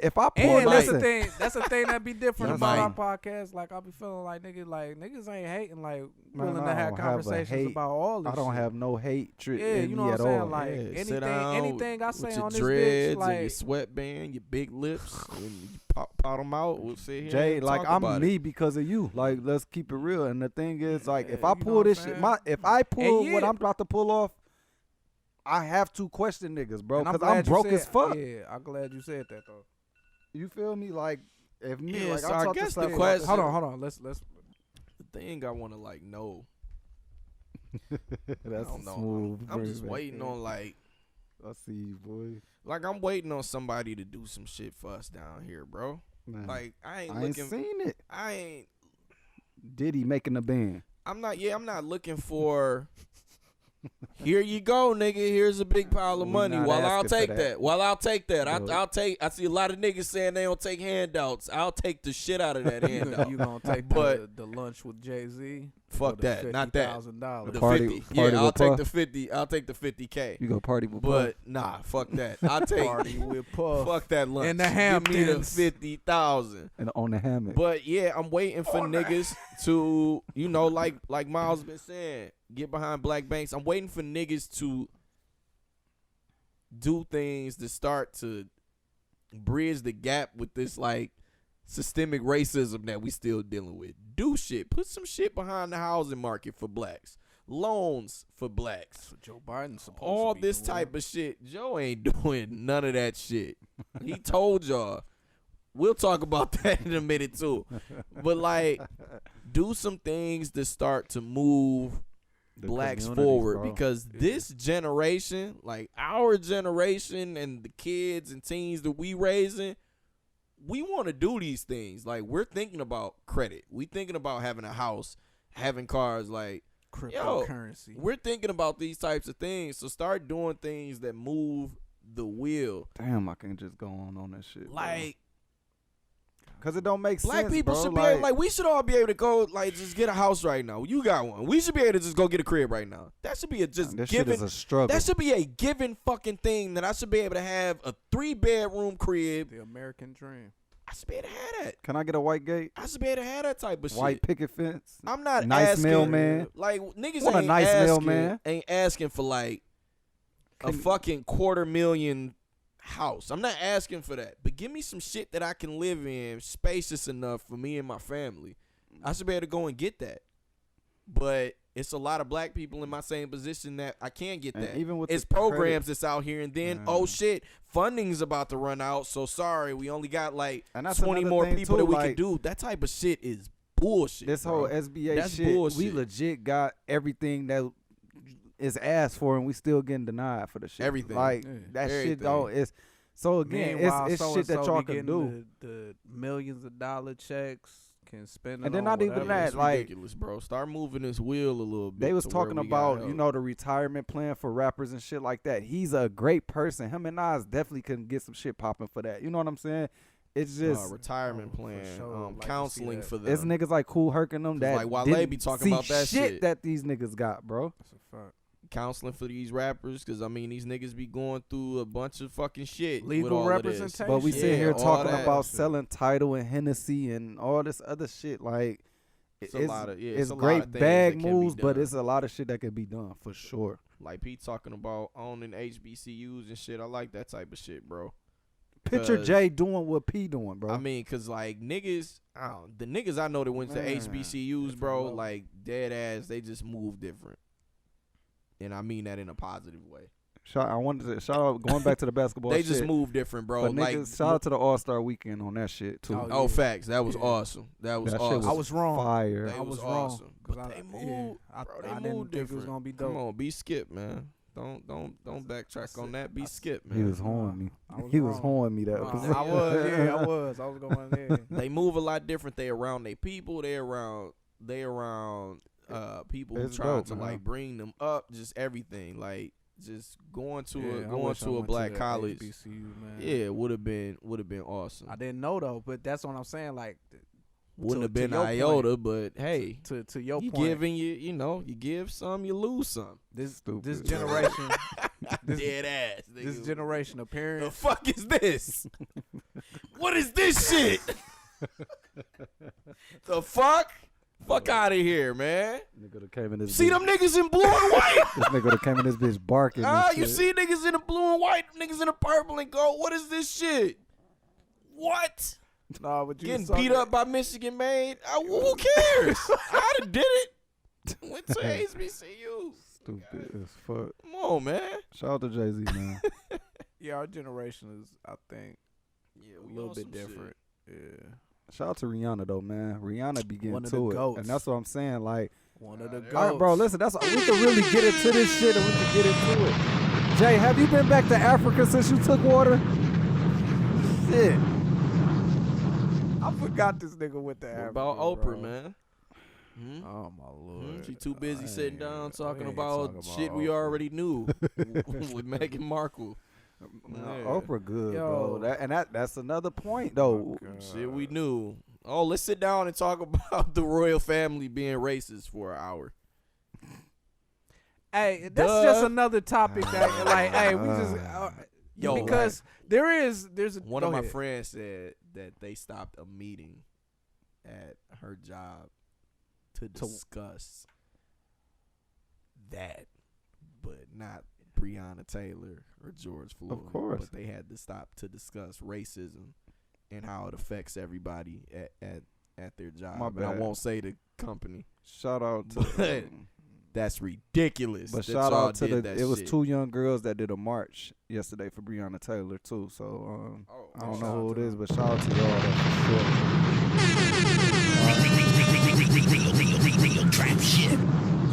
If I pull, And that's listen, the thing. That's the thing that be different You about might. our podcast. Like I be feeling like niggas ain't hating. Like Man, willing I to have don't have a conversations hate. about all this. I don't shit. have no hatred Yeah, in you know me what at I'm saying. all. Like Yeah, sit anything, down anything I with say your on this dreads bitch, like and your sweatband, your big lips, and you pot them out. We'll sit here. Jay, and like talk I'm about me it. because of you. Like let's keep it real. And the thing is, like if Yeah, I you know pull what this I'm shit, saying? if I pull And what yeah. I'm about to pull off, I have to question niggas, bro, and because glad I'm you broke said- as fuck. Yeah, I'm glad you said that though. You feel me? Like if me, Yeah, like so I I talk to guess the stuff. question- Hold on. Let's. The thing I want to like know. That's I don't know. smooth. I'm bring just back. waiting on like I see you, boy. I'm waiting on somebody to do some shit for us down here, bro. Man, Like I ain't I ain't looking. seen it. I ain't. Diddy making the band. I'm not. Yeah, I'm not looking for. Here you go, nigga. Here's a big pile of We money. not Well, I'll asking for take that. that. Well, I'll take that. Well- I'll take. I see a lot of niggas saying they don't take handouts. I'll take the shit out of that handout. You gonna take But- the lunch with Jay-Z? Fuck that. Not that. $50,000. The Party- 50. party Yeah, I'll with take Puff. the 50. I'll take the 50K. You go party with But nah, fuck that. I'll take. Party with Puff. Fuck that lunch. In the Give me the Hamptons. 50,000. and on the hammock. But yeah, I'm waiting for niggas to, like Myles been saying, get behind black banks. I'm waiting for niggas to do things to start to bridge the gap with this like systemic racism that we still dealing with. Do shit. Put some shit behind the housing market for blacks. Loans for blacks. That's what Joe Biden's supposed All to be this doing. type of shit. Joe ain't doing none of that shit. He told y'all. We'll talk about that in a minute too. But like, do some things to start to move The blacks communities, forward, bro. because this generation, like our generation and the kids and teens that we raising, we want to do these things. Like, we're thinking about credit. We thinking about having a house, having cars. Like, Cryptocurrency. we're thinking about these types of things. So start doing things that move the wheel. Damn, I can just go on that shit. Like, because it don't make black sense. people bro. should be able, like, we should all be able to go, like, just get a house right now. You got one. We should be able to just go get a crib right now. That should be a just this shit given. is a struggle. That should be a given fucking thing that I should be able to have a 3-bedroom crib. The American dream. I should be able to have that. Can I get a white gate? I should be able to have that type of White shit. picket fence? I'm not nice asking. mailman. Like, niggas Want a ain't nice asking, mailman. ain't asking for like a fucking $250,000 house. I'm not asking for that. But give me some shit that I can live in, spacious enough for me and my family. I should be able to go and get that. But it's a lot of black people in my same position that I can't get And that. even with it's the credit- programs that's out here, and then oh shit, funding's about to run out. So sorry, we only got like And that's 20 another more thing, people too, that we can like- do. That type of shit is bullshit. This bro. whole SBA That's shit, we bullshit. legit got everything that is asked for, and we still getting denied for the shit. Everything. Like Yeah. that shit Everything. don't. It's so again, Meanwhile, it's shit that so-and-so y'all be can getting do. The millions of dollar checks, can spend it And then on not even whatever. that, It's like- ridiculous, bro. Start moving this wheel a little bit. They was to where talking we got about, help. the retirement plan for rappers and shit like that. He's a great person. Him and Nas definitely can get some shit popping for that. You know what I'm saying? It's just retirement for plan, sure. Like to see counseling that. for them. it's niggas like Cool Herc and them that like Wale didn't be talking see about that shit. that these niggas got, bro. That's a fact. Counseling for these rappers, because I mean these niggas be going through a bunch of fucking shit. with Legal all of this. representation. But we Yeah, sit here all talking that about shit. selling Tidal and Hennessy and all this other shit. Like, It's a lot of- yeah, it's it's a lot great of things bag that can be moves, but done. it's a lot of shit that can be done for sure. Like Pete talking about owning HBCUs and shit. I like that type of shit, bro. Picture Jay doing what P doing, bro. I mean, cause like niggas, the niggas I know that went to HBCUs, bro, like dead ass, they just move different, and I mean that in a positive way. I wanted to shout out going back to the basketball. They shit, just move different, bro. But like niggas, shout out to the All-Star Weekend on that shit too. Oh, facts. That was awesome. That was awesome. Was I was wrong. Fire. I was wrong. But they moved. I They didn't moved think it was different. gonna be dope. Come on, be Skip, man. Don't backtrack on that. Be Skip, man. He was horning me. was He was wrong. horning me that episode. I was. Yeah, I was. I was going there. They move a lot different. They around their people. They around people who It's trying dope, to man. like bring them up. Just everything. Like just going to Yeah, I going wish I to a went black that college. HBCU, man. Yeah, would have been awesome. I didn't know though, but that's what I'm saying. Like, Wouldn't have to been your iota, point. but hey, to your you point, giving you give some, you lose some. this Stupid. generation, Dead ass. this nigga. generation of The parents. fuck is this? What is this shit? The fuck? Fuck out of here, man. Nigga that came in this See bitch, them niggas in blue and white? This nigga that came in this bitch barking. and You shit. see niggas in the blue and white, niggas in the purple and gold. What is this shit? What? Nah, but you Getting saw beat that- up by Michigan made? Who cares? I done did it. Went to HBCU. Stupid as fuck. Come on, man. Shout out to Jay-Z, man. Yeah, our generation is, I think, Yeah, a little bit different. Yeah, Shout out to Rihanna though, man. Rihanna be getting One of the to it, goats. and that's what I'm saying. Like, one of the goats. all right, bro, listen, that's we can really get into this shit, and we can get into it. Jay, have you been back to Africa since you took water? Shit. I forgot this nigga with the What Africa, about bro. Oprah, man? Hmm? Oh my lord, She too busy sitting down talking ain't about talking shit about we Oprah. already knew with Meghan Markle. Nah, Yeah. Oprah good, Yo. bro. That's another point though. Shit we knew. Oh, let's sit down and talk about the royal family being racist for an hour. Hey, that's Duh. just another topic that, like, hey, we just, Yo, because there's a, One go of my ahead. friends said that they stopped a meeting at her job to discuss that, but not Breonna Taylor or George Floyd. course. But they had to stop to discuss racism and how it affects everybody at their job. My And I bad. won't say the company. Shout out to. But that's ridiculous. But that shout y'all out to did the. that It was shit. 2 young girls that did a march yesterday for Breonna Taylor too. So I don't know who it is, but shout out to y'all.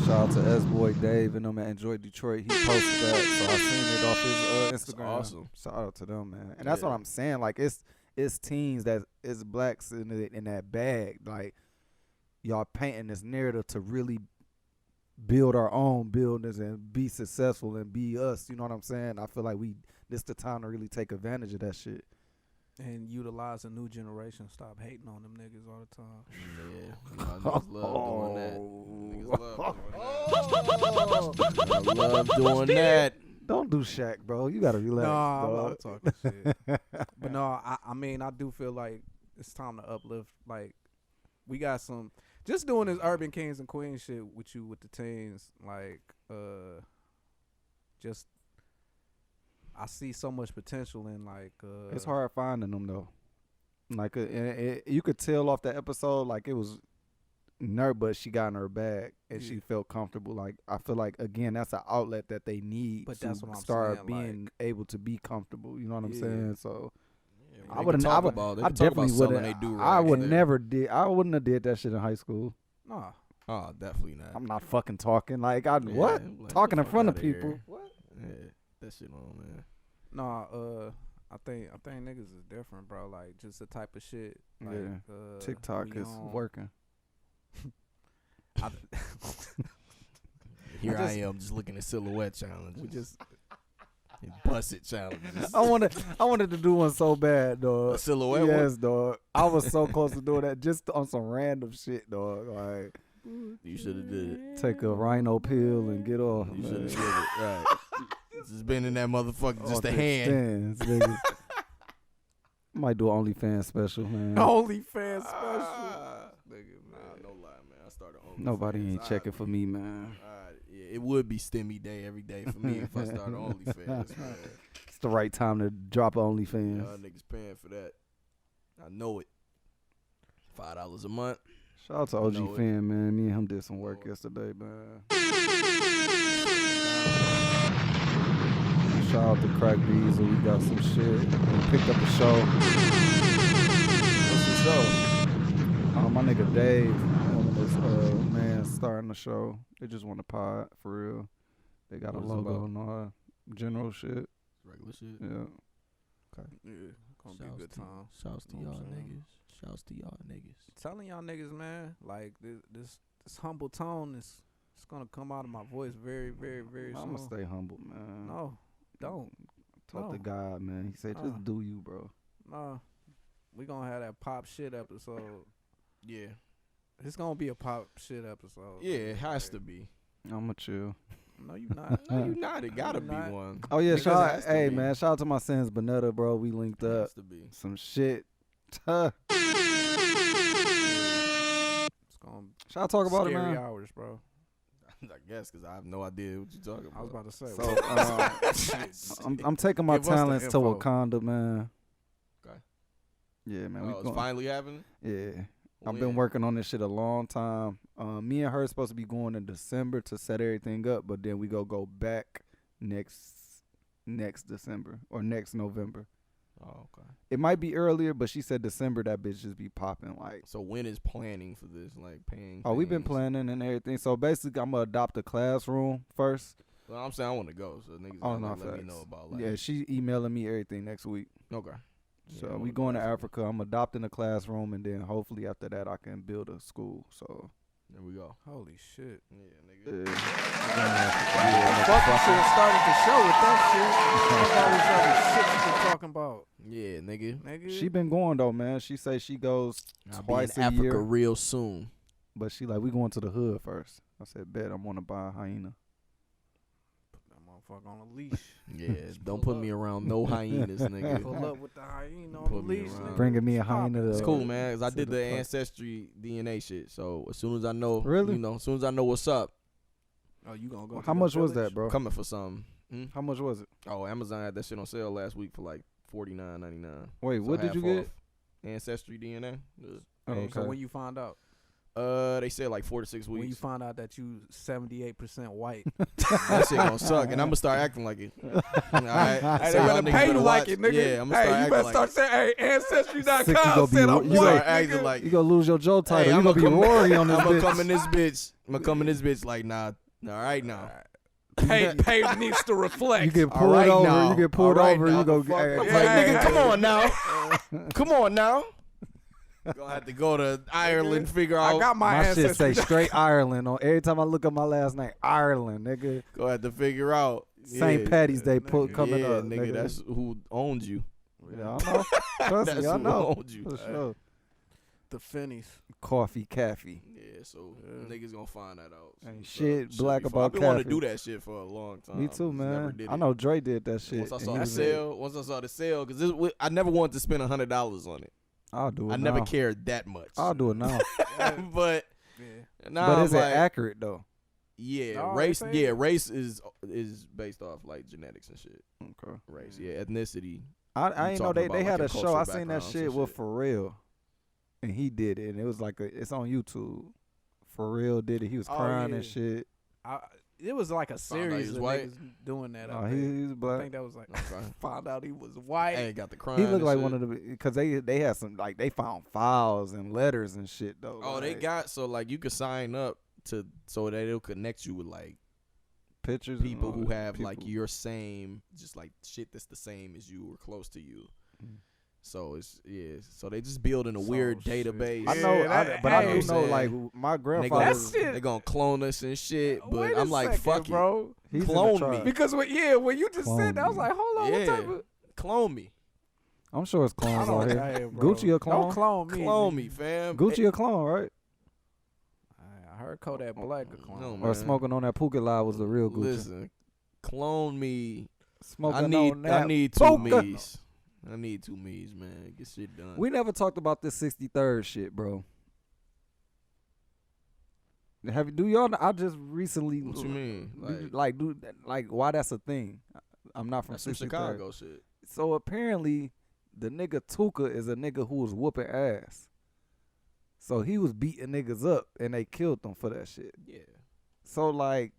Shout out to S-Boy Dave and them at Enjoy Detroit. He posted that, so I seen it off his Instagram. awesome. Shout out to them, man. And that's Yeah. what I'm saying. Like it's teens that it's blacks in that bag. Like y'all painting this narrative to really build our own buildings and be successful and be us. You know what I'm saying? I feel like this the time to really take advantage of that shit. and utilize a new generation. Stop hating on them niggas all the time. Yeah, niggas love doing that. Niggas love doing that. Don't do Shaq, bro. You gotta relax. No, I'm dog. talking shit. But no, I mean, I do feel like it's time to uplift. Like, we got some, just doing this Urban Kings and Queens shit with you with the teens. Like, just, I see so much potential in, like, It's hard finding them though. Like you could tell off the episode, like it was nerd, but she got in her bag and she felt comfortable. Like I feel like again, that's an outlet that they need. But to that's what I'm start saying, being able to be comfortable. You know what I'm saying? So Yeah, I wouldn't. I definitely wouldn't. I would never did. I wouldn't have did that shit in high school. nah. Oh, definitely not. I'm not fucking talking like I Yeah, what like, talking in fuck front of outta here. people. What? Yeah, that shit on, man. Nah, I think niggas is different, bro. Like, just the type of shit. Like, Yeah. TikTok we is on- working. Here I am just looking at silhouette challenges. We just and bust it challenges. I wanted to do one so bad, dog. A silhouette one? Yes, dog. I was so close to doing that just on some random shit, dog. Like You should have did it. take a rhino pill and get off. You should man. have did it. Right. Just been in that motherfucker, just Off a the hand. stands, nigga. Might do an OnlyFans special, man. OnlyFans special. Nah, no lie, man. I started OnlyFans. Nobody ain't checking for me, man. Yeah, it would be STEMI day every day for me if I started OnlyFans, man. the right time to drop OnlyFans. Y'all niggas paying for that. I know it. $5 a month. Shout out to OG Fan, man. Me and him did some work yesterday, man. Shout out to Crack Bees, we got some shit. We picked up a show. What's the show? My nigga Dave, this man starting the show. They just want to pod for real. They got What a is it logo about? and all that general shit. Regular shit. Yeah. Okay. Yeah, gonna be a good time. Shouts to You know y'all what I'm saying? niggas. Shouts to y'all niggas. Telling y'all niggas, man, like this humble tone is it's gonna come out of my voice very, very, very soon. I'm gonna stay humble, man. No, don't. Talk to No. God, man. He said, just do you, bro. No, we gonna have that pop shit episode. Yeah. It's gonna be a pop shit episode. Yeah, it has to be. I'ma chill. No, you not. No, you not. It gotta You be not. one. Oh yeah, Niggas shout has out, to hey be. man, shout out to my sons Bonetta, bro. We linked It up. has to be. Some shit. Huh. It's gonna Should I talk about it, scary man? hours, bro. I guess because I have no idea what you're talking about. I was about to say. So I'm taking my Give us the talents to info. Wakanda, man. Okay. Yeah, man. Oh, We it's going, finally happening? yeah. I've When? been working on this shit a long time. Me and her supposed to be going in December to set everything up, but then we go back next December or next November. Oh, okay. It might be earlier, but she said December that bitch just be popping like. So when is planning for this? Like paying? Oh, we've been things? planning and everything. So basically, I'm gonna adopt a classroom first. Well, I'm saying I want to go, so niggas Oh, gotta no, let me facts. know about like. Yeah, she emailing me everything next week. Okay. So Yeah, I we wanna going to go. Africa. I'm adopting a classroom, and then hopefully after that I can build a school. So There we go. Holy shit. Yeah, nigga. Fuck, you should have started the show with that shit. All this other shit you been talking about, Yeah, nigga. nigga. She been going though, man. She say she goes I'll twice be in a Africa year, real soon. but she like we going to the hood first. I said, bet I'm gonna buy a hyena. Put that motherfucker on a leash. Yeah, pull don't put me up. around no hyenas, nigga. Pull up with the hyena on Put the me leash. around. nigga. Bringing me a Stop hyena it. to- It's cool, man. 'Cause I to did the the fuck. ancestry DNA shit. So as soon as I know, Really? you know, as soon as I know what's up, Oh, you gonna go? to How the much was village? that, bro? I'm coming for something. How much was it? Oh, Amazon had that shit on sale last week for like $49.99. Wait, So what did half you get? off. Ancestry DNA. Oh, okay. So when you find out, They said like 4 to 6 when you weeks. find out that you 78% white, That shit gonna suck, and I'm gonna start acting like it. Alright, hey, so they y'all better niggas pay you better like watch. it, nigga. Yeah, I'm gonna hey, start you acting better like start it. saying, hey, Sick, you ancestry.com gonna said I'm be- white, you Start nigga. acting like You gonna lose your Joe title. Hey, you gonna be Rory on this I'm gonna bitch. come in this bitch. I'm gonna come in this bitch like nah. All right now. Pay needs to reflect. You get All pulled right over. now. You get pulled All right over. now. You go. Fuck. Hey, I'm Yeah. like, nigga, Yeah. come on now. Come on now. Gonna have to go to Ireland, figure I out. got my, my shit ancestry. say straight Ireland on every time I look at my last name. Ireland, nigga. Go have to figure out. St. Patty's Day put coming yeah, up, nigga. That's who owns you. Yeah, I know. Trust That's me, I who know. owns you. For sure. The Finnies. Coffee, caffey. Yeah, so niggas gonna find that out. Ain't So, shit black before. about I've been wanting to caffey. do that shit for a long time. Me too, Just never man. did I it. know Dre did that shit. Once I and saw he the was- sale, because I never wanted to spend $100 on it. I'll do it I now. never cared that much. I'll do it now. But Yeah. now but I'm is like, it accurate though? yeah, No, race. they say- Yeah, race is based off like genetics and shit. Okay. Race, yeah, ethnicity. I You ain't know talking they about, had like, a your show. I cultural seen that backgrounds and shit with shit. Pharrell, and he did it, and it was like it's on YouTube. Pharrell did it. He was Oh, crying yeah. and shit. It was like a out he series was of white? niggas doing that. Oh, up he's there. I black. think that was like Okay. found out he was white. Hey, got the crime. He looked and like shit. one of the because they had some like they found files and letters and shit though. Oh, they like, got so like you could sign up to so that it'll connect you with like pictures. and people all who that. have like People- your same, just like shit that's the same as you or close to you. Mm. So it's so they just building a weird shit. database. I know, Yeah, but I hey, do know man. like my They grandfather. gonna, That shit- they gonna clone us and shit, but Wait a I'm like, second, fuck bro. He's in the clone tribe. me. Because when you just Clone said that, I was me. like, hold on, what Yeah. type of it. Clone me. I'm sure it's I clones out don't here. care, bro. Gucci a clone? Don't clone me. Clone nigga. me, fam. Gucci a clone, right? I heard Kodak Black a clone. No, Or man. smoking on that Puka Lie was the real Gucci. Listen, clone me. Smoking I need on that two Puka. me's. I need 2 me's, man. Get shit done. We never talked about this 63rd shit, bro. Do y'all? I just recently. What you mean? Like why that's a thing? I'm not from That's some 63rd. Chicago shit. So apparently, the nigga Tuka is a nigga who was whooping ass. So he was beating niggas up, and they killed them for that shit. Yeah. So like,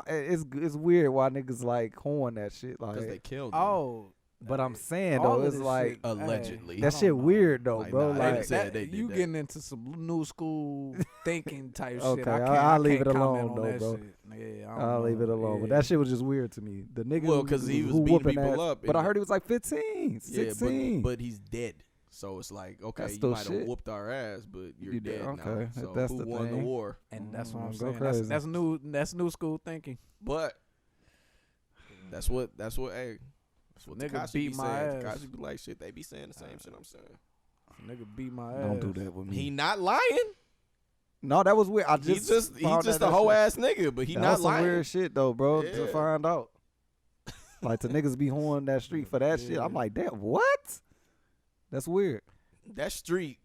it's weird why niggas like horn that shit. Like, Because they killed them. Oh, but I'm saying all though, of it's this like shit, allegedly. that I shit don't know. weird though, Like, bro. nah, like, they said they did you that. getting into some new school thinking type Okay, shit. I can't, I'll leave can't it comment alone, on though, that bro. shit. Yeah, I'll leave it alone. But that shit was just weird to me. The nigga, Well, 'cause he was beating whooping people ass, up But I and- heard he was like 15, 16. But he's dead. So it's like, okay, That's you still might have shit. whooped our ass, but you're You did, dead okay. now. If So that's who the won the thing. war? And that's what I'm Go saying. crazy. That's new school thinking. But that's what hey, that's what Nigga Tekashi beat be my saying. ass. Tekashi be like, shit, they be saying the same shit I'm saying. Nigga beat my ass. Don't do that with me. He not lying. No, that was weird. I He just he found just that a whole shit. ass nigga, but he That not was some lying. weird shit though, bro. To Yeah. find out, like the niggas be horning that street for that shit. I'm like, damn, what? That's weird. That street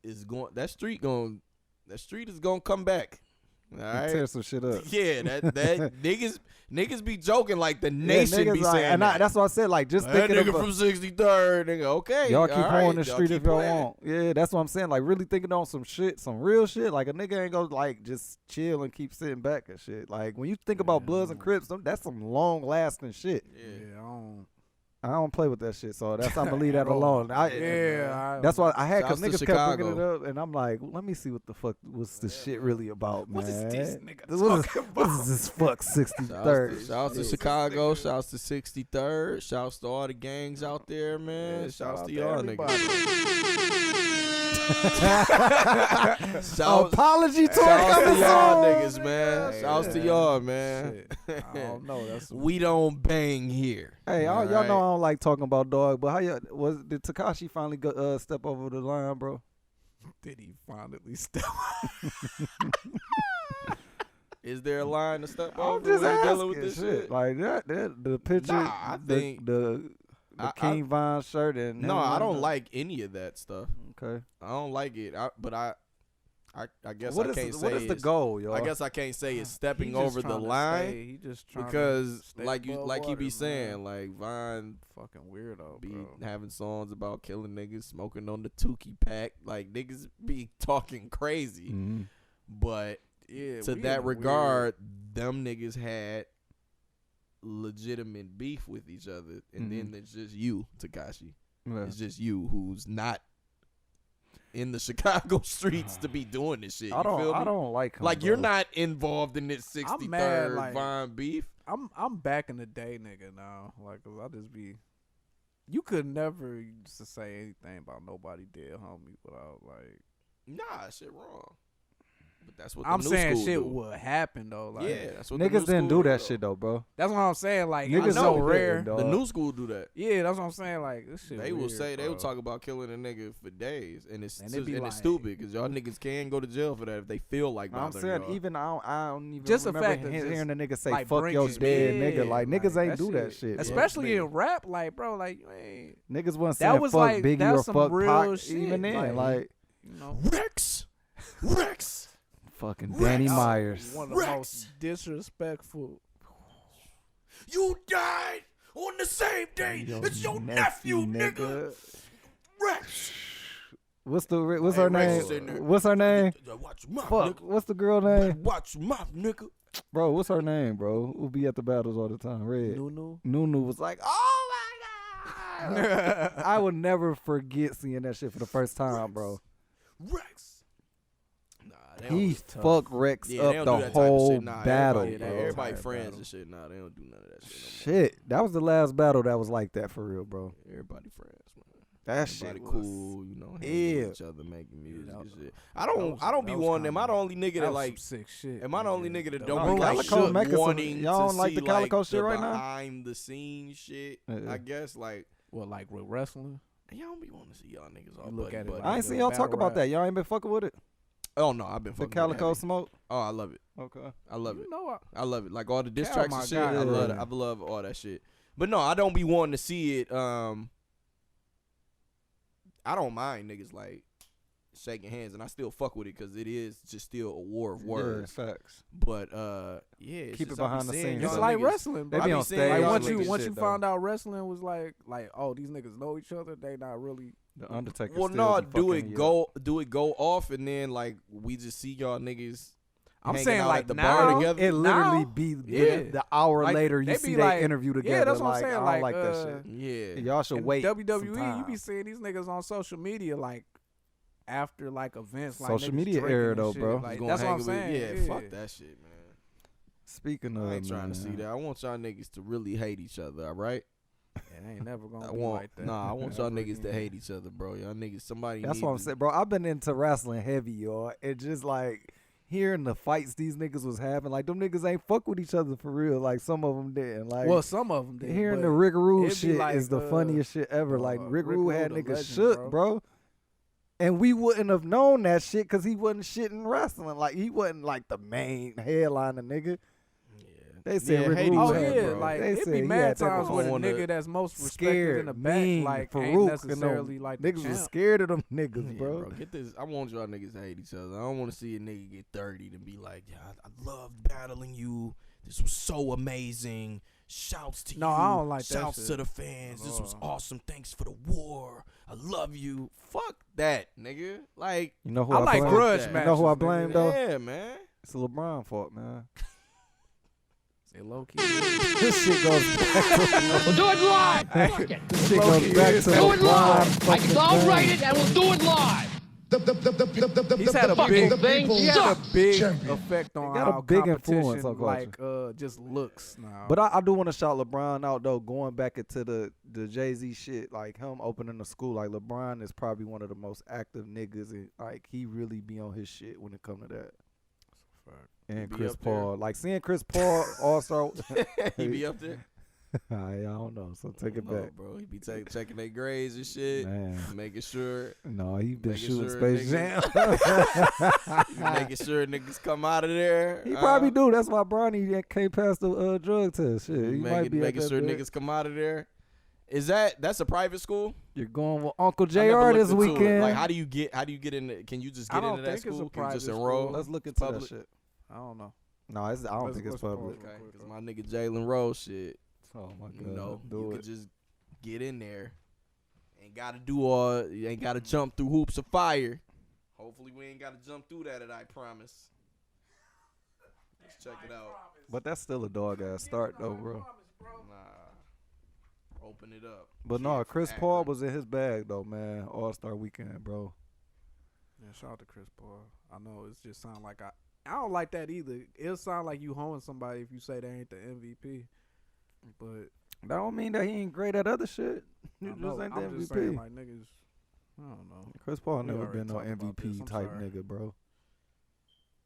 is going to come back. All right. Tear some shit up. Yeah, that niggas be joking like the nation niggas be like, saying and that. that's what I said. Like, just That thinking nigga about, from 63rd, nigga. Okay, y'all keep all right, horning the y'all street keep if y'all playing. want. Yeah, that's what I'm saying. Like, really thinking on some shit, some real shit. Like, a nigga ain't gonna like just chill and keep sitting back and shit. Like, when you think about Bloods and Crips, that's some long lasting shit. Yeah, I don't play with that shit, so that's I'm gonna leave that alone. That's why I had because Shouts to niggas kept bringing it Chicago. up, and I'm like, let me see what the fuck was the shit really about, man. What is this nigga What is this fuck 63rd? Shouts to Chicago. Shouts to 63rd. Shouts to all the gangs out there, man. Shouts to y'all niggas. Apology talk Shouts to coming y'all soon. niggas, man. Shouts to y'all, man. I don't know. That's We don't bang here. Hey, y'all All know I right. don't like talking about dog, but how y'all did Tekashi finally go, step over the line, bro? did he finally step? Is there a line to step I'm over just when you're dealing asking with this shit. shit? Like that the picture, Nah, I think- the King Von shirt and No, I don't like any of that stuff. Okay. I don't like it. But I guess What I is can't say what is the it's- goal, y'all? I guess I can't say it's stepping He just over the trying to line stay- He just trying because to stay like above you water, be saying, man. like Vine Fucking weirdo, be bro. having songs about killing niggas, smoking on the Tukey pack. Like niggas be talking crazy. Mhm. But Yeah, to we that in a regard, them niggas had legitimate beef with each other, and then it's just you, Tekashi. Yeah. It's just you who's not in the Chicago streets to be doing this shit. You feel me? I don't like him. Like you're bro. not involved in this 63rd I'm mad, like- Vine beef. I'm back in the day, nigga. Now, like, 'cause I just be. You could never used to say anything about nobody dead homie without like. Nah, shit wrong. But that's what the I'm new saying school shit do. would happen though. Like, Yeah, that's what the new Niggas didn't school do that shit though, bro. that's what I'm saying. Like, Niggas it's so know rare. that, dog. The new school do that. Yeah, that's what I'm saying. Like, this shit. They will weird, say they will bro. talk about killing a nigga for days, and it's And they be and like- it's stupid because y'all niggas can go to jail for that if they feel like. I'm bothering saying y'all. even I don't even Just the remember fact that hearing the nigga say like, fuck your bringing- dead yeah, nigga. Like niggas ain't do that shit. bro. Especially Yeah. in rap, like, bro, like, you ain't, Niggas wasn't that saying was fuck like- Biggie that's or some fuck real Pac shit, even then. Like you know, Rex. fucking Danny Myers. one of the most disrespectful. You died on the same day as your nephew, nigga. Rex. What's her Rex is in there. name? What's her name? Watch your mouth, Fuck. nigga. What's the girl name? Watch your mouth, nigga. Bro, what's her name, bro? Who be at the battles all the time? Red. Nunu. Nunu was like, oh my god. I would never forget seeing that shit for the first time, bro. Rex. Nah, they don't. He tough. fucked Rex Yeah, they up don't do the that type of whole shit. Nah, battle. Everybody type friends battle. and shit. Nah, they don't do none of that shit. No more. Shit, that was the last battle that was like that for real, bro. Everybody friends, man. That Everybody shit was cool, you know, hanging Yeah. with each other, making music that and was- shit. I don't be that was one of them. kinda- I the only nigga that That was like. some sick shit. Am I the only man. nigga that That don't was be like Calico shit making some- wanting y'all to don't like see the Calico like shit the right now? behind the scenes shit? Yeah. I guess like What, like with wrestling? y'all don't be wanting to see y'all niggas all You look buddy at it buddy. like I ain't the seen y'all talk battle about rap. that. Y'all ain't been fucking with it. Oh no, I've been The fucking Calico with it heavy. smoke. Oh, I love it. Okay. I love it. You know, I love it. Like all the diss Cal tracks my and shit. guy, I love yeah. it. I love all that shit. But no, I don't be wanting to see it. I don't mind niggas like shaking hands, and I still fuck with it because it is just still a war of words. Yeah, facts. But it's Keep just it I be behind the seeing scenes. y'all It's like niggas- wrestling, bro. They be I on be seeing stage. Like y'all once niggas you shit, found out wrestling was like oh these niggas know each other, they not really. The Undertaker. Well, still no, be do fucking it you go off, and then like we just see y'all niggas. I'm hanging saying out like at the now, bar together. It literally now, be yeah. the hour Like, later they you be see like- they interview together. yeah, that's what I'm like, saying, I don't like, like that shit. Yeah, Y'all should in wait. some WWE, time. you be seeing these niggas on social media like after like events, like Social niggas media drinking era and though, shit. bro. Like, Gonna that's what hang I'm with- saying. Yeah, fuck that shit, man. Speaking of, I ain't trying to see man, that. I want y'all niggas to really hate each other, all right? It ain't never gonna I be want, like that. I want y'all Never niggas to again. hate each other, bro. Y'all niggas, somebody. That's need what I'm to- saying, bro. I've been into wrestling heavy, y'all. It just like hearing the fights these niggas was having. Like them niggas ain't fuck with each other for real. Like some of them didn't. Like Well, some of them did. hearing but the Rick Rude it'd be shit like, is the funniest shit ever. Like Rick Rick Rude Rude had a niggas legend, shook, bro. And we wouldn't have known that shit because he wasn't shit in wrestling. Like he wasn't like the main headliner nigga. They said Yeah, Rick hate Rude. Oh each other, yeah, bro. like They it said be he mad had that times where the on the- nigga that's most respected Scared, in the back, mean, like Farouk, ain't and necessarily them like the niggas was champ. scared of them niggas, Yeah, bro. Get this. I want y'all niggas to hate each other. I don't want to see a nigga get 30 and be like, yeah, I loved battling you. This was so amazing. Shouts to No, you. I don't like that Shouts shit to the fans. This was all. awesome. Thanks for the war. I love you. Fuck that, nigga. Like, You know who I I like blame? grudge You You matches. know who I nigga. blame though? yeah, man. It's a LeBron fault, man. Say low key. This shit goes back We'll do it live. Fuck it. this shit goes back to Do it LeBron live. fucking I'll thing. write it and we'll do it live. He's had a fucking big, thing he's had a sucks. big Champion. effect on Got a how big influence competition, on culture. like just looks now. But I do want to shout LeBron out though, going back into the Jay-Z shit, like him opening the school. Like LeBron is probably one of the most active niggas, and like he really be on his shit when it come to that. And be Chris up there. Paul, like seeing Chris Paul also. He be up there. I don't know, so take it No, back, bro. He be checking their grades and shit. man. Making sure. No, he been Making shooting sure Space niggas- Jam. making sure niggas come out of there. He probably do. That's why Bronny can't pass the drug test. Shit, he might be making at that sure bit. niggas come out of there. That's a private school? You're going with Uncle I never Jr. looked this into it. weekend. Like, how do you get in? Can you just I get don't into that think it's a school? Can you just private enroll? school. Let's look into Public? that shit. I don't know. No, I don't Let's- think it's let's public. pause Okay, real quick, because bro. my nigga Jalen Rose shit. Oh my god, You know, do you it. could just get in there. You ain't gotta jump through hoops of fire. Hopefully we ain't gotta jump through that, I promise. Let's check it out. But that's still a dog ass start though, bro. Nah. Open it up. But Kid no, from Chris Paul Akron. was in his bag though, man. All-Star weekend, bro. Yeah, shout out to Chris Paul. I know it's just sound like I don't like that either. It'll sound like you hoeing somebody if you say they ain't the MVP. But That don't mean that he ain't great at other shit. He I just know, ain't the I'm just MVP. saying like niggas. I don't know. Chris Paul We never already been no talked about this. MVP I'm type sorry. nigga, bro.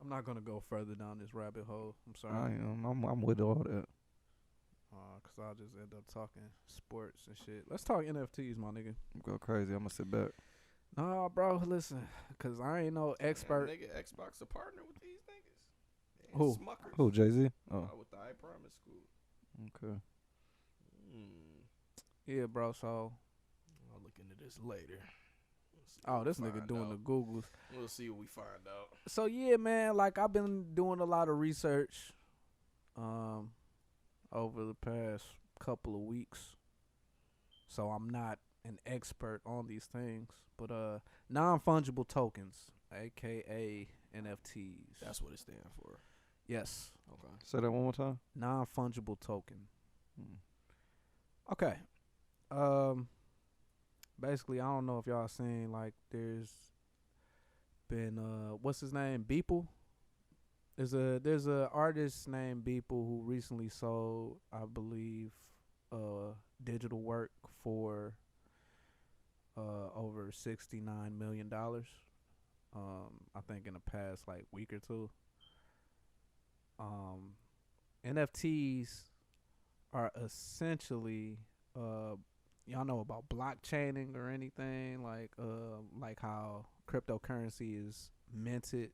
I'm not gonna go further down this rabbit hole. I'm I sorry. am. I'm with all that. Cause I'll just end up talking sports and shit. Let's talk NFTs, my nigga. Go crazy. I'm gonna sit back. Nah, bro, listen, cause I ain't no expert. Man, nigga, Xbox a partner with these niggas. Who? Smuckers. Who, Jay-Z? Oh, With the I Promise School. okay. Yeah, bro. So, I'll look into this later. We'll see oh, what this we nigga find doing out. the Googles. We'll see what we find out. So yeah, man, like I've been doing a lot of research over the past couple of weeks. So I'm not an expert on these things, but non-fungible tokens, aka NFTs. That's what it stands for. Yes, Okay. Say that one more time. non-fungible token. Okay. Basically, I don't know if y'all seen, like, there's been what's his name, Beeple. There's a artist named Beeple who recently sold, I believe, digital work for over $69 million. I think in the past like week or two. NFTs are essentially y'all know about blockchaining or anything like how cryptocurrency is minted.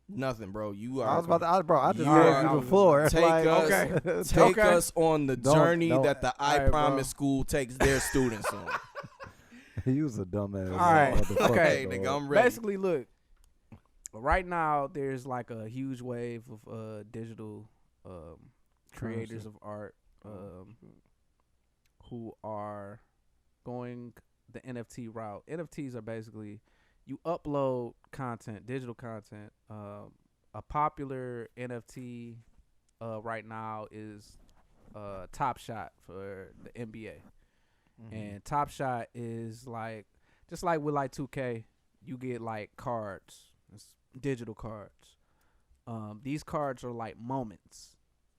Nothing, bro. You are. I was about to, I just You gave are- you the floor. Take Like, us, okay. take Okay. us on the Don't- journey don't- that the I Alright, bro. Promise School takes their students on. He was a dumbass. All right. motherfucker, Okay, dog. nigga, I'm ready. Basically, look. Right now, there's like a huge wave of digital creators of art who are going the NFT route. NFTs are basically you upload content, digital content. A popular NFT right now is Top Shot for the NBA. And Top Shot is like just like with like 2K, you get like cards, it's digital cards. These cards are like moments.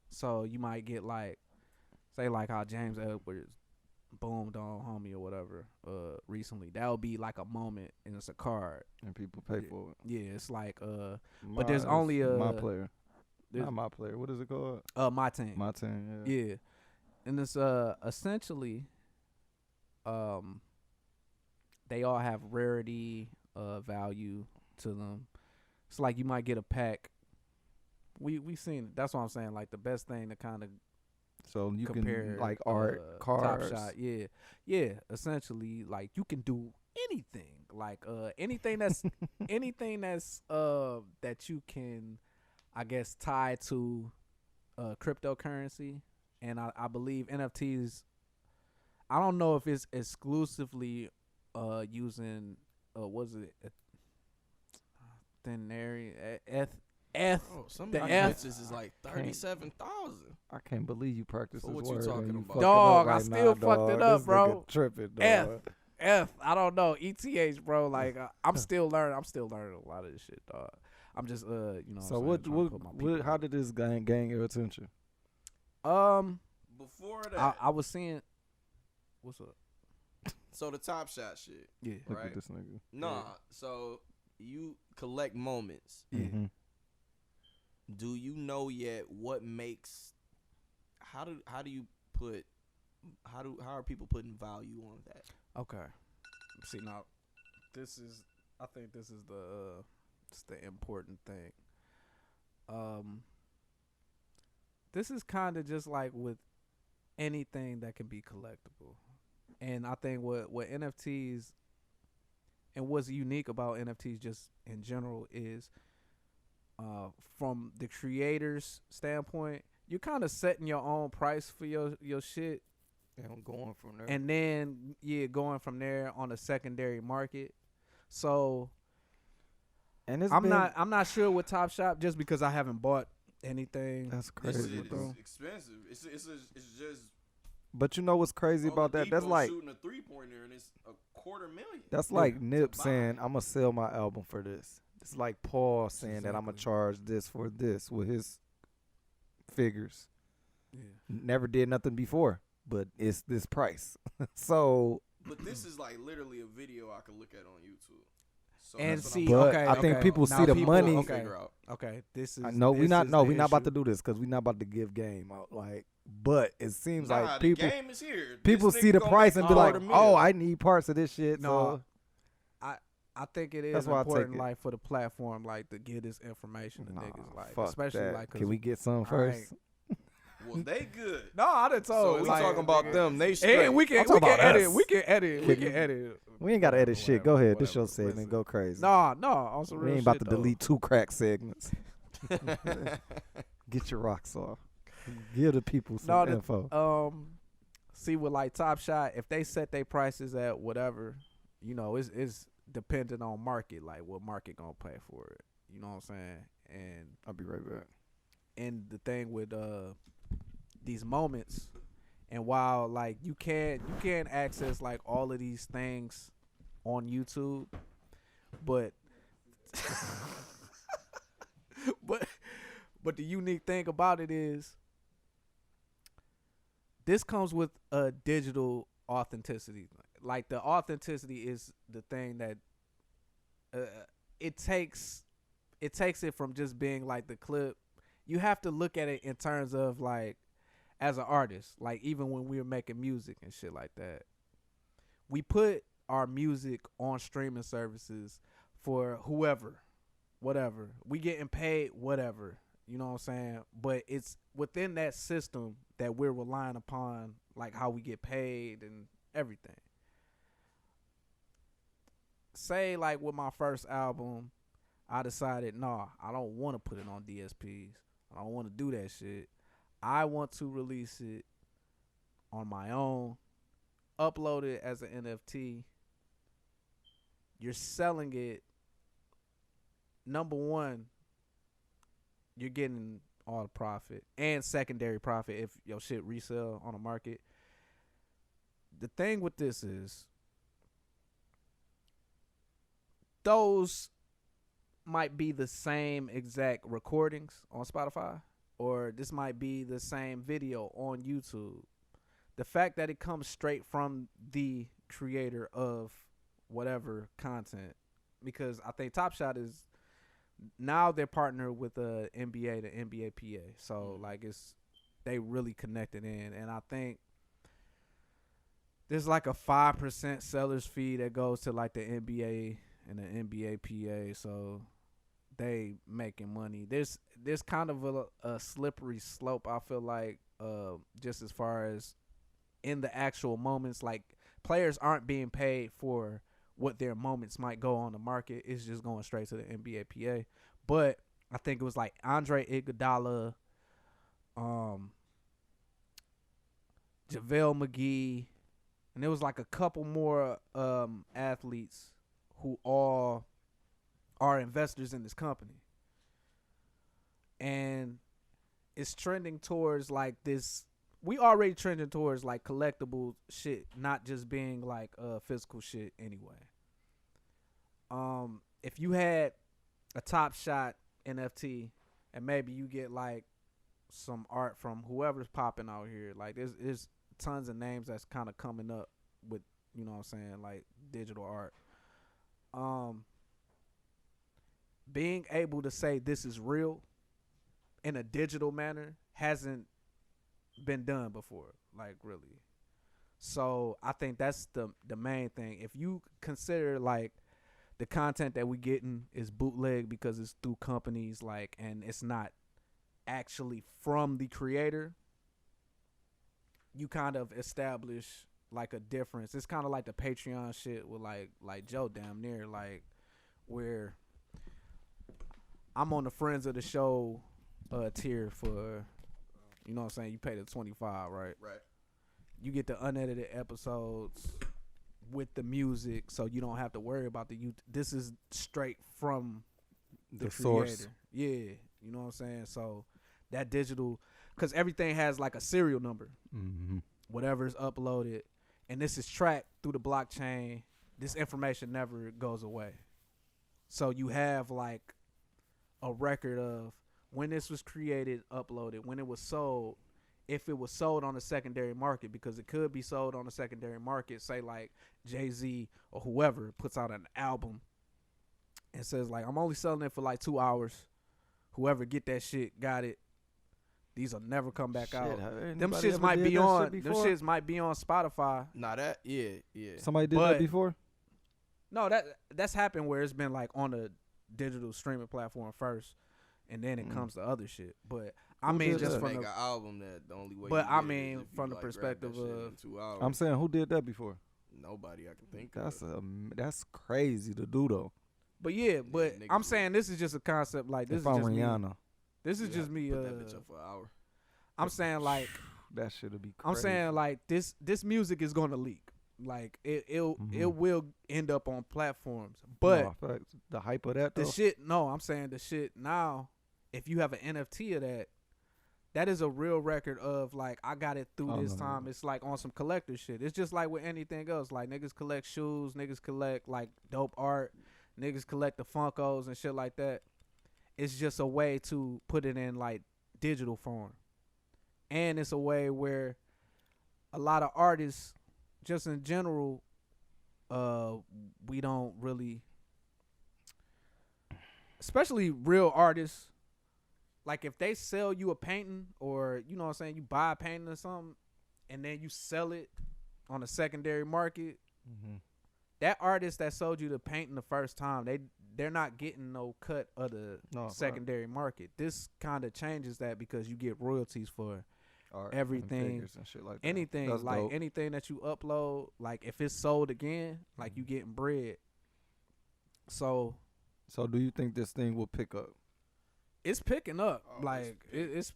So you might get like, say like how James Edwards boomed on Homie or whatever recently. That would be like a moment and it's a card. And people pay for it. Yeah, it's like but there's only my player. Not my player. What is it called? My team. My team. Yeah. And it's essentially they all have rarity value to them. It's like you might get a pack. We seen it. That's what I'm saying. Like the best thing to kind of So you compare can like art, cars. Top Shot. Yeah. Essentially, like you can do anything. Like anything that's anything that's that you can, I guess, tie to cryptocurrency. And I believe NFTs. I don't know if it's exclusively using was it thin area Some the of F- these bitches is like 37,000. I can't believe you practice So this what you word. talking and about? fucking Dog, up I right still now, fucked it dog. up, This bro. nigga tripping, dog. I don't know. ETH, bro. Like I'm still learning. I'm still learning a lot of this shit, dog. I'm just you know. So what? I'm saying, trying to put my people how on. did this gain your attention? Before that, I was seeing. What's up? so the Top Shot shit. Yeah. Look Right. at this nigga. Nah, so you collect moments. Mhm. Do you know yet what makes? How are people putting value on that? Okay. See now, I think this is it's the important thing. This is kind of just like with anything that can be collectible, and I think what NFTs and what's unique about NFTs just in general is, from the creator's standpoint, you're kind of setting your own price for your shit. And I'm going from there. And then going from there on a secondary market. So And it's I'm not sure with Top Shop just because I haven't bought anything. That's this crazy, shit bro. is expensive. It's just. But you know what's crazy about that? That's like shooting a 3-pointer and it's $250,000. that's like Nip saying I'm gonna sell my album for this. It's like Paul saying that I'm gonna charge this for this with his figures. Yeah. Never did nothing before, but it's this price. So, But this is like literally a video I could look at on YouTube. So And that's what see, I'm but okay, I think okay. people Now see the people- money. okay. figure out. Okay, this is. No, we this not. is No, the we not about issue. to do this because we not about to give game out. Like, but it seems Nah, like the people game is here. This people nigga see the gonna price make and be like, $250,000. "Oh, I need parts of this shit." No, So I think it That's is why I take important, it. like for the platform, like to get this information to nah, niggas, like fuck especially that. like. 'cause Can we get some I first? Well, they good. No, I done So told. we like, talking about nigga. them. They straight. Hey, we I'm can talking about edit. us. We can edit. We Can can edit. We ain't gotta edit shit. Go Whatever, ahead. This your whatever. segment. Listen. Go crazy. No, on some we real ain't about shit, to though. delete 2 crack segments. Get your rocks off. Give the people some info. See with like Top Shot, if they set their prices at whatever, you know, it's dependent on market, like what market gonna pay for it. You know what I'm saying? And I'll be right back. and the thing with these moments, and while like you can't access like all of these things on YouTube, but but the unique thing about it is this comes with a digital authenticity. Like the authenticity is the thing that it takes it from just being like the clip. You have to look at it in terms of like as an artist, like even when we were making music and shit like that, we put our music on streaming services for whoever, whatever. We getting paid, whatever. You know what I'm saying? But it's within that system that we're relying upon, like how we get paid and everything. say like with my first album, I decided, nah, I don't want to put it on DSPs. I don't want to do that shit. I want to release it on my own, upload it as an NFT. You're selling it. Number one, you're getting all the profit and secondary profit if your shit resell on the market. The thing with this is, those might be the same exact recordings on Spotify, or this might be the same video on YouTube. The fact that it comes straight from the creator of whatever content, because I think Top Shot is now they're partnered with the NBA, the NBA PA. So like they really connected in, and I think there's like a 5% seller's fee that goes to like the NBA and the NBA PA. So they making money. There's kind of a slippery slope, I feel like, just as far as in the actual moments, like players aren't being paid for what their moments might go on the market. It's just going straight to the NBA PA. But I think it was like Andre Iguodala, JaVale McGee, and there was like a couple more athletes who all are investors in this company. And it's trending towards like this. We already trending towards like collectible shit, not just being like physical shit anyway. If you had a Top Shot NFT and maybe you get like some art from whoever's popping out here, like there's tons of names that's kind of coming up with, you know what I'm saying, like digital art. Being able to say this is real in a digital manner hasn't been done before, like really. So I think that's the main thing. If you consider like the content that we getting is bootleg because it's through companies, like, and it's not actually from the creator, you kind of establish like a difference. It's kind of like the Patreon shit with like Joe damn near, like where I'm on the friends of the show tier for, you know what I'm saying, you pay the $25, right? Right. You get the unedited episodes with the music, so you don't have to worry about this is straight from the source. Yeah, you know what I'm saying? So that digital, because everything has like a serial number. Mm-hmm. Whatever is uploaded, and this is tracked through the blockchain. This information never goes away. So you have like a record of when this was created, uploaded, when it was sold, if it was sold on the secondary market, because it could be sold on the secondary market. Say like Jay-Z or whoever puts out an album and says like, I'm only selling it for like 2 hours. Whoever get that shit got it. These will never come back out. Them shits might be on. Them shits might be on Spotify. Nah, that yeah. Somebody did that before. No, that's happened where it's been like on a digital streaming platform first, and then it comes to other shit. But I mean, just from make the an album that the only way. But you I get mean, it is if from you, the like, perspective grab that shit of, in 2 hours. I'm saying, who did that before? Nobody I can think of. That's crazy to do though. but yeah, but niggas I'm will- saying this is just a concept. Like this If is I'm just me. Rihanna, This is You just have me. to put that bitch up for an hour. I'm saying like that shit'll be crazy. I'm saying like this music is gonna leak. Like it will end up on platforms. But No, facts. The hype of that the though. shit, no, I'm saying the shit now, if you have an NFT of that is a real record of like, I got it through this time. It's like on some collector shit. It's just like with anything else. Like niggas collect shoes, niggas collect like dope art, niggas collect the Funkos and shit like that. It's just a way to put it in like digital form. And it's a way where a lot of artists, just in general, we don't really, especially real artists, like if they sell you a painting, or you know what I'm saying, you buy a painting or something and then you sell it on a secondary market, that artist that sold you the painting the first time, they're not getting no cut of the secondary market. This kind of changes that, because you get royalties for Art everything, and shit like that. anything. That's like dope. anything that you upload, like if it's sold again, like you getting bread So do you think this thing will pick up? it's picking up. Oh, Like it's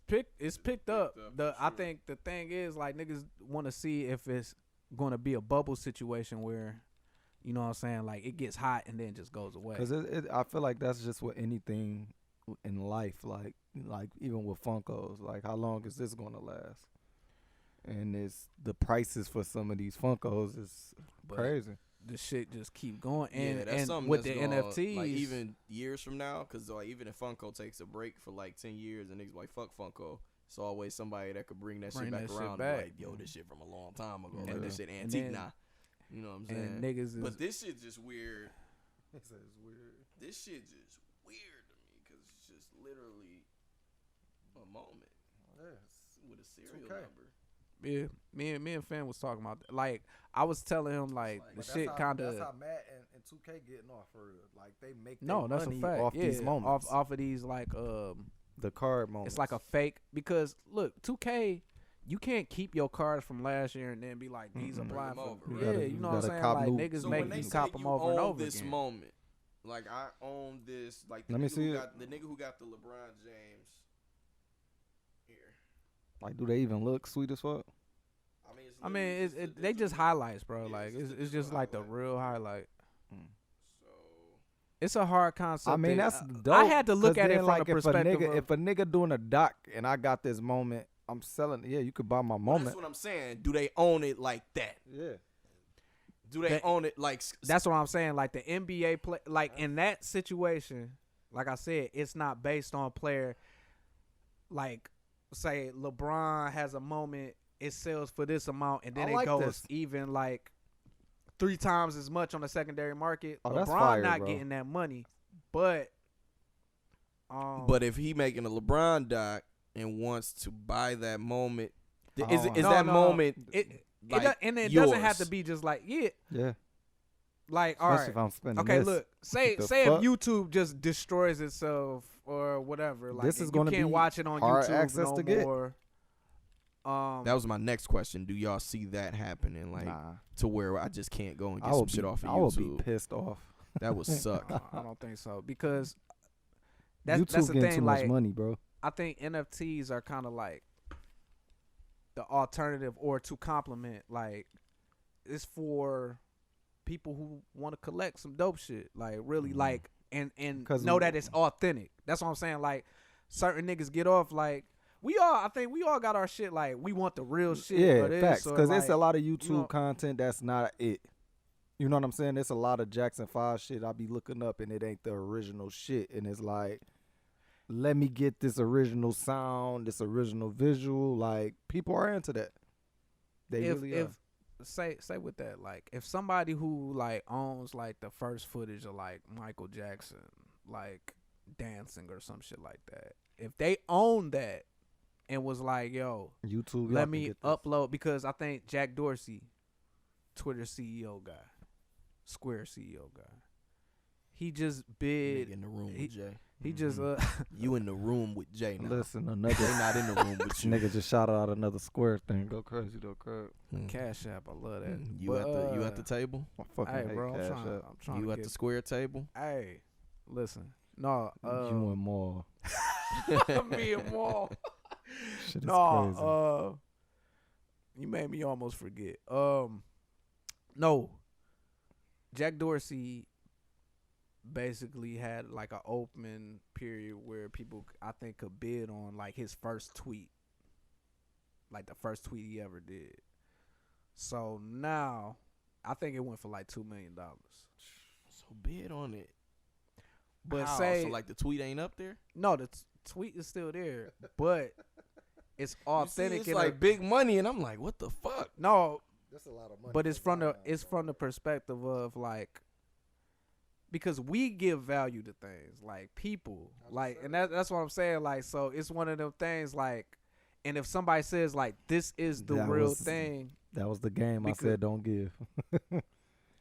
picked up. I think the thing is like niggas want to see if it's going to be a bubble situation where, you know what I'm saying, like it gets hot and then just goes away. Because I feel like that's just with anything in life, like even with Funkos, like how long is this gonna last? And it's the prices for some of these Funkos is crazy. The shit just keep going, and yeah, that's and something with that's the gonna, NFTs, like even years from now, because like even if Funko takes a break for like 10 years and niggas like fuck Funko, it's always somebody that could bring that shit back around. And be like, yo, this shit from a long time ago. Yeah. Like this shit antique now. You know what I'm saying? and niggas is, But this shit just weird. It's weird. This shit just weird to me because it's just literally a moment with a serial 2K. number. yeah, me and Fan was talking about that. Like I was telling him like the shit kind That's of how Matt and 2K getting off for real. Like they make no, their that's a money fact. off Yeah, these moments. off of these like the card moments. it's like a fake because look 2K. You can't keep your cards from last year and then be like these apply them for over, You right? yeah, gotta- you you know what I'm gotta saying? cop Like new- niggas So make when they you say cop them you over and own over this again. moment, like I own this, like the Let me nigga see who it. got the nigga who got the LeBron James here. Like, do they even look sweet as fuck? I mean, it's they just highlights, bro. Like it's just like the real highlight. So It's a hard concept. I mean, to- that's I dope. had to look 'cause at it then, from like, the perspective if a nigga doing a doc and I got this moment, I'm selling. Yeah, you could buy my that's moment. what I'm saying. Do they own it like that? Yeah. Do they That- own it like? That's what I'm saying. Like the NBA play, like in that situation, like I said, it's not based on player. Like, say LeBron has a moment, it sells for this amount, and then I it like goes this. even like 3 times as much on the secondary market. Oh, that's LeBron fire, not bro. getting that money, but But if he making a LeBron doc and wants to buy that moment, is Oh. is No, that no, moment? it like and it yours? doesn't have to be just like Yeah. like all Especially right. if I'm spending Okay, this. look. Say the say fuck? if YouTube just destroys itself or whatever. Like This is you gonna can't be watch it on hard YouTube access no to get. more. That was my next question. Do y'all see that happening? Like Nah. to where I just can't go and I get some would shit be, off of I would YouTube? be pissed off. That would suck. I don't think so because that's YouTube the getting thing. too much Like money, bro. I think NFTs are kind of like the alternative or to complement. Like it's for people who want to collect some dope shit. Like really like and 'Cause know we- that it's authentic. That's what I'm saying. Like certain niggas get off like. I think we all got our shit like we want the real shit. Yeah, or this, facts. or Because like, it's a lot of YouTube know- content that's not it. You know what I'm saying? There's a lot of Jackson 5 shit I be looking up and it ain't the original shit. And it's like, let me get this original sound, this original visual. Like, people are into that. They really are. say with that, like if somebody who like owns like the first footage of like Michael Jackson like dancing or some shit like that, if they own that and was like, yo, YouTube, y'all let can me get this. upload, because I think Jack Dorsey, Twitter CEO guy, Square CEO guy, he just bid. Nigga in the room with Jay. He just You in the room with Jay now. Listen, They another not in the room with you. nigga just shouted out another Square thing. Go crazy, though, crap. Cash App. I love that. You But, at the table? I fucking Hey, hate bro, Cash I'm App. trying You to at get. the Square table? Hey, listen. No, you and more. me and Wall. Shit is crazy. No, you made me almost forget. No, Jack Dorsey basically had like an open period where people, I think, could bid on like his first tweet, like the first tweet he ever did. So now, I think it went for like $2 million. So bid on it. But How? say so like the tweet ain't up there? no, the tweet is still there, but it's authentic. It's in like a- big money, and I'm like, what the fuck? no, That's a lot of money. but it's from the perspective of like, because we give value to things like people, like, and that's what I'm saying. Like, so it's one of them things like, and if somebody says like this is the That real was- thing, That was the game I Because- said don't give.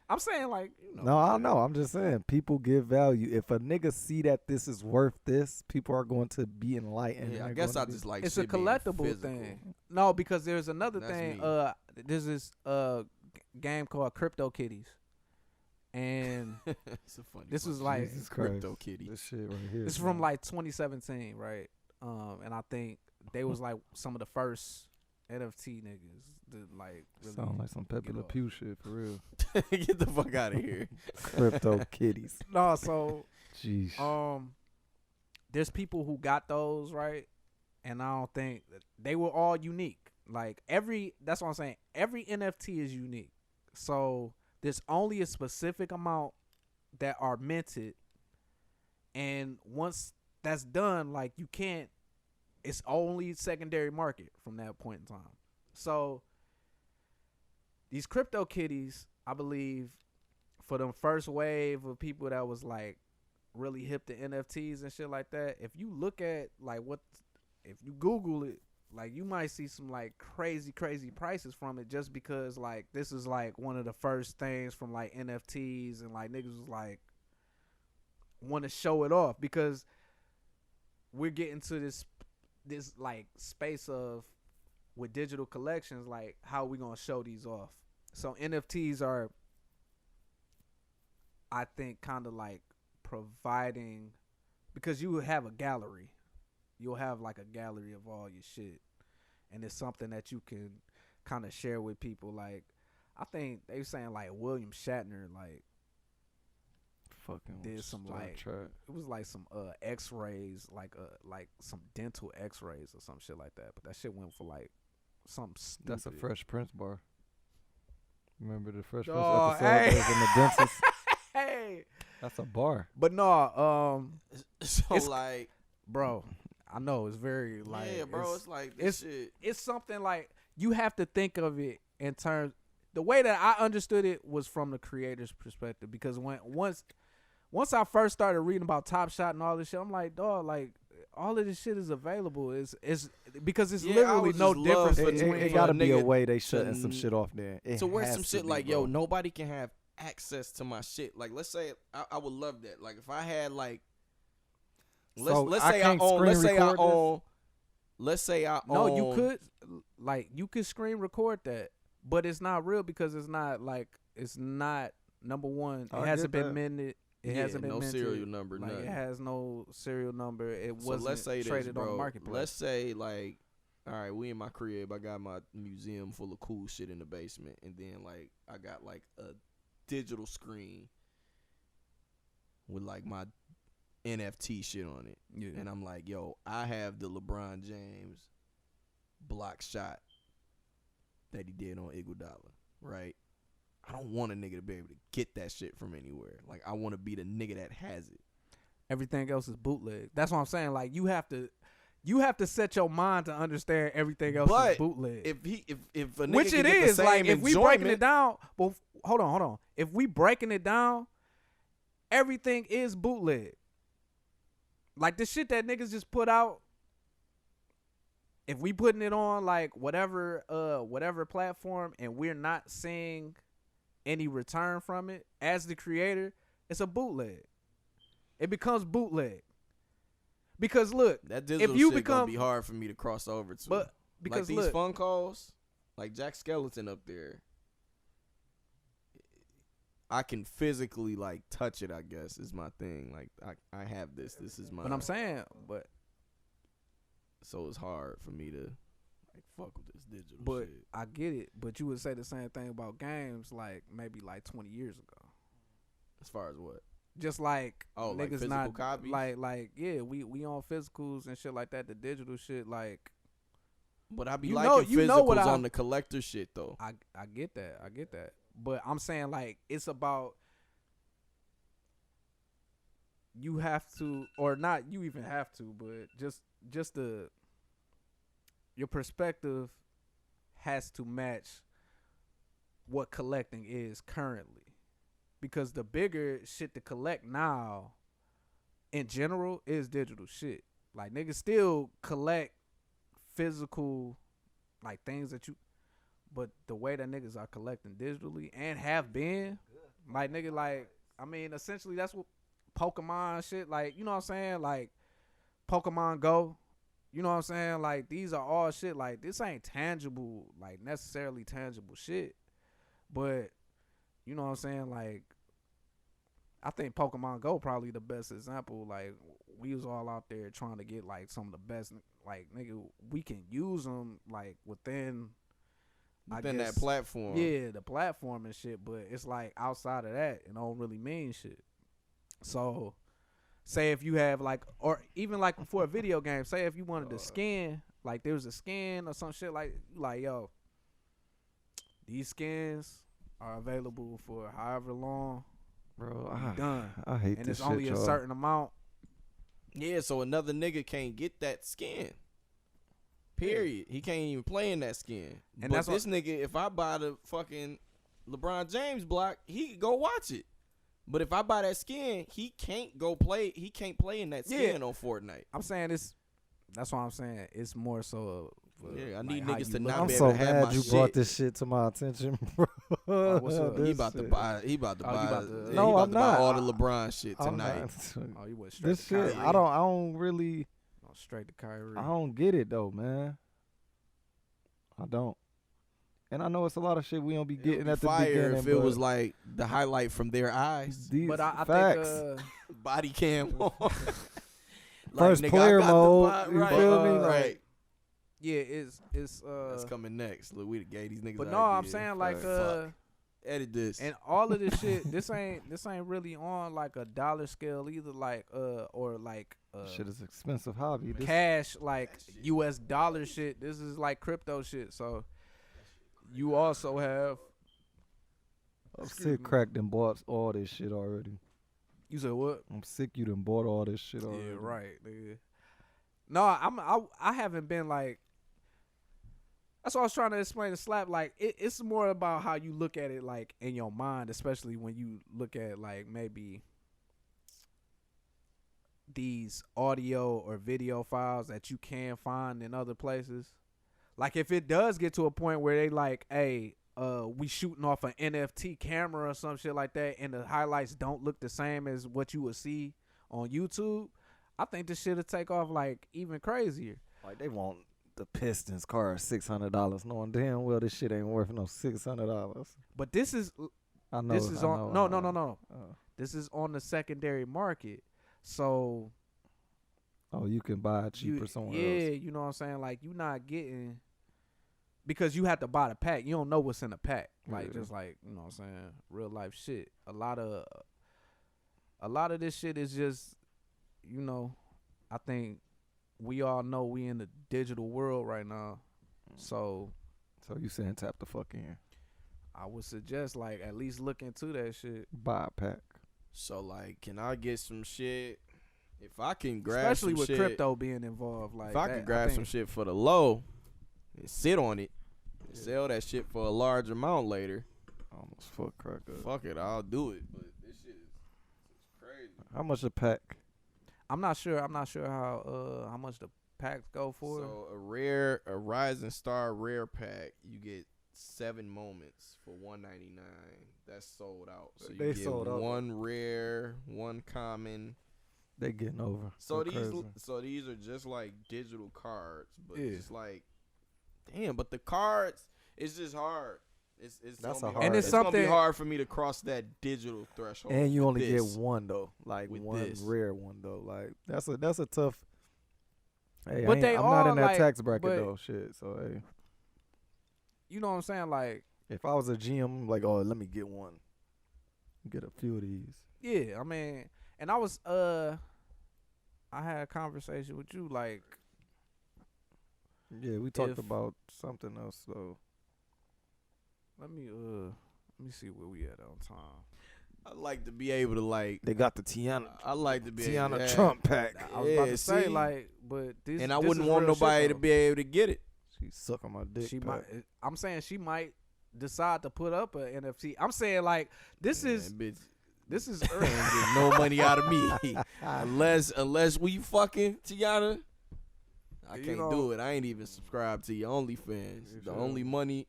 I'm saying like, you know, No, I know. I'm just saying people give value. If a nigga see that this is worth this, people are going to be enlightened. Yeah, I and guess they're I gonna just like it's a shit being collectible physical. thing. No, because there's another That's thing. me. There's this game called Crypto Kitties, and It's a funny. this was like Jesus Christ. Crypto Kitty. This shit right here. it's from like 2017, right? And I think they was like some of the first NFT niggas that like really Sound like some Pepe get Le off. Pew shit for real. Get the fuck out of here. Crypto kitties. No, so Jeez. there's people who got those, right? And I don't think they were all unique. Like that's what I'm saying. Every NFT is unique. So there's only a specific amount that are minted. And once that's done, like you can't, it's only secondary market from that point in time. So these crypto kitties, I believe, for the first wave of people that was like really hip to NFTs and shit like that, if you look at like if you Google it, like you might see some like crazy prices from it, just because like this is like one of the first things from like NFTs, and like niggas was like want to show it off because we're getting to this like space of with digital collections, like how we gonna show these off. So NFTs are, I think, kind of like providing, because you have a gallery. You'll have like a gallery of all your shit, and it's something that you can kind of share with people. Like, I think they were saying like William Shatner like Fucking did some like it was like some X-rays, like some dental X-rays or some shit like that. But that shit went for like something stupid. That's a Fresh Prince bar. Remember the Fresh Prince Oh, episode hey. that was in the dentist? Hey, That's a bar. but no, So It's- like, bro, I know it's very like yeah, bro, it's like this shit. it's something like you have to think of it in terms. The way that I understood it was from the creator's perspective, because once I first started reading about Top Shot and all this shit, I'm like, dog, like all of this shit is available. Is because it's Yeah, I literally would no just difference love between. It gotta be a nigga way they shutting to- some shit off there. It So where's has some to shit be, like, bro. yo, nobody can have access to my shit. Like, let's say I would love that. Like, if I had like, So let's I say I can't own, let's screen say I record this? own, let's say I own. No, you could you could screen record that, but it's not real because it's not number one. It I hasn't get been that. minted. It Yeah, hasn't been no minted. serial number, Like nothing. it has no serial number. It So wasn't let's say traded this, on the bro. marketplace. Let's say like, all right, we in my crib. I got my museum full of cool shit in the basement, and then like I got like a digital screen with like my NFT shit on it, Yeah. and I'm like, yo, I have the LeBron James block shot that he did on Iguodala, right? I don't want a nigga to be able to get that shit from anywhere. Like, I want to be the nigga that has it. Everything else is bootleg. That's what I'm saying. Like you have to set your mind to understand everything else But is bootleg. If a nigga Which can it get the is. same Like if we breaking it enjoyment- down, well, hold on. If we breaking it down, everything is bootleg. Like the shit that niggas just put out. If we putting it on like whatever platform and we're not seeing any return from it as the creator, it's a bootleg. It becomes bootleg. Because look, that digital if you shit become gonna be hard for me to cross over to. but because like these look, phone calls, like Jack Skeleton up there, I can physically like touch it. I guess is my thing. Like I have this. This is mine. but I'm saying, but So it's hard for me to like fuck with this digital But shit. I get it. But you would say the same thing about games, like maybe like 20 years ago. As far as what? Just like Oh, like niggas physical not copies? like yeah, we on physicals and shit like that. The digital shit, like But I be You liking know- you know what physicals I- on the collector shit though. I get that. I get that. But I'm saying like it's about you have to, or not you even have to, but just your perspective has to match what collecting is currently. Because the bigger shit to collect now in general is digital shit. Like niggas still collect physical like things that you, but the way that niggas are collecting digitally and have been, like nigga, like I mean, essentially that's what Pokemon shit, like, you know what I'm saying, like Pokemon Go, you know what I'm saying, like these are all shit, like this ain't tangible, like necessarily tangible shit, but you know what I'm saying, like I think Pokemon Go probably the best example. Like we was all out there trying to get like some of the best. Like nigga, we can use them like within that platform. Yeah, the platform and shit. But it's like outside of that, it don't really mean shit. So, say if you have like, or even like for a video game, say if you wanted to skin, like there was a skin or some shit like yo, these skins are available for however long. Bro, I hate and this it's only shit, a y'all. certain amount. Yeah, so another nigga can't get that skin. Period. He can't even play in that skin. And but that's this nigga, if I buy the fucking LeBron James block, he can go watch it. But if I buy that skin, he can't go play. He can't play in that skin on Fortnite. I'm saying it's. That's what I'm saying. It's more so. Yeah, I like need how niggas you to look. not I'm be so able to have mad my you shit. brought this shit to my attention, bro. what's up? He This about to shit. buy. He about to Oh, you buy. about to- he No, about I'm to buy not. all the LeBron shit I'm tonight. not- Oh, you went straight This to shit, Kyrie. I don't really, Oh, straight to Kyrie. I don't get it though, man. I don't. And I know it's a lot of shit we don't be getting at the Fire beginning. if it but was like the highlight from their eyes. these But I facts. think. Body cam on. First nigga, I player got the mode, vibe, you right, feel me? right. Yeah, it's That's coming next. Look, we the gay these niggas. But no, I'm ideas. saying like Fuck. Edit this. and all of this shit. This ain't really on like a dollar scale either. Like or like Shit is expensive hobby. This cash like U.S. dollar shit. This is like crypto shit. So you also have. I'm sick. Crack done bought all this shit already. You said what? I'm sick. You done bought all this shit already. Yeah, right, nigga. No, I haven't been like. That's what I was trying to explain to Slap. Like it's more about how you look at it, like in your mind, especially when you look at like maybe these audio or video files that you can find in other places. Like if it does get to a point where they like, hey, we shooting off an NFT camera or some shit like that, and the highlights don't look the same as what you would see on YouTube, I think this shit'll take off like even crazier. Like they want the Pistons car $600, knowing damn well this shit ain't worth no $600. But this is I know. this is I on know, no. Oh. This is on the secondary market. So Oh, you can buy it cheaper somewhere else. you know what I'm saying? Like you not getting because you have to buy the pack. You don't know what's in the pack. Like Yeah. just like, you know what I'm saying, real life shit. A lot of this shit is just, you know, I think we all know we in the digital world right now. So you saying tap the fuck in. I would suggest like at least look into that shit. Buy a pack. So like, can I get some shit? If I can grab Especially some with shit, crypto being involved. Like if I can grab some shit for the low and sit on it and sell that shit for a large amount later, Almost fuck crack up. fuck it, I'll do it. But this shit is crazy. How much a pack? I'm not sure how much the packs go for. So a Rising Star rare pack, you get 7 moments for $199. That's sold out. So They you get sold out. 1 rare, 1 common. They getting over. So Go these are just like digital cards, but Yeah. it's like, damn. But the cards, it's just hard. It's That's gonna a be hard- And it's it's gonna be something- hard for me to cross that digital threshold. And you with only this. get one though, like With one this. rare one though. Like that's a tough. Hey, But I'm they not all, in that like, tax bracket but- though. Shit. So hey, You know what I'm saying? Like, if I was a GM, I'm like, oh, let me get one. Get a few of these. yeah, I mean, and I had a conversation with you, like, Yeah, we talked If- about something else though. let me see where we at on time. I like to be able to like. They got the Tiana I like to be able Tiana to, Trump pack. I was about Yeah, to say, see? like, but this and I this wouldn't is want real shit, nobody to though. be able to get it. She sucking my dick. She pack. might. I'm saying she might decide to put up an NFT. I'm saying like this is Man, bitch, this is ain't getting no money out of me unless we fucking Tiana. I You can't know- do it. I ain't even subscribed to your OnlyFans. The sure? only money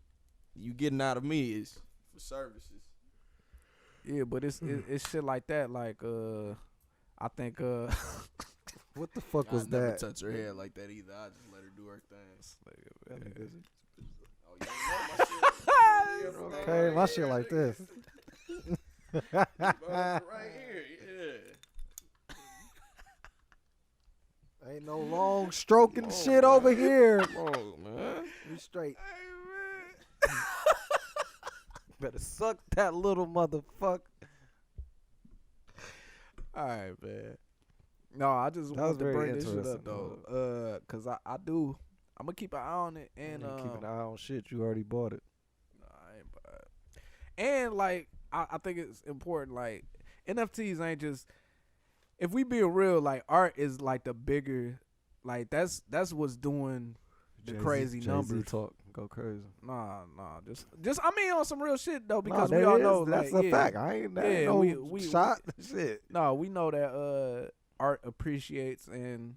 you getting out of me is for services. yeah, but it's shit like that. Like I think What the fuck was I never that? touch her hair like that either. I just let her do her thing. That nigga- Oh, you know my shit. Okay, my shit like this. right here. Ain't no long stroking shit over here. Come on, man. We straight. Better suck that little motherfucker. All right, man. No, I just wanted to bring this shit up though, cause I do. I'm gonna keep an eye on it and keep an eye on shit. You already bought it. No, I ain't buy it. And like I think it's important. Like NFTs ain't just. If we being real, like art is like the bigger, like that's what's doing the crazy numbers. Talk go crazy. Nah, just I mean on some real shit though, because we all know that's like, a fact. I ain't no we shot shit. No, we know that art appreciates, and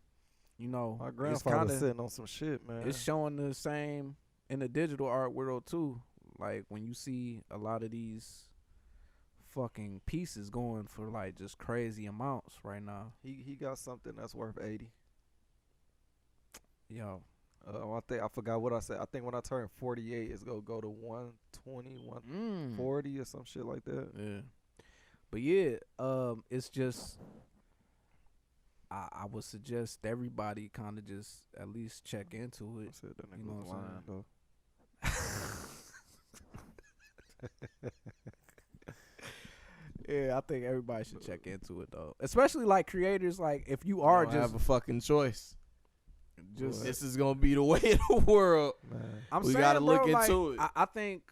you know my grandfather's sitting on some shit, man. It's showing the same in the digital art world too. Like when you see a lot of these fucking pieces going for like just crazy amounts right now. He got something that's worth 80. Yo. I forgot what I said. I think when I turn 48, it's gonna go to 120, 140 or some shit like that. Yeah. But yeah, it's just I would suggest everybody kind of just at least check into it. You know what I'm saying? Yeah, I think everybody should check into it though, especially like creators. Like if you are just have a fucking choice. Just this is gonna be the way of the world. Man. We gotta look into it. I think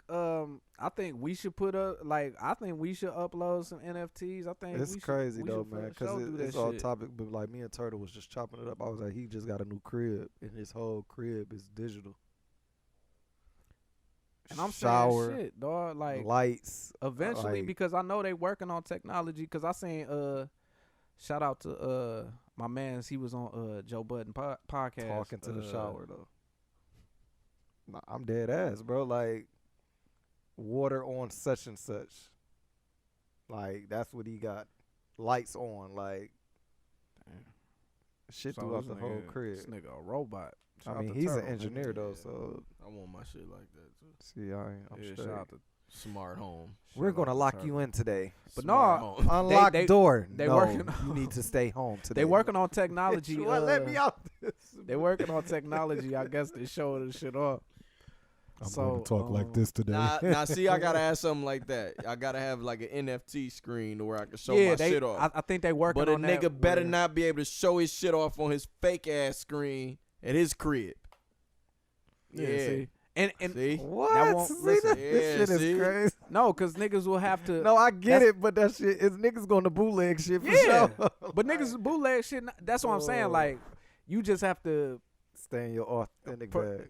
we should put up I think we should upload some NFTs. I think it's crazy though, man, because it's all topic. But like me and Turtle was just chopping it up. I was like, he just got a new crib, and his whole crib is digital. And I'm saying shit, dog. Like lights. Eventually, because I know they working on technology. Because I seen shout out to my man's. He was on Joe Budden podcast talking to the shower though. Nah, I'm dead ass, bro. Like water on such and such. Like that's what he got. Lights on. Like shit throughout the whole crib. This nigga a robot. I mean, he's an engineer though, so I want my shit like that too. See, I'm straight. Shout out to Smart Home. We're gonna lock you in today, but no, unlock door. They no, working. You need to stay home today. They working on technology. Let me out. They working on technology. I guess they show this shit off. I'm going to talk like this today. Now, see, I gotta have something like that. I gotta have like an NFT screen where I can show my shit off. I think they working on that. But a nigga better not be able to show his shit off on his fake ass screen at his crib. Yeah. See? And see? What? That won't, listen, this shit is crazy. No, because niggas will have to. No, I get it, but that shit is niggas going to bootleg shit for sure. But niggas bootleg shit. That's what I'm saying. Like, you just have to stay in your authentic bag.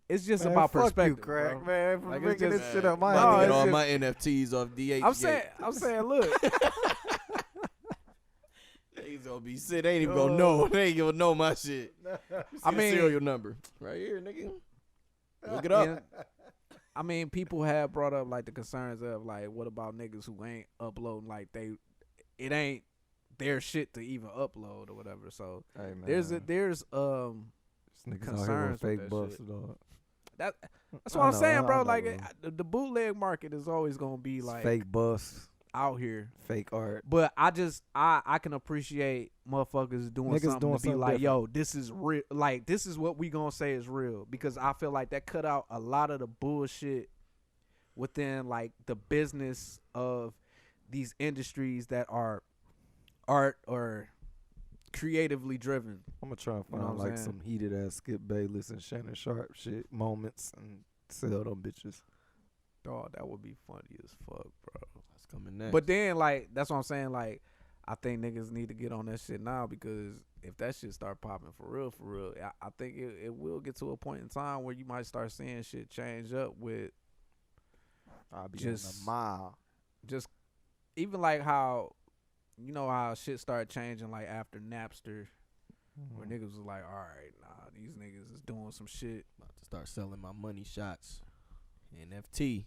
It's just about perspective, you, Krack, man. For like making this shit up, I get all my NFTs off DH. I'm saying, look. Niggas gonna be sick. They ain't even gonna know. They ain't gonna know my shit. I mean, serial number right here, nigga. Look it up. I mean, people have brought up like the concerns of like, what about niggas who ain't uploading? Like it ain't their shit to even upload or whatever. So hey, there's niggas concerns fake with buffs, that dog. That's what I'm saying, bro. Like the bootleg market is always gonna be like fake buffs out here, fake art. But I can appreciate motherfuckers doing something to be like, different. Yo, this is real. Like this is what we gonna say is real, because I feel like that cut out a lot of the bullshit within like the business of these industries that are art or creatively driven. I'm gonna try and find like some heated ass Skip Bayless and Shannon Sharp shit moments and sell them bitches. Dog, that would be funny as fuck, bro. That's coming next. But then, like, that's what I'm saying. Like, I think niggas need to get on that shit now, because if that shit start popping for real, I think it will get to a point in time where you might start seeing shit change up with. I'll be just a mile. Just even like how. You know how shit started changing like after Napster, where niggas was like, all right, nah, these niggas is doing some shit. About to start selling my money shots. NFT.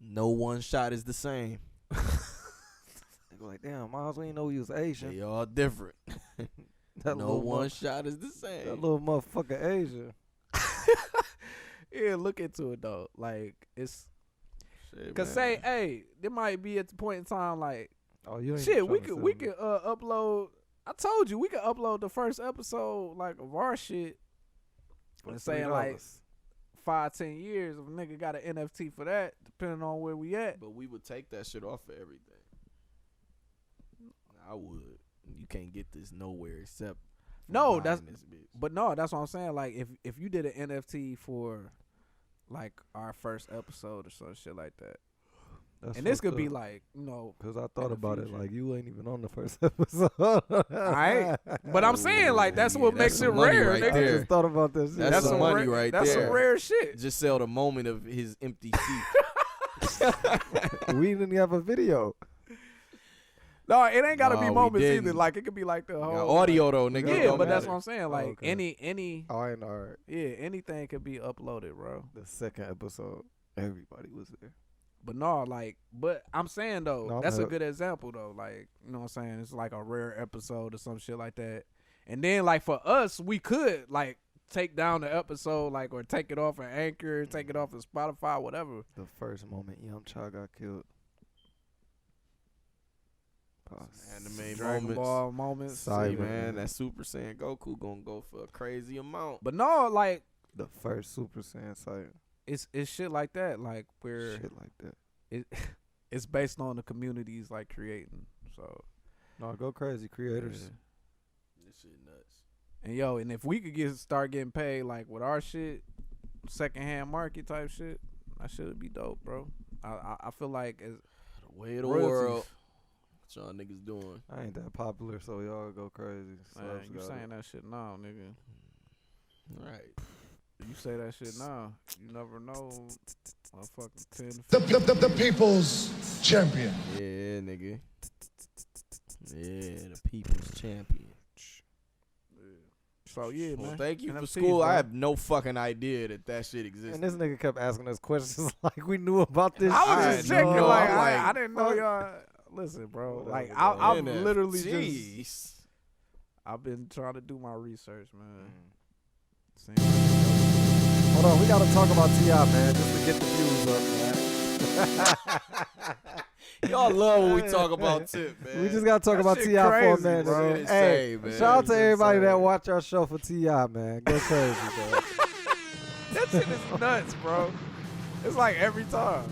No one shot is the same. They go like, damn, Myles, we ain't know you was Asian. They all different. No one shot is the same. That little motherfucker Asian. Yeah, look into it though. Like it's. Shit, cause man. hey, there might be at the point in time like, oh, you ain't shit, we could upload I told you we could upload the first episode like of our shit and say in like 5-10 years if a nigga got an NFT for that, depending on where we at. But we would take that shit off of everything. I would. You can't get this nowhere except no, that's this bitch. But no, that's what I'm saying. Like if you did an NFT for like our first episode or some shit like that. And this could be like, you know, because I thought about it like you ain't even on the first episode. All right, but I'm saying like that's what makes it rare. Right nigga. there. I just thought about this. That's some money right there. That's some rare shit. Just sell the moment of his empty seat. We didn't have a video. No, it ain't gotta be we moments didn't. either. Like it could be like the whole audio though, nigga. Yeah, Don't but that's matter. what I'm saying. Like Okay. any. Oh, I know. All right. Yeah, anything could be uploaded, bro. The second episode, everybody was there. But no, like, but I'm saying though, No, I'm that's a hip. good example though. Like, you know what I'm saying? It's like a rare episode or some shit like that. And then like for us, we could like take down the episode, like, or take it off of Anchor, take it off of Spotify, whatever. The first moment Yamcha got killed. Anime Dragon Ball moments. Sorry, See, man, man. that Super Saiyan Goku gonna go for a crazy amount. But no, like The first Super Saiyan Saiyan. it's shit like that, like where Shit like that. it it's based on the communities like creating. So No, go crazy, creators. Yeah. This shit nuts. And and if we could start getting paid like with our shit, secondhand market type shit, that should be dope, bro. I feel like as The way of the royalties. world. What y'all niggas doing? I ain't that popular, so y'all go crazy. Man, you saying that shit now, nigga. Right. You say that shit now. You never know. Motherfucking 10. The people's champion. Yeah, nigga. Yeah, the people's champion. So yeah, Well, man. thank you for NFTs, school. bro. I have no fucking idea that shit exists. And this nigga kept asking us questions like we knew about this. I was shit. just checking. know, Like, like, I didn't know y'all. Listen, bro. Whatever, Like, bro. I'm literally just. Jeez. I've been trying to do my research, man. Hold on, we gotta talk about T.I., man, just to get the views up, man. Y'all love when we talk about Tip, man. We just gotta talk That about shit T.I. for a crazy, minute, bro. man. It's Hey, insane, man. shout out to It's everybody insane. that watch our show for T.I., man. Go crazy, bro. That shit is nuts, bro. It's like every time.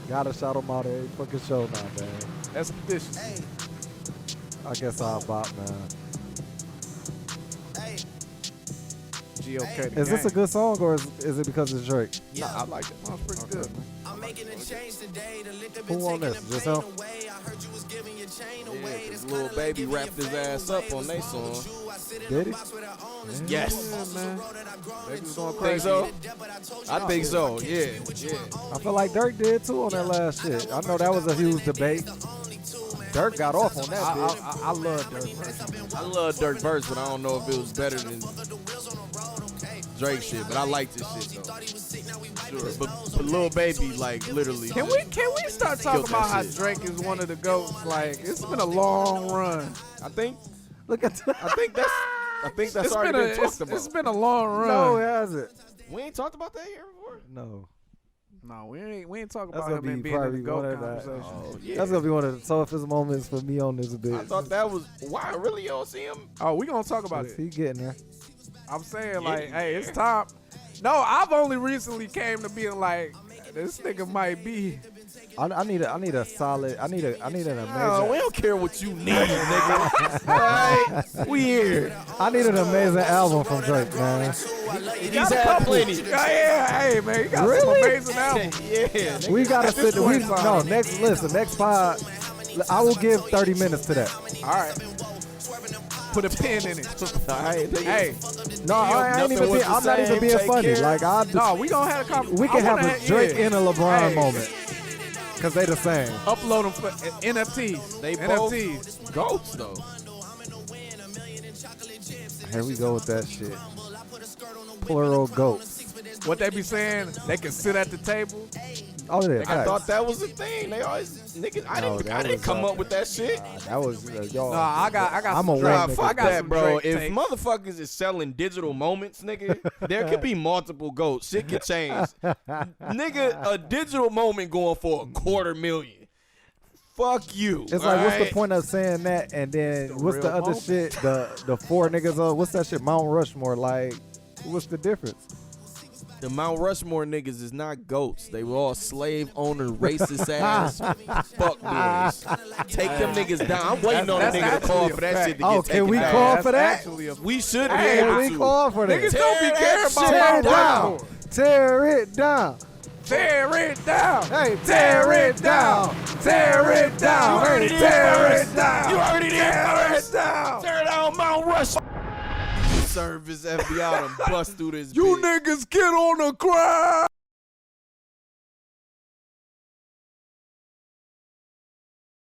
Gotta shout them out every fucking show now, man. That's vicious. Hey, I guess I'll bop, man. hey, GOK. Is this a good song or is it because it's Drake? yeah. I like it. Sounds pretty good. I'm making a change today. The liquor been Who on taking this? the Just pain him? away. I heard you was giving your chain Yeah, away. 'cause That's Lil kinda Baby like wrapped his giving your ass fame up on away. they What's wrong song. with you? I sit in Did the he? box with our owners. Yes. Bosses man. a road that I've grown Baby's into. going Think crazy. so? I I think so. Yeah. I feel like Dirk did too on that last shit. I know that was a huge debate. Dirk got off on that bitch. I love Dirk personally. I love Dirk verse, but I don't know if it was better than Drake shit. But I like this shit though. Sure. But Lil Baby, like literally. Can we start talking Killed that about how shit. Drake is one of the GOATs? Like, it's been a long run. I think Look at that. I think that's It's already been, been talked about. it's been a long run. No, it hasn't. We ain't talked about that here before. No. No, we ain't talking That's about him gonna and be being in the probably one GOAT of that. conversation. Oh yeah. That's gonna be one of the toughest moments for me on this I bitch. thought that was why really you don't see him. Oh, we gonna talk about He it. getting there. I'm saying like, hey, it's time. No, I've only recently came to being like, this nigga might be. I need a solid. I need an No, amazing. we don't care what you need, nigga. Alright? We here. I need an amazing album from Drake, man. He's had plenty. Yeah, hey man, you got some Really? amazing albums. Yeah. nigga. We gotta At this sit. point in time. No, next pod. I will give 30 minutes to that. All right, put a pin in it. Alright, nigga. Hey, No, I ain't nothing even. was the I'm not even same. being Take funny. care. Like I. no, we gonna have a conversation. We can have a Drake and a LeBron Hey. moment. Cause they the same. Upload them for NFTs. They both NFTs. goats though. Here we go with that shit. Plural goats. What they be saying? They can sit at the table. Oh yeah, I facts. thought that was the thing. They always niggas. I No, didn't that was, come up with that shit. That was y'all. No, I got I'm some a Drake. white Nah, nigga. fuck I got that, some bro. Drake If takes. motherfuckers is selling digital moments, nigga, there could be multiple goats. Shit could change. Nigga, a digital moment going for $250,000. Fuck you. It's like, what's the point of saying that? And then what's the other shit? The four niggas. What's that shit? Mount Rushmore. Like, what's the difference? The Mount Rushmore niggas is not goats. They were all slave owner, racist ass fuck boys. Take them niggas down. I'm waiting on a nigga to call for that shit to get taken can we down. call for that? We should be Can able we to. call for that? Niggas don't be caring about Tear my it down. Rushmore. Tear it down. Tear it down. Hey, Tear it down. Tear it down. You heard it Tear first. it down. You heard it Tear first. it down. Tear down Mount Rushmore. Service FBI to bust through this You bitch. niggas get on the grind.